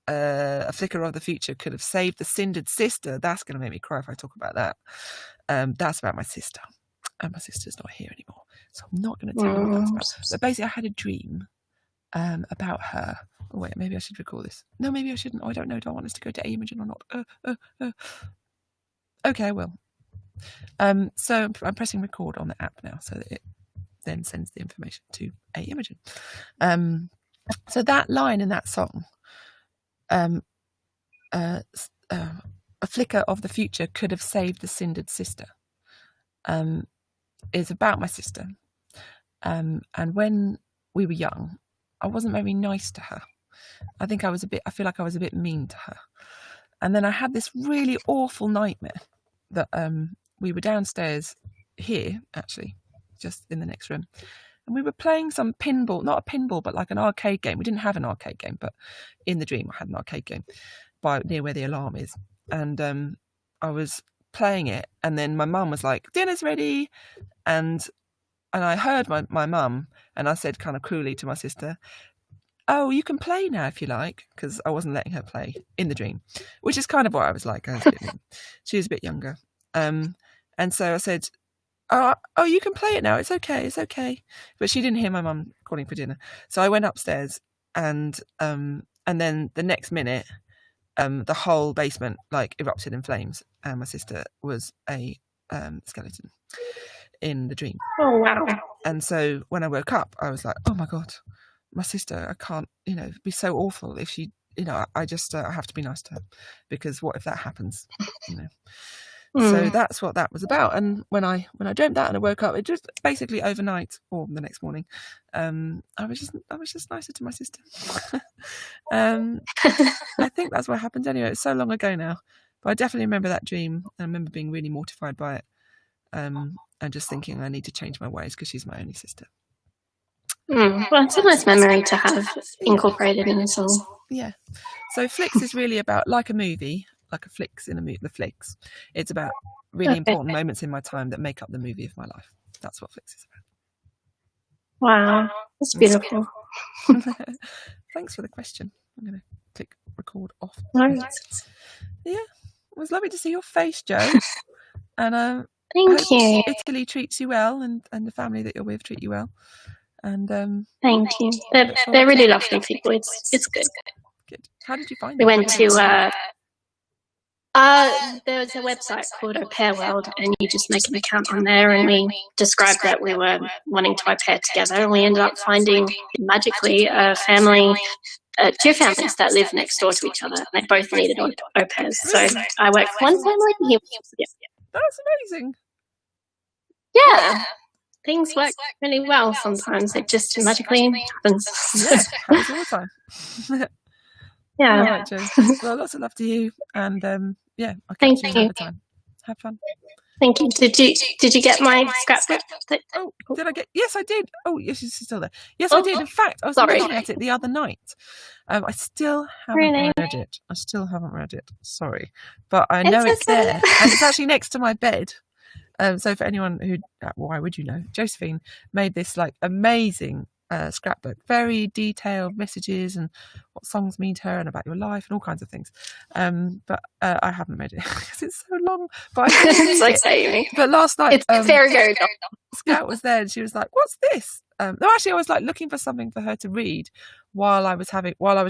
A flicker of the future could have saved the cindered sister. That's going to make me cry if I talk about that. That's about my sister. And my sister's not here anymore. So I'm not going to tell you what that's about. But basically, I had a dream about her. Oh, wait, maybe I should record this. No, maybe I shouldn't. Oh, I don't know. Do I want us to go to Imogen or not? Okay, I will. So I'm pressing record on the app now so that it then sends the information to Imogen. So that line in that song, a flicker of the future could have saved the cindered sister, is about my sister. And when we were young, I wasn't very nice to her. I feel like I was a bit mean to her. And then I had this really awful nightmare that we were downstairs here, actually, just in the next room. And we were playing some pinball, not a pinball, but like an arcade game. We didn't have an arcade game, but in the dream I had an arcade game near where the alarm is. And I was playing it, and then my mum was like, dinner's ready. And I heard my mum, and I said kind of cruelly to my sister, oh, you can play now if you like, because I wasn't letting her play in the dream, which is kind of what I was like. She was a bit younger. And so I said, oh, you can play it now. It's okay. But she didn't hear my mum calling for dinner. So I went upstairs, and then the next minute, the whole basement like erupted in flames, and my sister was a skeleton in the dream. Oh, wow. And so when I woke up, I was like, oh my God, my sister, I can't, it'd be so awful if she, I just, I have to be nice to her, because what if that happens, So that's what that was about. And when I dreamt that and I woke up, it just basically overnight or the next morning, I was just nicer to my sister. I think that's what happened anyway. It's so long ago now, but I definitely remember that dream. I remember being really mortified by it, and just thinking I need to change my ways because she's my only sister. Well, it's a nice memory to have incorporated in a song. Yeah. So Flicks is really about, like a movie, like a Flicks in the Flicks. It's about really important moments in my time that make up the movie of my life. That's what Flicks is about. Wow, that's beautiful. Thanks for the question. I'm going to click record off. Nice. Yeah, it was lovely to see your face, Jo. And thank you. Italy treats you well, and the family that you're with treat you well. And thank you. They're really lovely people. It's good. Good. How did you find We them? went to there was a website called Au Pair World, and you just make an account on there, and we described that we were wanting to au pair together, and we ended up finding magically two families that live next door to each other, and they both needed au pairs. So I worked for one family, and he was That's amazing. Yeah. Things work really well sometimes. It just magically happens. Yeah, happens all the time. Yeah. All right, Jo. Well, lots of love to you, and I'll catch you another time. Have fun. Thank you. Did you get my scrapbook? Oh, did I get? Yes, I did. Oh, yes, she's still there. Yes, I did. In fact, I was looking at it the other night. I still haven't read it. Sorry, but I know it's there, and it's actually next to my bed. So for anyone who, why would you know, Josephine made this like amazing scrapbook, very detailed messages and what songs mean to her and about your life and all kinds of things. But I haven't read it because it's so long. But it's like saying. But last night, it's very long. Scout was there and she was like, "What's this?" No, actually, I was like looking for something for her to read while I was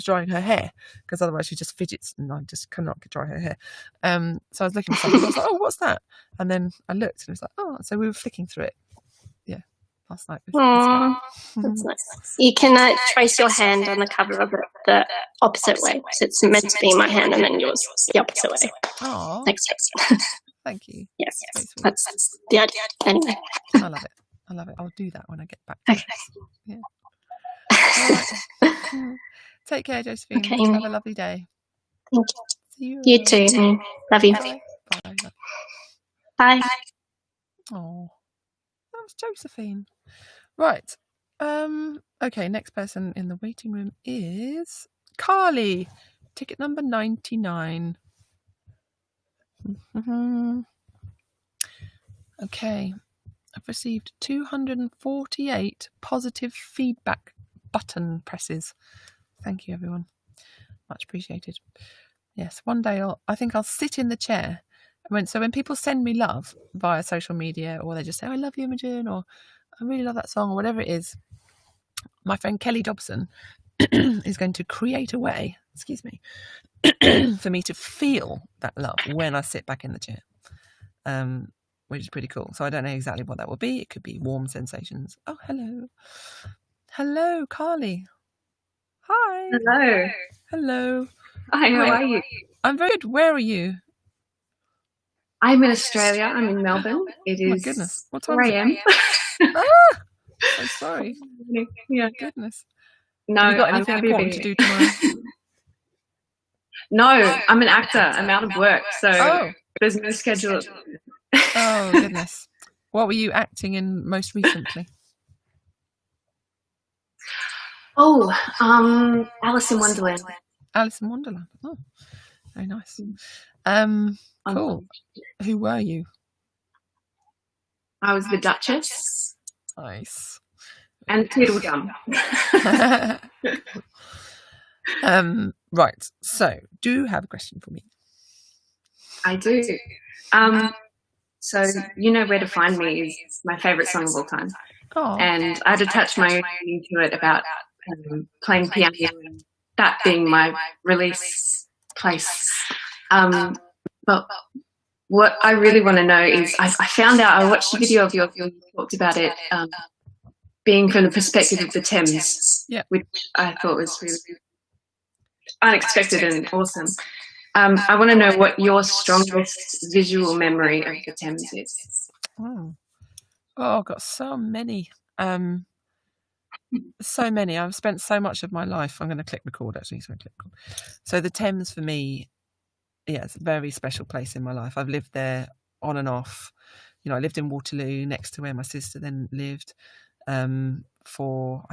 drying her hair, because otherwise she just fidgets and I just cannot dry her hair. So I was looking for something. I was like, "Oh, what's that?" And then I looked and it was like, "Oh," so we were flicking through it. Yeah. last night. Aww, that's nice. You can trace your hand on the cover of it the opposite way. So it's meant to be my hand and then yours the opposite way. Oh, Next. thank you. Yes, that's the idea. Anyway. I love it. I love it. I'll do that when I get back. Okay. Yeah. All right. Take care, Josephine. Okay. Have a lovely day. Thank you. See you. You too. Love you. Bye. Bye. Bye. Oh, that was Josephine. Right. Okay, next person in the waiting room is Carly. Ticket number 99. Okay. I've received 248 positive feedback button presses. Thank you, everyone. Much appreciated. Yes, one day I think I'll sit in the chair. So when people send me love via social media, or they just say, I love you, Imogen, or I really love that song, or whatever it is, my friend Kelly Dobson is going to create a way, for me to feel that love when I sit back in the chair, which is pretty cool. So I don't know exactly what that will be. It could be warm sensations. Oh, hello. Hello, Carly. Hi. Hello. Hello. Hi, how are you? I'm very good. Where are you? I'm in Australia. I'm in Melbourne. It is Oh, my goodness. What time 4 is a.m. Ah! I'm sorry. Yeah. Goodness. No, Have you got I'm anything happy important to do tomorrow? No, I'm an actor. I'm out of work, so there's no schedule. Oh, goodness. What were you acting in most recently? Oh, Alice in Wonderland. Alice in Wonderland. Oh, very nice. Cool. Who were you? I was the Duchess. Nice. And Tweedledum. Right. So, do you have a question for me? I do. So you know where to find me is my favourite song of all time. Oh. And I'd attach my own meaning to it about playing piano and that being my release place. But what I really want to know is I found out, I watched a video of yours where you talked about it being from the perspective of the Thames, which I thought was really unexpected and awesome. I want to know what your strongest visual memory of the Thames is. Oh, I've got so many. So many. I've spent so much of my life. I'm going to click record, actually. So the Thames for me, it's a very special place in my life. I've lived there on and off. You know, I lived in Waterloo next to where my sister then lived I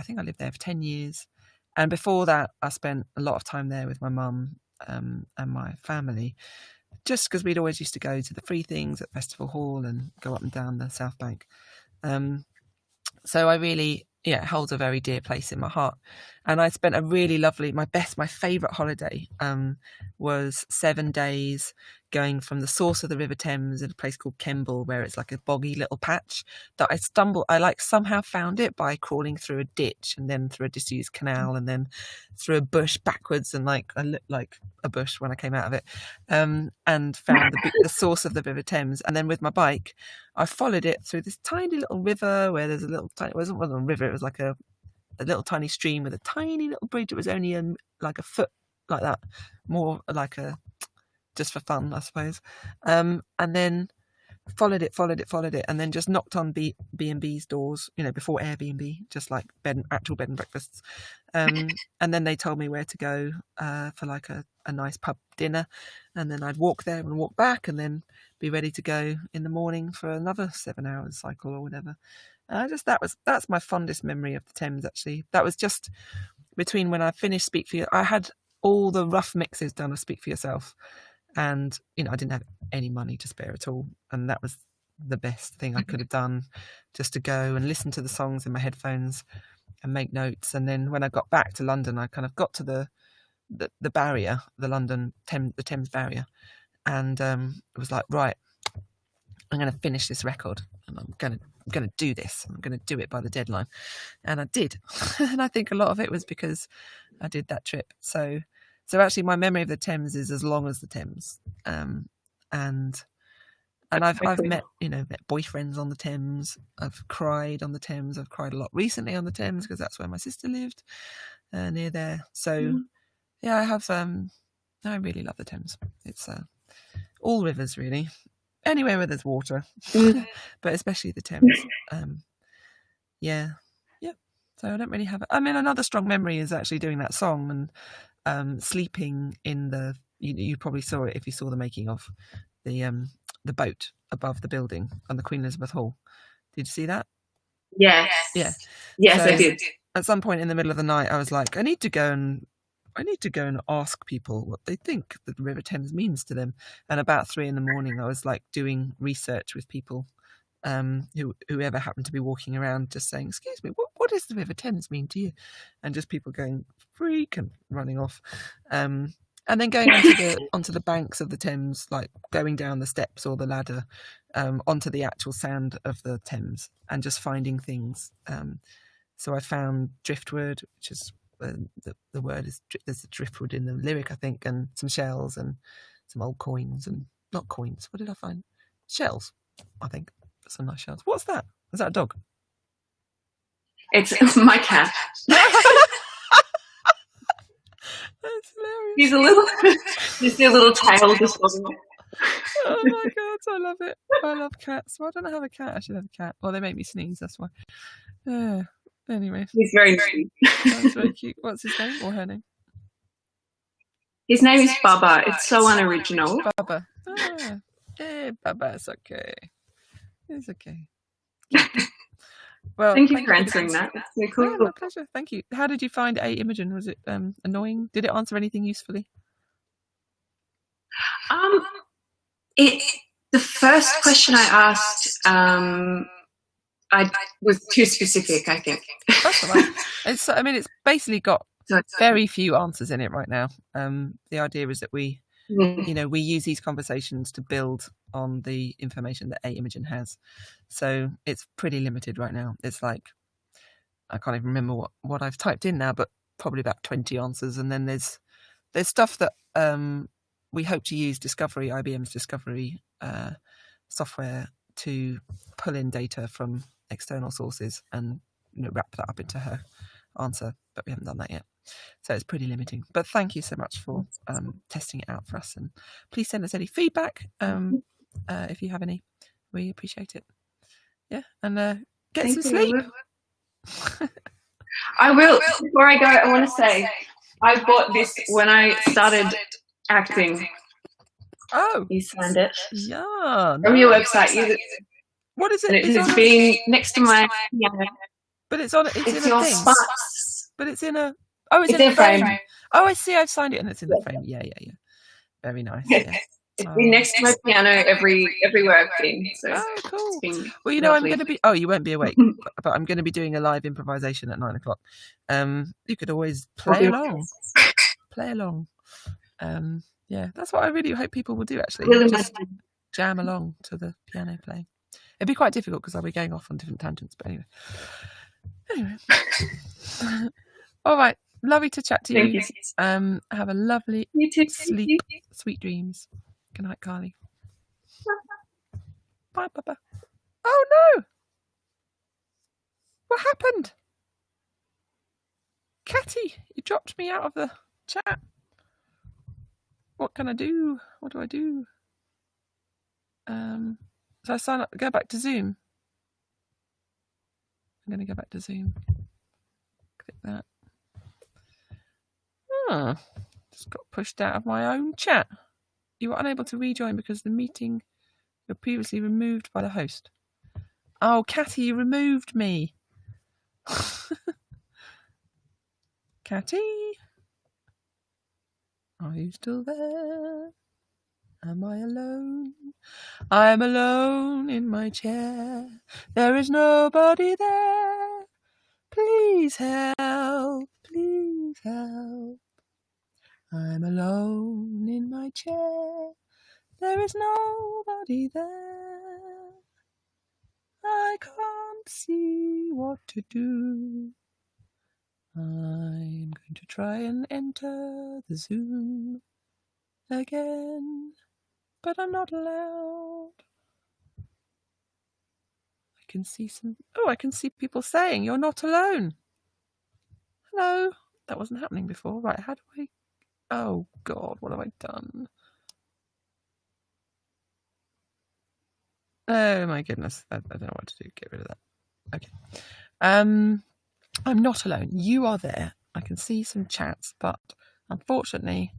think I lived there for 10 years. And before that, I spent a lot of time there with my mum and my family, just because we'd always used to go to the free things at Festival Hall and go up and down the South Bank. So I really, it holds a very dear place in my heart. And I spent a really lovely, my favourite holiday was 7 days going from the source of the River Thames in a place called Kemble, where it's like a boggy little patch that I somehow found it by crawling through a ditch and then through a disused canal and then through a bush backwards, and I looked like a bush when I came out of it, and found the source of the River Thames. And then with my bike, I followed it through this tiny little river where there's it wasn't a river, it was like a little tiny stream with a tiny little bridge. It was only like a foot like that, more like just for fun, I suppose. And then followed it, and then just knocked on B&B's doors, before Airbnb, just like actual bed and breakfasts. And then they told me where to go for like a nice pub dinner, and then I'd walk there and walk back, and then be ready to go in the morning for another 7 hours cycle or whatever. That's my fondest memory of the Thames, actually. That was just between when I finished Speak For You. I had all the rough mixes done of Speak For Yourself, and I didn't have any money to spare at all, and that was the best thing I could have done, just to go and listen to the songs in my headphones and make notes. And then when I got back to London, I kind of got to the barrier, the Thames barrier, and it was like, right, I'm going to finish this record, and I'm going to do this. I'm going to do it by the deadline, and I did. And I think a lot of it was because I did that trip. So actually, my memory of the Thames is as long as the Thames, and And I've met boyfriends on the Thames. I've cried on the Thames. I've cried a lot recently on the Thames because that's where my sister lived, near there. So yeah, I have. I really love the Thames. It's all rivers really, anywhere where there's water, but especially the Thames. Yeah. So I don't really have. I mean, another strong memory is actually doing that song and sleeping in the. You probably saw it if you saw the making of the boat above the building on the Queen Elizabeth Hall. Did you see that? Yes. Yeah. Yes, So I did. At some point in the middle of the night, I was like, I need to go and ask people what they think the River Thames means to them. And about 3 a.m, I was like doing research with people, whoever happened to be walking around, just saying, "Excuse me, what does the River Thames mean to you?" And just people going freak and running off. And then going onto the banks of the Thames, like going down the steps or the ladder, onto the actual sand of the Thames, and just finding things. So I found driftwood, which is the word is there's a driftwood in the lyric, I think, and some shells and some old coins and not coins. What did I find? Shells, I think. Some nice shells. What's that? Is that a dog? It's my cat. That's hilarious. He's a little, just a little tail just wasn't it? Oh my god, I love it. I love cats. Why don't I have a cat? I should have a cat. Well, they make me sneeze, that's why. Anyway. He's very cute. That's very cute. What's his name or her name? His name is Bubba. It's so unoriginal. Bubba. Hey, Bubba, it's okay. It's okay. Well, thank you for answering that. That's so cool. Yeah, my pleasure. Thank you. How did you find Imogen? Was it annoying? Did it answer anything usefully? The first question I asked, I was too specific, I think. That's all right. It's basically got very few answers in it right now. The idea is that we use these conversations to build on the information that Imogen has. So it's pretty limited right now. It's like, I can't even remember what I've typed in now, but probably about 20 answers. And then there's stuff that we hope to use IBM's Discovery software to pull in data from external sources and wrap that up into her answer, but we haven't done that yet. So it's pretty limiting. But thank you so much for testing it out for us, and please send us any feedback if you have any. We appreciate it. Yeah, and get some sleep. I will. Before I go, I want to say I bought this when I started acting. Oh, you signed it. Yeah. From your website. What is it? It's been next to my piano. But it's on. It's your spots. But it's in a. Oh, it's in a frame. Oh, I see. I've signed it, and it's in the frame. Yeah. Very nice. Yeah. It's been next to my piano everywhere I've been. So cool. Well, lovely. I'm going to be. Oh, you won't be awake, but I'm going to be doing a live improvisation at 9:00. You could always play along. Yeah, that's what I really hope people will do. Actually, just jam along to the piano playing. It'd be quite difficult because I'll be going off on different tangents. But anyway. All right. Lovely to chat to you. Have a lovely sleep. Sweet dreams. Good night, Carly. Bye, Papa. Oh, no. What happened? Catty, you dropped me out of the chat. What can I do? What do I do? So I sign up, go back to Zoom. I'm going to go back to Zoom. Click that. Just got pushed out of my own chat. You were unable to rejoin because the meeting was previously removed by the host. Oh, Catty, you removed me. Catty, are you still there? Am I alone? I'm alone in my chair. There is nobody there. Please help. Please help. I'm alone in my chair. There is nobody there. I can't see what to do. I'm going to try and enter the Zoom again, but I'm not allowed. can see some... Oh, I can see people saying you're not alone. Hello. That wasn't happening before. Right, how do I... Oh, God, what have I done? Oh, my goodness. I don't know what to do. Get rid of that. Okay. I'm not alone. You are there. I can see some chats, but unfortunately,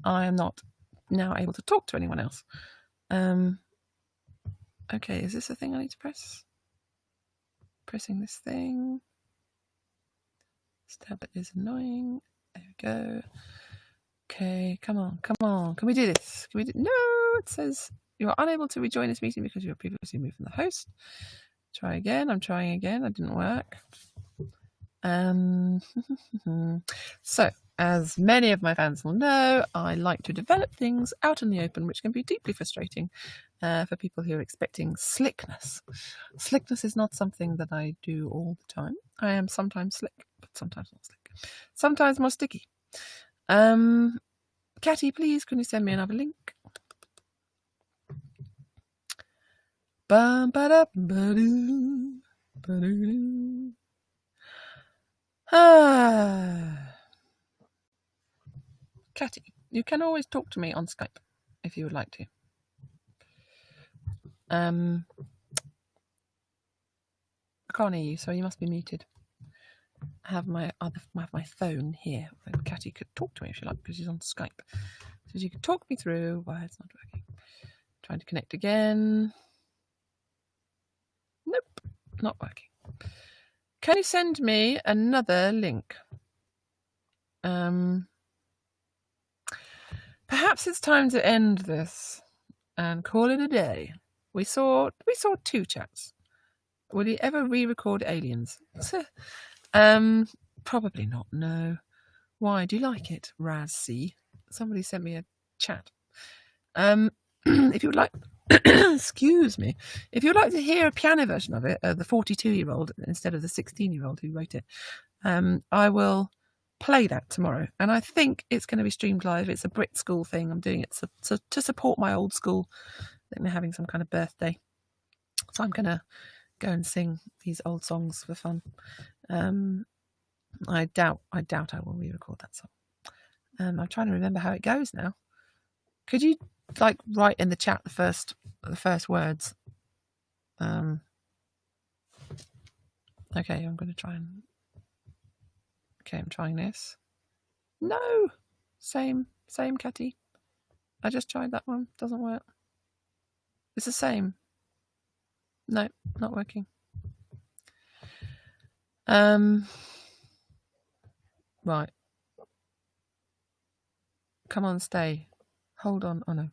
I am not now able to talk to anyone else. Okay, is this a thing I need to press? Pressing this thing. This tablet is annoying. There we go. Okay, come on, come on. Can we do this? Can we do... No, it says you are unable to rejoin this meeting because you were previously moved from the host. Try again. I'm trying again. That didn't work. So, as many of my fans will know, I like to develop things out in the open, which can be deeply frustrating for people who are expecting slickness. Slickness is not something that I do all the time. I am sometimes slick, but sometimes not slick. Sometimes more sticky. Catty, please, can you send me another link? Catty, you can always talk to me on Skype if you would like to. I can't hear you, so you must be muted. I have my phone here. Catty could talk to me if she liked because she's on Skype. So she could talk me through why it's not working. Trying to connect again. Nope, not working. Can you send me another link? Perhaps it's time to end this and call it a day. We saw 2 chats. Will you ever re-record Aliens? Probably not, no. Why? Do you like it, Raz C? Somebody sent me a chat. If you would like, excuse me, if you would like to hear a piano version of it, the 42-year-old instead of the 16-year-old who wrote it, I will play that tomorrow. And I think it's going to be streamed live. It's a Brit school thing. I'm doing it to support my old school. I think they're having some kind of birthday. So I'm going to go and sing these old songs for fun. I doubt I will re-record that song. I'm trying to remember how it goes now. Could you write in the chat the first words? Okay, I'm going to try and... Okay, I'm trying this. No! Same, Catty. I just tried that one. Doesn't work. It's the same. No, not working. Right. Come on, stay. Hold on. Oh, no.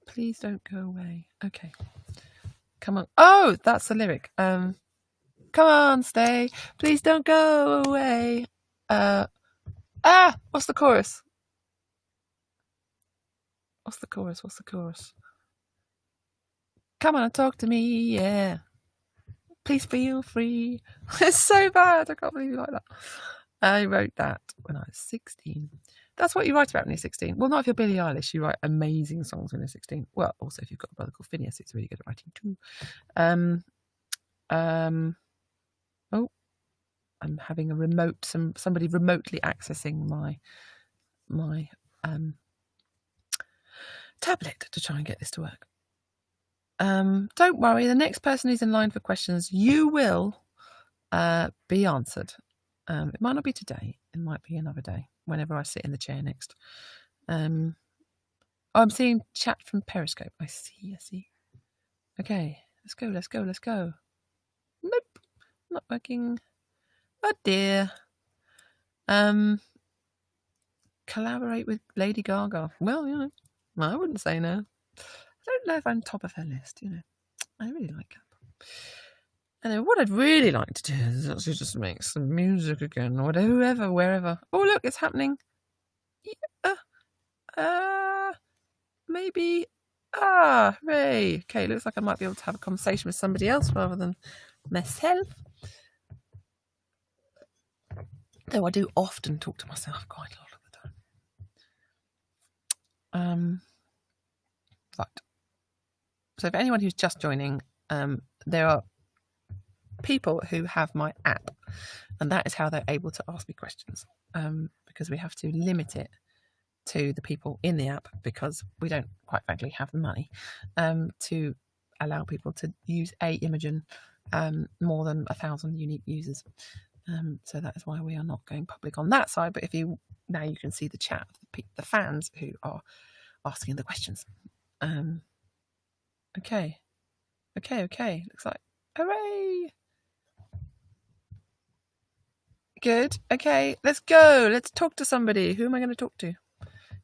Please don't go away. Okay. Come on. Oh, that's the lyric. Come on, stay. Please don't go away. What's the chorus? What's the chorus? Come on and talk to me, yeah. Please feel free. It's so bad. I can't believe you like that. I wrote that when I was 16. That's what you write about when you're 16. Well, not if you're Billie Eilish. You write amazing songs when you're 16. Well, also if you've got a brother called Phineas, it's really good at writing too. Oh, I'm having somebody remotely accessing my tablet to try and get this to work. Don't worry, the next person who's in line for questions, you will be answered. It might not be today, it might be another day, whenever I sit in the chair next. I'm seeing chat from Periscope. I see. Okay, let's go. Nope, not working. Oh dear. Collaborate with Lady Gaga. Well, I wouldn't say no. I don't know if I'm top of her list, I really like her. And what I'd really like to do is actually just make some music again, whatever, wherever. Oh, look, it's happening. Yeah. Maybe. Hooray. Okay, looks like I might be able to have a conversation with somebody else rather than myself. Though I do often talk to myself quite a lot of the time. Right. So for anyone who's just joining, there are people who have my app, and that is how they're able to ask me questions, because we have to limit it to the people in the app, because we don't, quite frankly, have the money to allow people to use Imogen more than 1,000 unique users. So that is why we are not going public on that side. But if you now, you can see the chat, the fans who are asking the questions. Okay. Looks like, hooray! Good. Okay, let's go. Let's talk to somebody. Who am I going to talk to?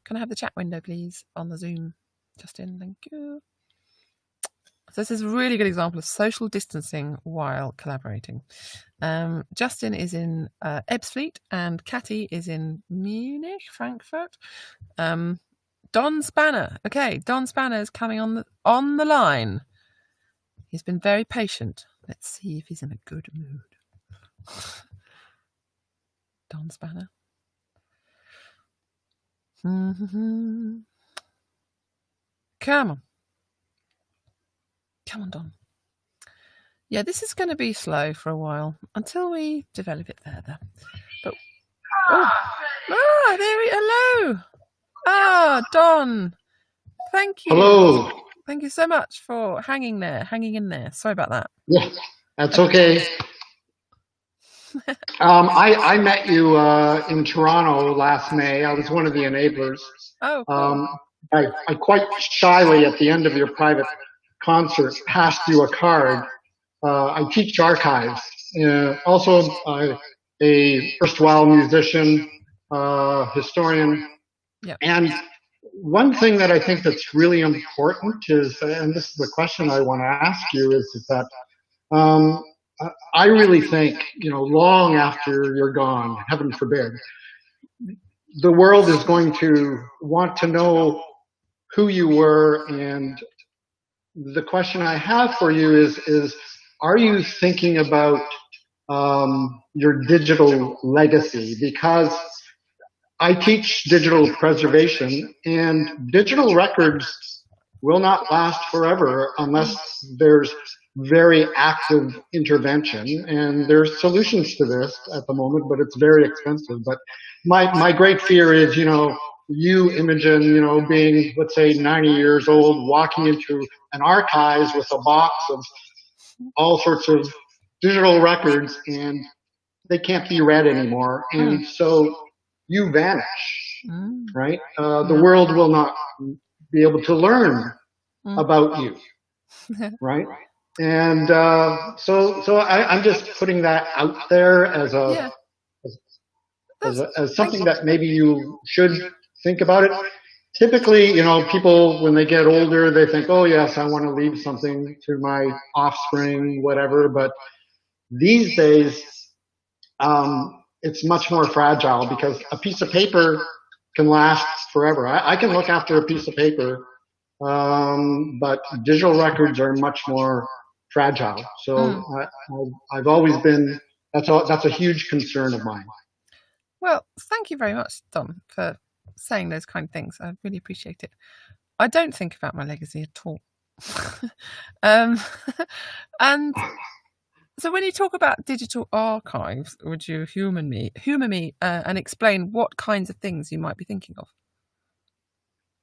Can I have the chat window, please, on the Zoom? Justin, thank you. So this is a really good example of social distancing while collaborating. Justin is in Ebbsfleet and Catty is in Munich, Frankfurt. Don Spanner. Okay, Don Spanner is coming on the line. He's been very patient. Let's see if he's in a good mood. Don Spanner. Come on, Don. Yeah, this is going to be slow for a while until we develop it further. But hello. Don. Thank you. Hello. Thank you so much for hanging in there. Sorry about that. Yeah, that's okay. I met you in Toronto last May. I was one of the enablers. Oh, cool. I quite shyly at the end of your private concert passed you a card. I teach archives. Also, a erstwhile musician, historian. Yep. And one thing that I think that's really important is, and this is the question I want to ask you, is that I really think, long after you're gone, heaven forbid, the world is going to want to know who you were. And the question I have for you is are you thinking about your digital legacy? Because I teach digital preservation, and digital records will not last forever unless there's very active intervention. And there's solutions to this at the moment, but it's very expensive. But my great fear is, you, Imogen, being, let's say, 90 years old, walking into an archives with a box of all sorts of digital records, and they can't be read anymore. And so you vanish, right? The world will not be able to learn about you, right? And so I'm just putting that out there as as something that maybe you should think about it. Typically, people, when they get older, they think, oh yes, I want to leave something to my offspring, whatever. But these days, it's much more fragile because a piece of paper can last forever. I can look after a piece of paper, but digital records are much more fragile. So I've always been, that's a huge concern of mine. Well, thank you very much, Don, for saying those kind of things. I really appreciate it. I don't think about my legacy at all. And so when you talk about digital archives, would you humour me and explain what kinds of things you might be thinking of?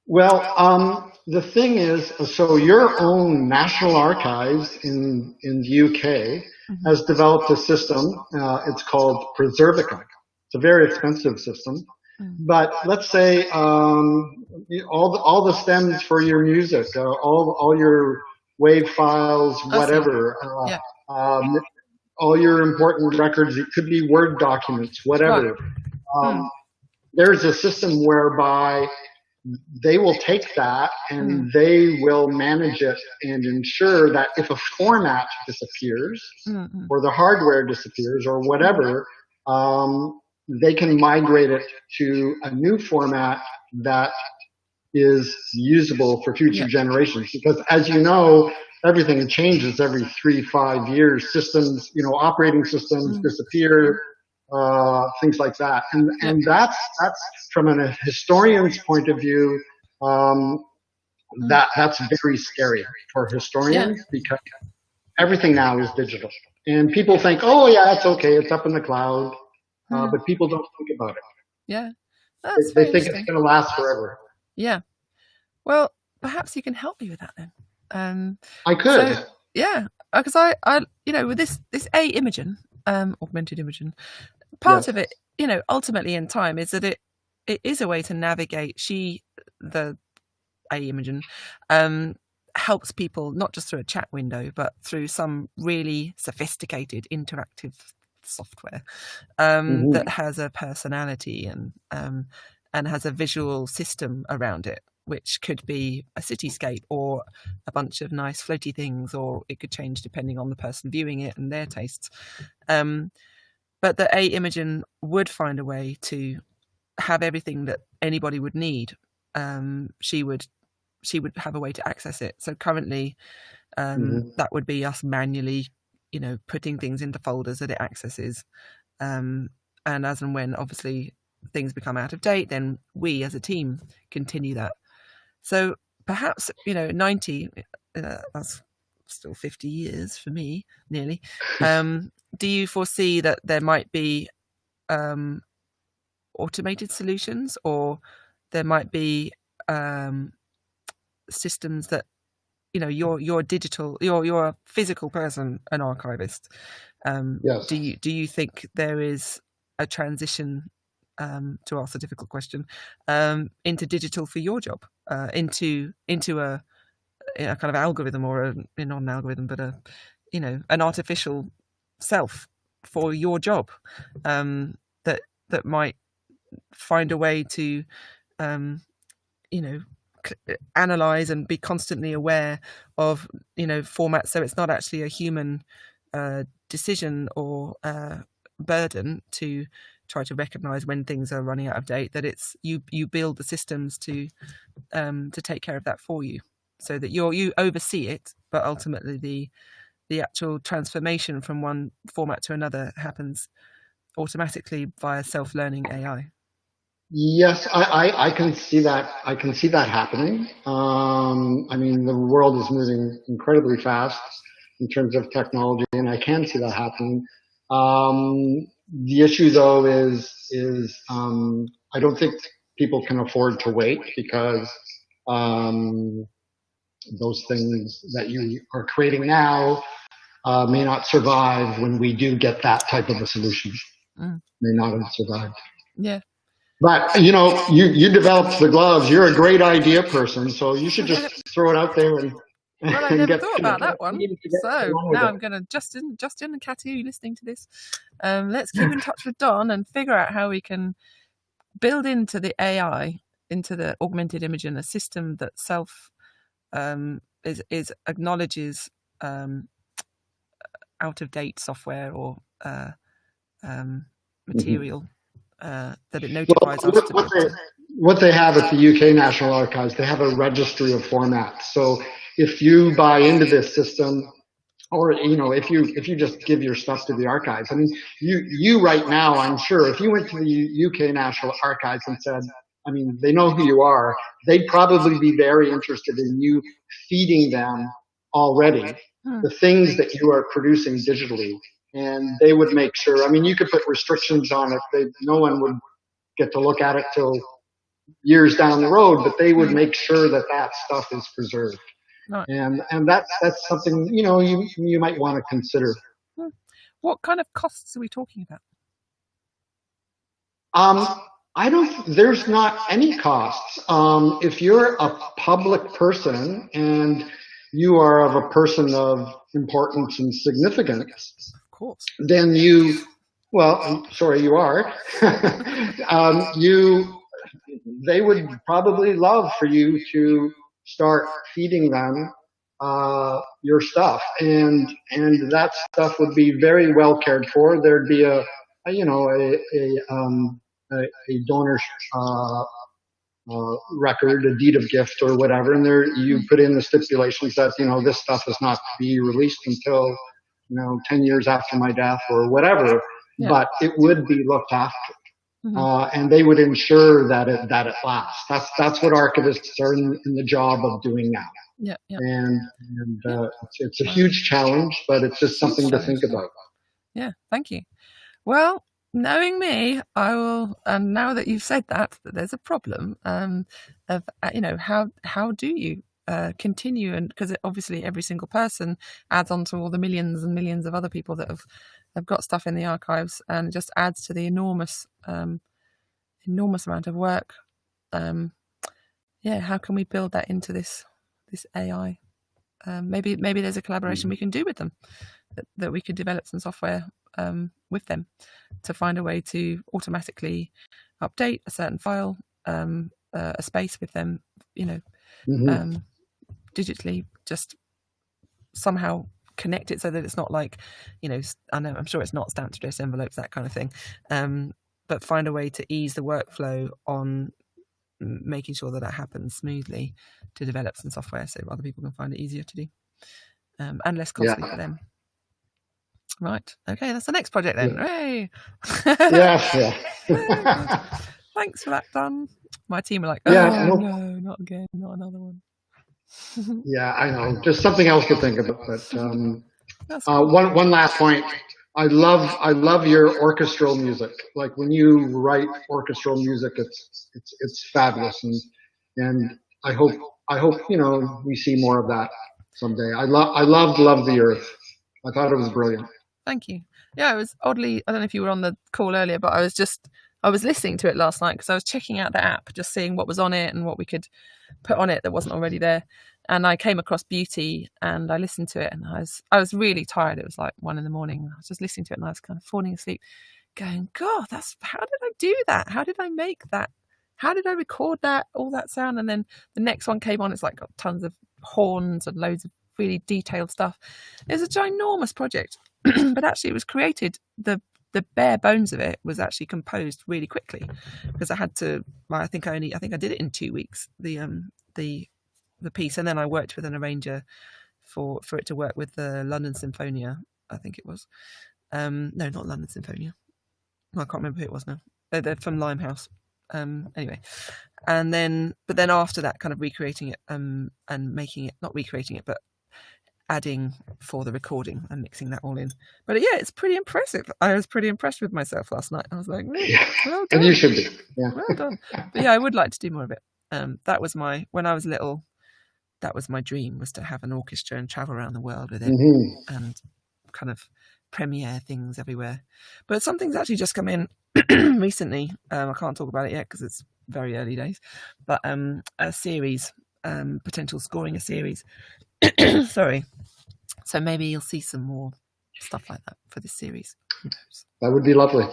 Well, the thing is, so your own National Archives in the UK has developed a system. It's called Preservica. It's a very expensive system. But let's say all the stems for your music, all your WAV files, whatever, all your important records, it could be Word documents, whatever. There's a system whereby they will take that and they will manage it and ensure that if a format disappears or the hardware disappears or whatever, they can migrate it to a new format that is usable for future generations. Because as you know, everything changes every 3-5 years. Systems, operating systems disappear, things like that. And that's from a historian's point of view, that's very scary for historians because everything now is digital. And people think, oh yeah, it's okay, it's up in the cloud. But people don't think about it. Yeah. That's They very think it's going to last forever. Yeah. Well, perhaps you can help me with that then. I could. So, yeah, because I with this Imogen, augmented Imogen, part of it, ultimately in time is that it is a way to navigate. The Imogen, helps people not just through a chat window, but through some really sophisticated interactive software that has a personality and has a visual system around it, which could be a cityscape or a bunch of nice floaty things, or it could change depending on the person viewing it and their tastes. But the Imogen would find a way to have everything that anybody would need. She would have a way to access it. So currently, that would be us manually, putting things into folders that it accesses. And as and when, obviously, things become out of date, then we as a team continue that. So perhaps, 90, that's still 50 years for me, nearly. Do you foresee that there might be automated solutions, or there might be systems that, you're digital, you're a physical person, an archivist. Yes. Do you think there is a transition, to ask a difficult question, into digital for your job, into a kind of algorithm, or not an algorithm, but an artificial self for your job, that might find a way to analyze and be constantly aware of formats, so it's not actually a human decision or burden to try to recognize when things are running out of date, that it's you build the systems to take care of that for you, so that you oversee it, but ultimately the actual transformation from one format to another happens automatically via self-learning AI. Yes, I can see that. I can see that happening. I mean, the world is moving incredibly fast in terms of technology, and I can see that happening. The issue, though, is I don't think people can afford to wait, because those things that you are creating now may not survive when we do get that type of a solution. May not have survived. Yeah. But you developed the gloves. You're a great idea person, so you should just throw it out there and. Well, I never thought about that one. So now I'm going to Justin and Katy, are you listening to this? Let's keep in touch with Don and figure out how we can build into the AI, into the augmented Imogen, a system that acknowledges out of date software or material. That it notifies us to what they have at the UK National Archives, they have a registry of formats. So if you buy into this system, or if you just give your stuff to the archives, I mean, you right now, I'm sure, if you went to the UK National Archives and said, I mean, they know who you are, they'd probably be very interested in you feeding them already the things that you are producing digitally. And they would make sure, I mean, you could put restrictions on it. No one would get to look at it till years down the road, but they would make sure that stuff is preserved. Right. And that's something, you might want to consider. What kind of costs are we talking about? There's not any costs. If you're a public person and you are of a person of importance and significance, then you are. They would probably love for you to start feeding them your stuff, and that stuff would be very well cared for. There'd be a donor record, a deed of gift or whatever, and there you put in the stipulations that this stuff is not to be released until 10 years after my death or whatever. Yeah. But it would be looked after. and they would ensure that it lasts. That's what archivists are in the job of doing now. Yeah. And it's a huge challenge, but it's just something to think about. Yeah, thank you. Well, knowing me, I will. And now that you've said that there's a problem of how do you continue, and because obviously every single person adds on to all the millions and millions of other people that have got stuff in the archives, and it just adds to the enormous amount of work. How can we build that into this AI? Maybe there's a collaboration we can do with them, that we could develop some software with them to find a way to automatically update a certain file, a space with them, digitally, just somehow connect it so that it's not like, I'm sure it's not stamped address envelopes, that kind of thing, but find a way to ease the workflow on making sure that happens smoothly, to develop some software so other people can find it easier to do, and less costly for them. Right. Okay, that's the next project then. Hooray! Yeah. Thanks for that, Don. My team are like, no, not again, not another one. Yeah, I know. Just something else to think about. But one last point. I love your orchestral music. Like when you write orchestral music, it's fabulous, and I hope we see more of that someday. I love the Earth. I thought it was brilliant. Thank you. Yeah, it was oddly, I don't know if you were on the call earlier, but I was listening to it last night because I was checking out the app, just seeing what was on it and what we could put on it that wasn't already there. And I came across Beauty and I listened to it, and I was really tired. It was like 1 a.m. I was just listening to it and I was kind of falling asleep going, God, how did I do that? How did I make that? How did I record that, all that sound? And then the next one came on, it's like got tons of horns and loads of really detailed stuff. It was a ginormous project. But actually it was created, the bare bones of it was actually composed really quickly, because I had to, I think I did it in 2 weeks, the piece, and then I worked with an arranger for it to work with the London Symphonia, I think it was. No, not London Symphonia. I can't remember who it was now. They're from Limehouse. Anyway, but then after that, kind of recreating it and making it, not recreating it, but adding for the recording and mixing that all in. But yeah, it's pretty impressive. I was pretty impressed with myself last night. I was like, well done. And you should be. Yeah. Well done. But yeah, I would like to do more of it. That was when I was little, that was my dream, was to have an orchestra and travel around the world with it and kind of premiere things everywhere. But something's actually just come in recently. I can't talk about it yet because it's very early days, but a series, potential scoring a series. Sorry. So maybe you'll see some more stuff like that for this series. Who knows? That would be lovely.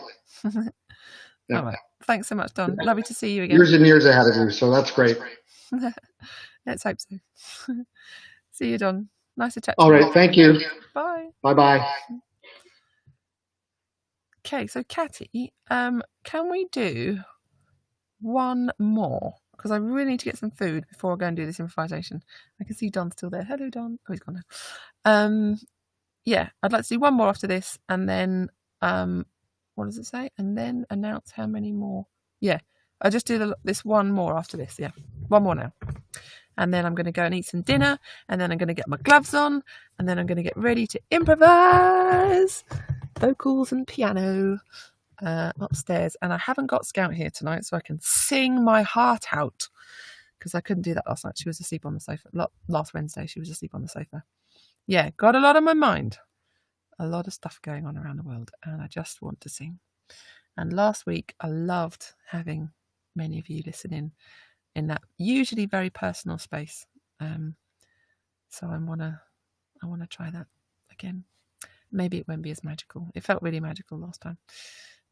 All right. Thanks so much, Don. Lovely to see you again. Years and years ahead of you, so that's great. Let's hope so. See you, Don. Nice to chat to you. All you. right. Thank you. Bye. Bye-bye. Okay, so Catty, can we do one more? Because I really need to get some food before I go and do this improvisation. I can see Don's still there. Hello, Don. Oh, he's gone now. Yeah, I'd like to do one more after this, and then what does it say? And then announce how many more. Yeah, I'll just do this one more after this. Yeah, one more now. And then I'm going to go and eat some dinner, and then I'm going to get my gloves on, and then I'm going to get ready to improvise vocals and piano upstairs. And I haven't got Scout here tonight, so I can sing my heart out, because I couldn't do that last night. She was asleep on the sofa. Last Wednesday, she was asleep on the sofa. Yeah, got a lot on my mind. A lot of stuff going on around the world, and I just want to sing. And last week, I loved having many of you listen in that usually very personal space. So I want to try that again. Maybe it won't be as magical. It felt really magical last time.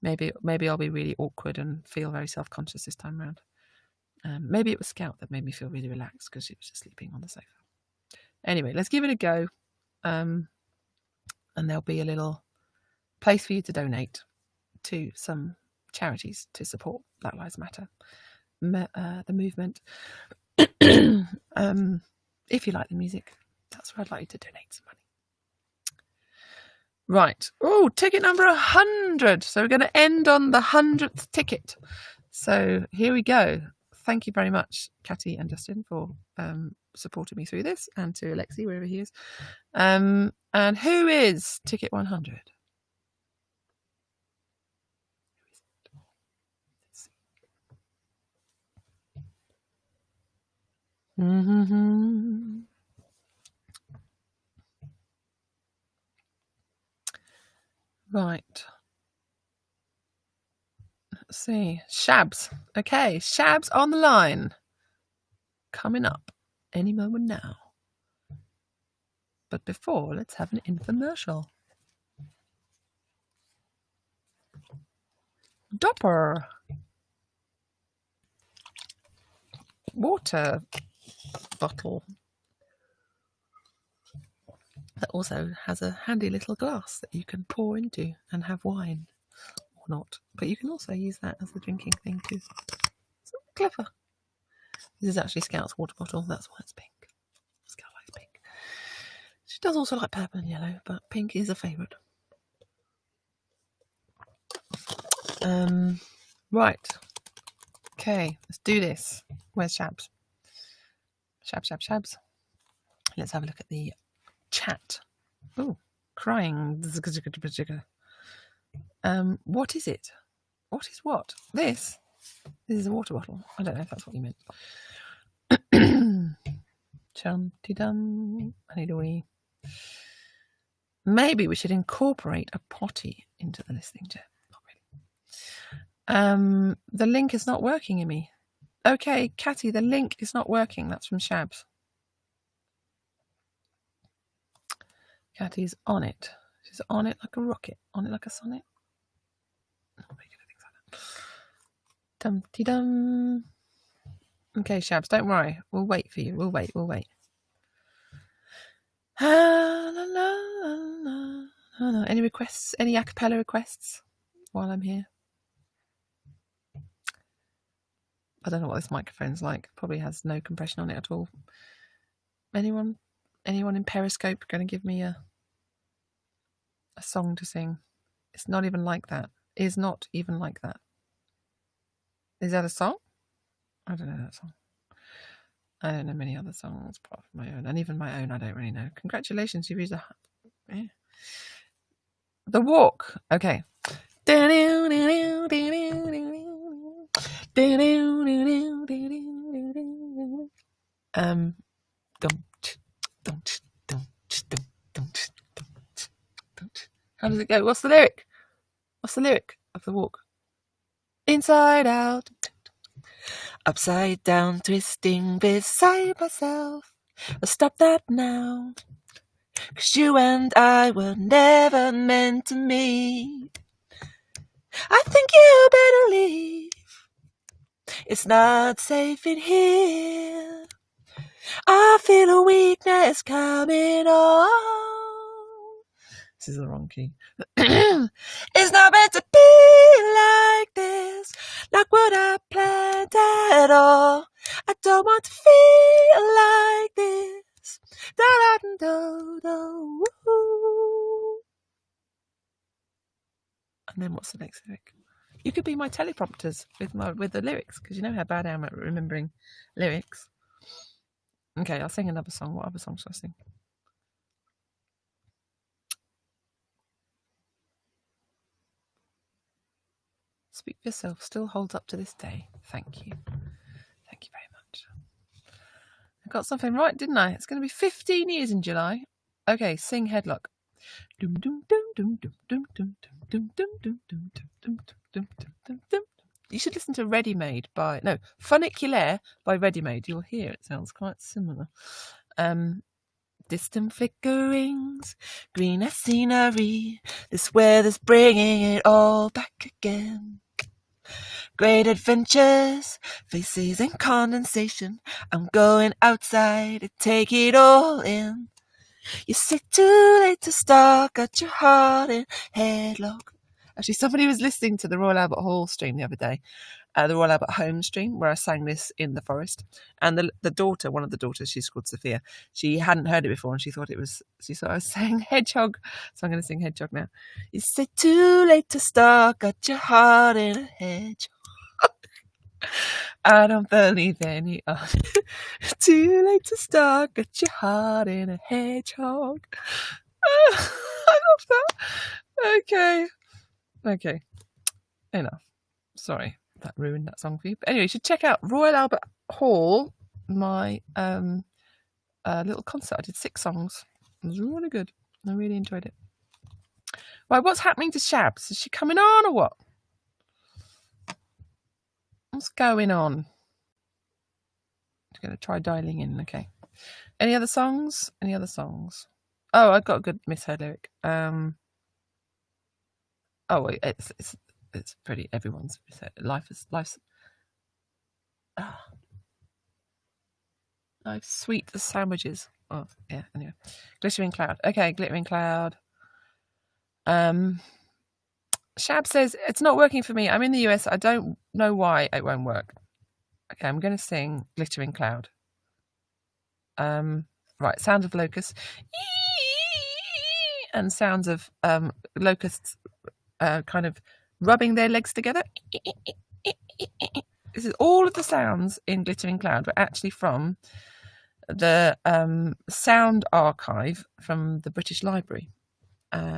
Maybe I'll be really awkward and feel very self-conscious this time around. Maybe it was Scout that made me feel really relaxed because she was just sleeping on the sofa. Anyway, let's give it a go. And there'll be a little place for you to donate to some charities to support Black Lives Matter, the movement. If you like the music, that's where I'd like you to donate some money. Right. Oh, ticket number 100. So we're going to end on the 100th ticket. So here we go. Thank you very much, Catty and Justin, for supporting me through this, and to Alexi, wherever he is. And who is ticket 100? Mm-hmm. Right. Let's see. Shabs. Okay, Shabs on the line. Coming up any moment now. But before, let's have an infomercial. Dopper. Water bottle. That also has a handy little glass that you can pour into and have wine, or not. But you can also use that as a drinking thing too. So clever. This is actually Scout's water bottle. That's why it's pink. Scout likes pink. She does also like purple and yellow, but pink is a favourite. Right. Okay, let's do this. Where's Shabs? Shabs. Let's have a look at the chat. Oh, crying. What is it? What is what? This is a water bottle. I don't know if that's what you meant. Chum-ti-dum. I need a wee. Maybe we should incorporate a potty into the listening chat. Not really. The link is not working, Imi. Okay, Catty, the link is not working. That's from Shabs. Catty's on it. She's on it like a rocket. On it like a sonnet. Dum-ti-dum. Okay, Shabs, don't worry. We'll wait for you. We'll wait. Any requests? Any a cappella requests while I'm here? I don't know what this microphone's like. Probably has no compression on it at all. Anyone in Periscope going to give me a song to sing? It's not even like that. It's not even like that. Is that a song? I don't know that song. I don't know many other songs apart from my own. And even my own, I don't really know. Congratulations, you've used a... Yeah. The Walk. Okay. How does it go? What's the lyric? What's the lyric of The Walk? Inside out, upside down, twisting beside myself. I'll stop that now, 'cause you and I were never meant to meet. I think you better leave. It's not safe in here. I feel a weakness coming on. This is the wrong key. It's not meant to be like this, like what I planned at all. I don't want to feel like this. Da-da-da-da-da. And then what's the next lyric? You could be my teleprompters with the lyrics, because you know how bad I am at remembering lyrics. Okay, I'll sing another song. What other song should I sing? Speak for Yourself still holds up to this day. Thank you. Thank you very much. I got something right, didn't I? It's going to be 15 years in July. Okay, sing Headlock. You should listen to Ready Made by... No, Funiculaire by Ready Made. You'll hear it sounds quite similar. Distant flickerings, green as scenery. This weather's bringing it all back again. Great adventures, faces and condensation. I'm going outside to take it all in. You sit too late to start, got your heart in headlock. Actually, somebody was listening to the Royal Albert Hall stream the other day, the Royal Albert Home stream where I sang this in the forest. And the daughter, one of the daughters, she's called Sophia, she hadn't heard it before and she thought I was saying hedgehog. So I'm going to sing hedgehog now. Is it too late to start? Got your heart in a hedgehog. I don't believe any of it. Too late to start. Got your heart in a hedgehog. I love that. Okay. Enough. Sorry, that ruined that song for you. But anyway, you should check out Royal Albert Hall, my little concert. I did 6 songs. It was really good. I really enjoyed it. Right, what's happening to Shabs? Is she coming on or what? What's going on? I'm going to try dialing in. Okay. Any other songs? Oh, I got a good misheard lyric. Oh, wait, it's pretty. Everyone's misheard. Life's sweet as sandwiches. Oh, yeah. Anyway, Glittering Cloud. Okay, Glittering Cloud. Shab says, it's not working for me. I'm in the US. I don't know why it won't work. Okay, I'm going to sing Glittering Cloud. Right, sounds of locusts. And sounds of locusts kind of rubbing their legs together. This is all of the sounds in Glittering Cloud were actually from the sound archive from the British Library.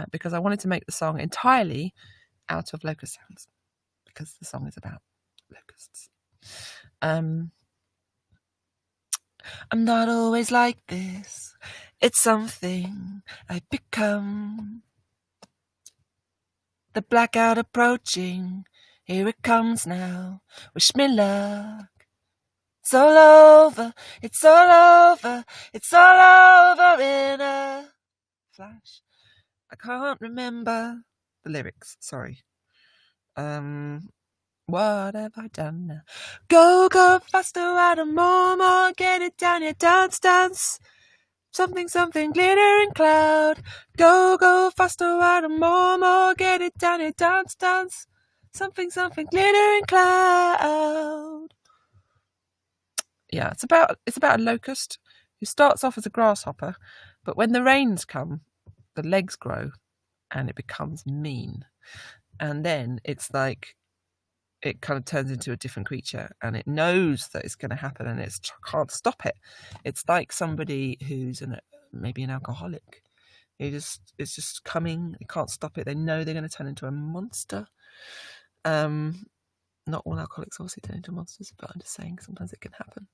Because I wanted to make the song entirely out of locust sounds, because the song is about locusts. I'm not always like this. It's something I become. The blackout approaching. Here it comes now. Wish me luck. It's all over. It's all over. It's all over in a flash. I can't remember the lyrics. Sorry. What have I done now? Go faster, out and more, get it down, yeah, dance. Something, glittering cloud. Go faster, out and more, get it down, yeah, dance. Something, glittering cloud. Yeah, it's about a locust who starts off as a grasshopper, but when the rains come, the legs grow and it becomes mean. And then it's like it kind of turns into a different creature and it knows that it's going to happen and it can't stop it. It's like somebody who's maybe an alcoholic. It's just coming. They can't stop it. They know they're going to turn into a monster. Not all alcoholics obviously turn into monsters, but I'm just saying sometimes it can happen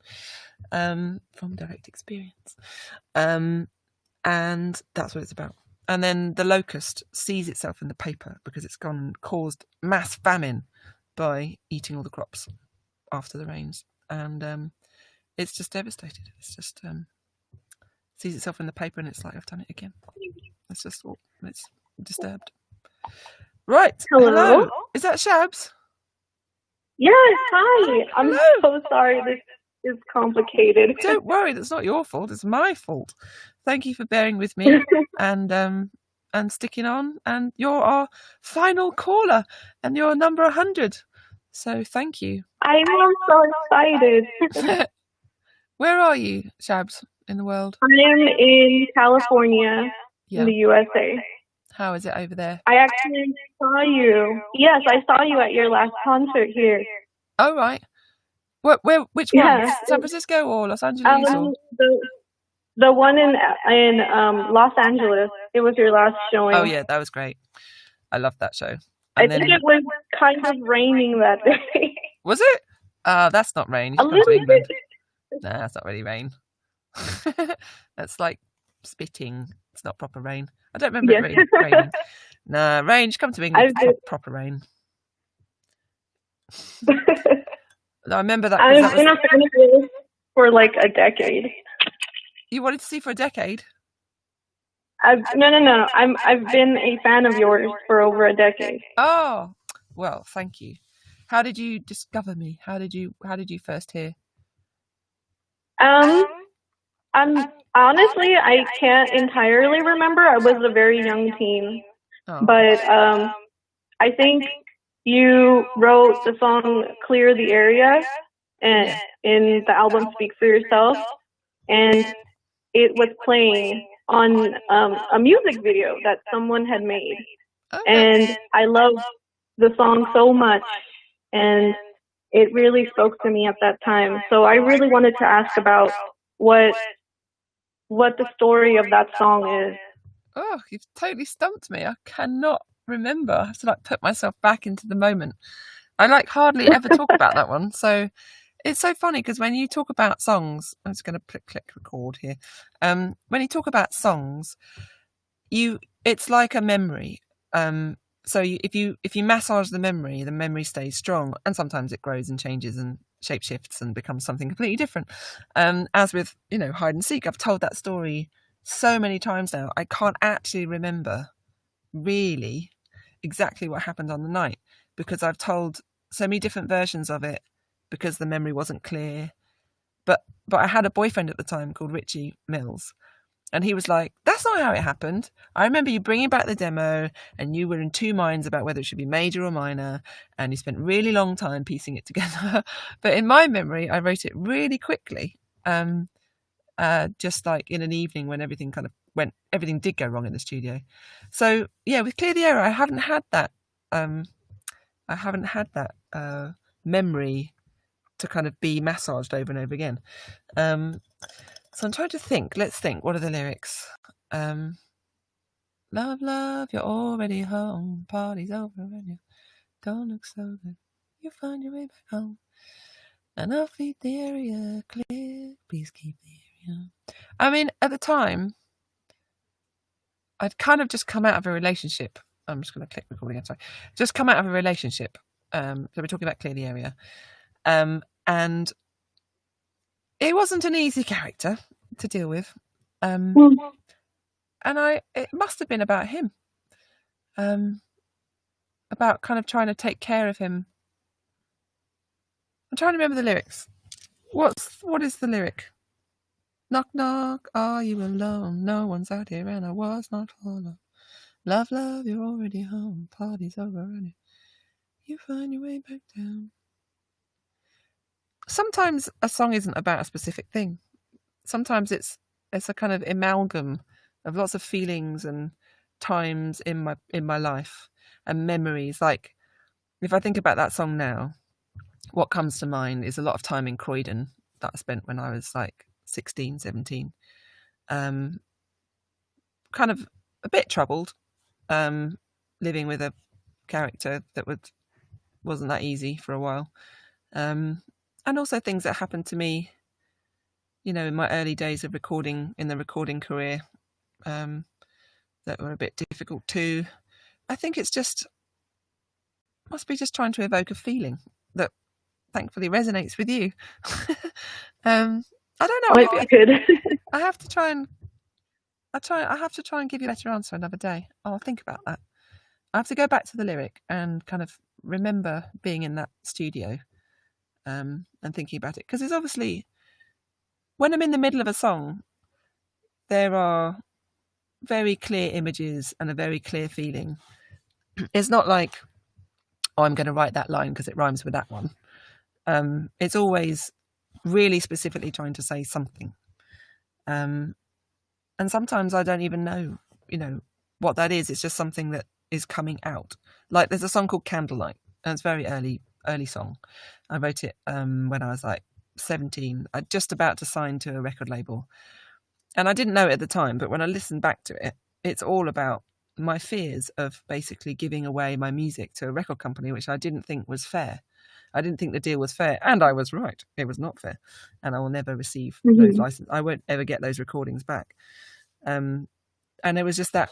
from direct experience. And that's what it's about. And then the locust sees itself in the paper because it's caused mass famine by eating all the crops after the rains. And it's just devastated. It's just sees itself in the paper and it's like, I've done it again. It's disturbed. Right. Hello. Is that Shabs? Yes, hi. I'm so sorry. This is complicated. Don't worry, that's not your fault. It's my fault. Thank you for bearing with me and sticking on. And you're our final caller, and you're number 100. So thank you. I am so excited. Where are you, Shabs, in the world? I am in California, in the USA. How is it over there? I actually saw you. Yes, I saw you at your last concert here. Oh, right. Which one? San Francisco or Los Angeles? The one in Los Angeles. It was your last showing. Oh, yeah, that was great. I loved that show. I think it was kind of raining that day. Was it? That's not rain. A little bit. Nah, that's not really rain. That's like spitting. It's not proper rain. I don't remember it raining. Nah, rain. Just come to England for proper rain. No, I remember that. I've been a fan of yours for like a decade. You wanted to see for a decade? No. I've been a fan of yours for over a decade. Oh, well, thank you. How did you discover me? How did you first hear? Honestly, I can't entirely remember. I was a very young teen, but I think you wrote the song Clear the Area in the album Speak for Yourself, and it was playing on a music video that someone had made. And I loved the song so much, and it really spoke to me at that time. So I really wanted to ask about what the story of that song is. Oh, you've totally stumped me. I cannot remember. I have to like put myself back into the moment. I like hardly ever talk about that one. So it's so funny because when you talk about songs, I'm just going to click record here. When you talk about songs, it's like a memory. So if you massage the memory stays strong, and sometimes it grows and changes and shape shifts and becomes something completely different. As with hide and seek, I've told that story so many times now. I can't actually remember really exactly what happened on the night because I've told so many different versions of it because the memory wasn't clear. But I had a boyfriend at the time called Richie Mills. And he was like, that's not how it happened. I remember you bringing back the demo and you were in two minds about whether it should be major or minor. And you spent a really long time piecing it together. But in my memory, I wrote it really quickly. Just like in an evening when everything did go wrong in the studio. So yeah, with Clear the Air, I haven't had that memory to kind of be massaged over and over again. So I'm trying to think. Let's think. What are the lyrics? Love, love, you're already home. Party's over and you don't look so good. You find your way back home. And I'll keep the area clear. Please keep the area. I mean, at the time, I'd kind of just come out of a relationship. I'm just going to click recording. I'm sorry. Just come out of a relationship. So we're talking about Clear the Area. And it wasn't an easy character to deal with. And it must have been about him. About kind of trying to take care of him. I'm trying to remember the lyrics. What is the lyric? Knock, knock, are you alone? No one's out here and I was not alone. Love, love, you're already home. Party's over and you find your way back down. Sometimes a song isn't about a specific thing. Sometimes it's a kind of amalgam of lots of feelings and times in my life and memories. Like if I think about that song now, what comes to mind is a lot of time in Croydon that I spent when I was like 16, 17. Kind of a bit troubled, living with a character that wasn't that easy for a while. And also things that happened to me, in my early days of recording, in the recording career, that were a bit difficult too. I think it's must be just trying to evoke a feeling that thankfully resonates with you. I don't know. Maybe I have to try and give you a better answer another day. I'll think about that. I have to go back to the lyric and kind of remember being in that studio and thinking about it. Because it's obviously, when I'm in the middle of a song, there are very clear images and a very clear feeling. It's not like, I'm going to write that line because it rhymes with that one. It's always really specifically trying to say something. And sometimes I don't even know, what that is. It's just something that is coming out. Like there's a song called Candlelight, and it's a very early song. I wrote it when I was like 17. I'm just about to sign to a record label. And I didn't know it at the time, but when I listened back to it, it's all about my fears of basically giving away my music to a record company, which I didn't think was fair. I didn't think the deal was fair, and I was right. It was not fair, and I will never receive those licenses. I won't ever get those recordings back. And it was just that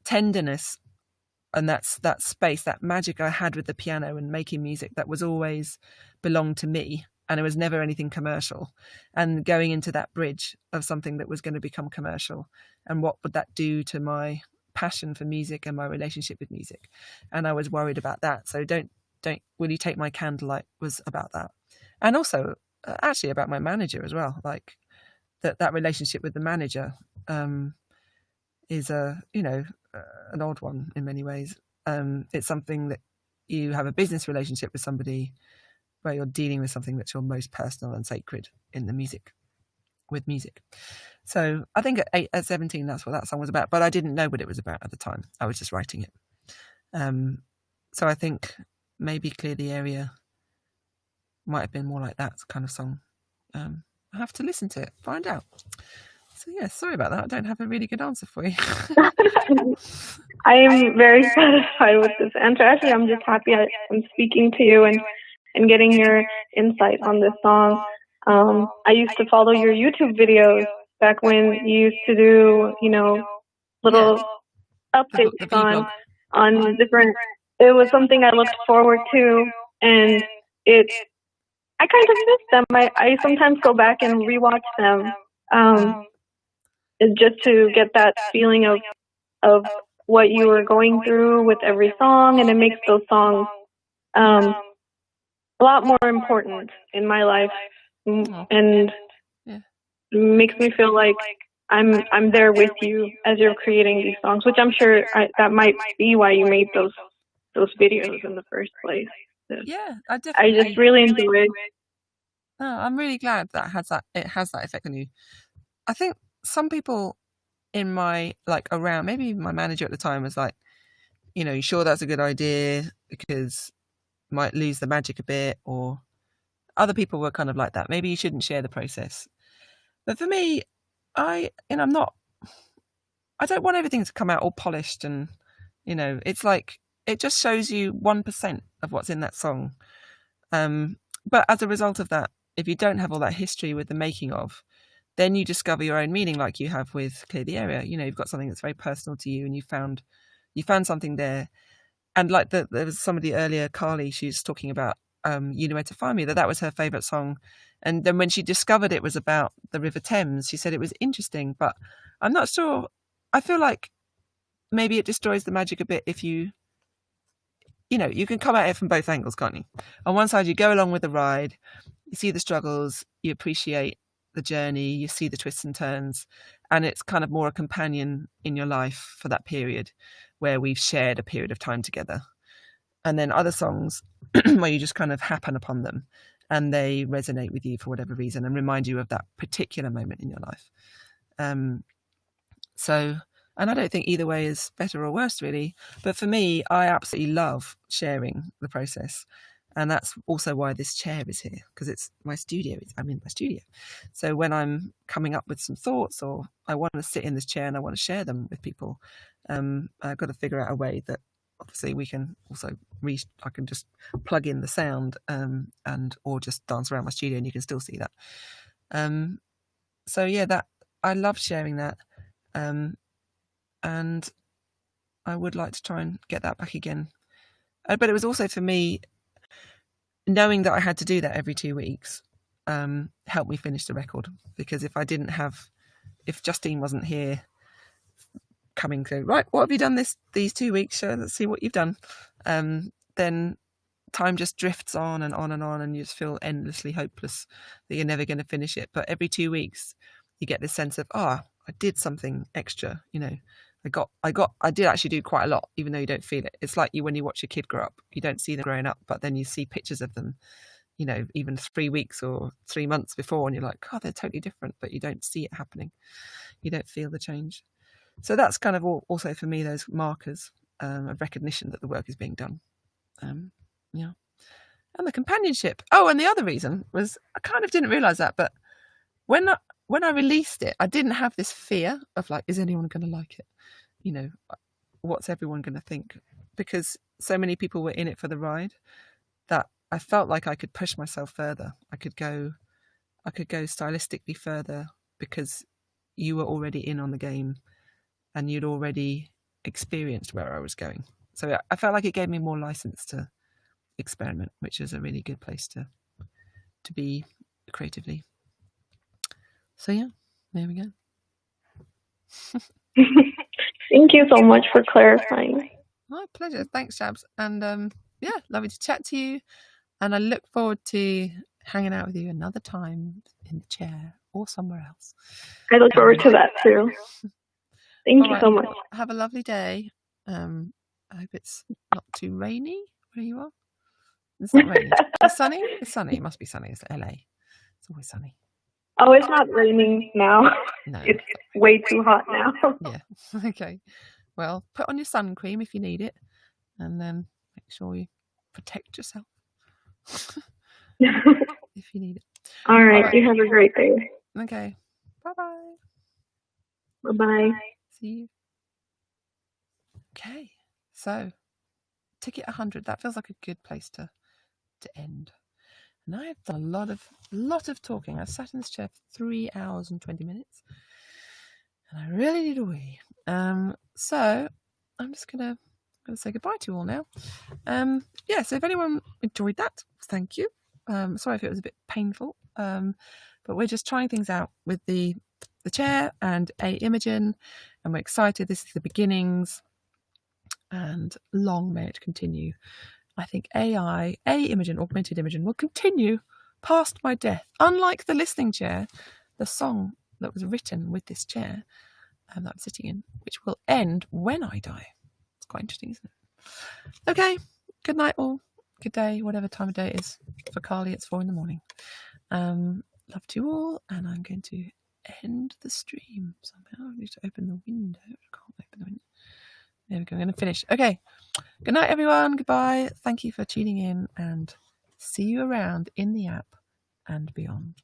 tenderness and that space, that magic I had with the piano and making music that was always belonged to me, and it was never anything commercial. And going into that bridge of something that was going to become commercial, and what would that do to my passion for music and my relationship with music? And I was worried about that. So don't Will You Take My Candlelight was about that. And also actually about my manager as well. Like that relationship with the manager is an odd one in many ways. It's something that you have a business relationship with somebody where you're dealing with something that's your most personal and sacred in the music, with music. So I think at 17, that's what that song was about, but I didn't know what it was about at the time. I was just writing it. So I think maybe Clear the Area might have been more like that kind of song. I have to listen to it, find out. So yeah, sorry about that. I don't have a really good answer for you. I am very satisfied with this answer. Actually, I'm just happy I'm speaking to you and getting your insight on this song. I used to follow your YouTube videos back when you used to do, little updates on different. It was something I looked forward to, and I kind of miss them. I sometimes go back and rewatch them, just to get that feeling of what you were going through with every song, and it makes those songs a lot more important in my life, and makes me feel like I'm there with you as you're creating these songs, which I'm sure that might be why you made those videos in the first place. Yeah, I just really enjoy it. Oh, I'm really glad it has that effect on you. I think some people in my around, maybe my manager at the time was like, you sure that's a good idea because you might lose the magic a bit, or other people were kind of like that. Maybe you shouldn't share the process. But for me, I don't want everything to come out all polished and, it's like, it just shows you 1% of what's in that song. But as a result of that, if you don't have all that history with the making of, then you discover your own meaning, like you have with Clear the Area. You've got something that's very personal to you, and you found something there. And like there was somebody earlier, Carly, she was talking about You Know Where to Find Me, that was her favourite song. And then when she discovered it was about the River Thames, she said it was interesting, but I'm not sure. I feel like maybe it destroys the magic a bit if you can come at it from both angles, can't you? On one side, you go along with the ride, you see the struggles, you appreciate the journey, you see the twists and turns, and it's kind of more a companion in your life for that period where we've shared a period of time together. And then other songs where you just kind of happen upon them and they resonate with you for whatever reason and remind you of that particular moment in your life. And I don't think either way is better or worse, really. But for me, I absolutely love sharing the process. And that's also why this chair is here, because it's my studio. I'm in my studio. So when I'm coming up with some thoughts, or I want to sit in this chair and I want to share them with people, I've got to figure out a way that obviously we can also I can just plug in the sound or just dance around my studio and you can still see that. So yeah, that I love sharing that. And I would like to try and get that back again. But it was also for me, knowing that I had to do that every 2 weeks helped me finish the record. Because if Justine wasn't here coming through, right, what have you done these 2 weeks? So let's see what you've done. Then time just drifts on and on and on, and you just feel endlessly hopeless that you're never going to finish it. But every 2 weeks, you get this sense of, I did something extra, I did actually do quite a lot, even though you don't feel it. It's like when you watch your kid grow up, you don't see them growing up, but then you see pictures of them, even 3 weeks or 3 months before, and you're like, they're totally different, but you don't see it happening. You don't feel the change. So that's kind of also for me, those markers of recognition that the work is being done. Yeah. And the companionship. And the other reason was I kind of didn't realise that, but when I released it, I didn't have this fear of like, is anyone going to like it? What's everyone going to think? Because so many people were in it for the ride that I felt like I could push myself further. I could go stylistically further because you were already in on the game and you'd already experienced where I was going. So I felt like it gave me more license to experiment, which is a really good place to be creatively. So yeah, there we go. Thank you so much for clarifying. My pleasure. Thanks, Shabs. And lovely to chat to you. And I look forward to hanging out with you another time in the chair or somewhere else. I look forward to that too. Thank you so much. Have a lovely day. I hope it's not too rainy where you are? It's not raining. It's sunny? It's sunny. It must be sunny. It's LA. It's always sunny. Oh, it's not raining now. No. It's way too hot now. Yeah. Okay. Well, put on your sun cream if you need it, and then make sure you protect yourself if you need it. All right. You have a great day. Okay. Bye-bye. Bye-bye. See you. Okay. So, ticket 100. That feels like a good place to end. And I've done a lot of talking. I've sat in this chair for 3 hours and 20 minutes, and I really need a wee. So I'm just gonna say goodbye to you all now. So if anyone enjoyed that, thank you. Sorry if it was a bit painful, but we're just trying things out with the chair and Imogen, and we're excited. This is the beginnings, and long may it continue. I think Imogen, augmented Imogen, will continue past my death. Unlike the listening chair, the song that was written with this chair that I'm sitting in, which will end when I die. It's quite interesting, isn't it? Okay, good night all. Good day, whatever time of day it is. For Carly, it's 4 a.m. Love to you all, and I'm going to end the stream somehow. I need to open the window. I can't open the window. There we go. I'm going to finish. Okay. Good night, everyone. Goodbye. Thank you for tuning in, and see you around in the app and beyond.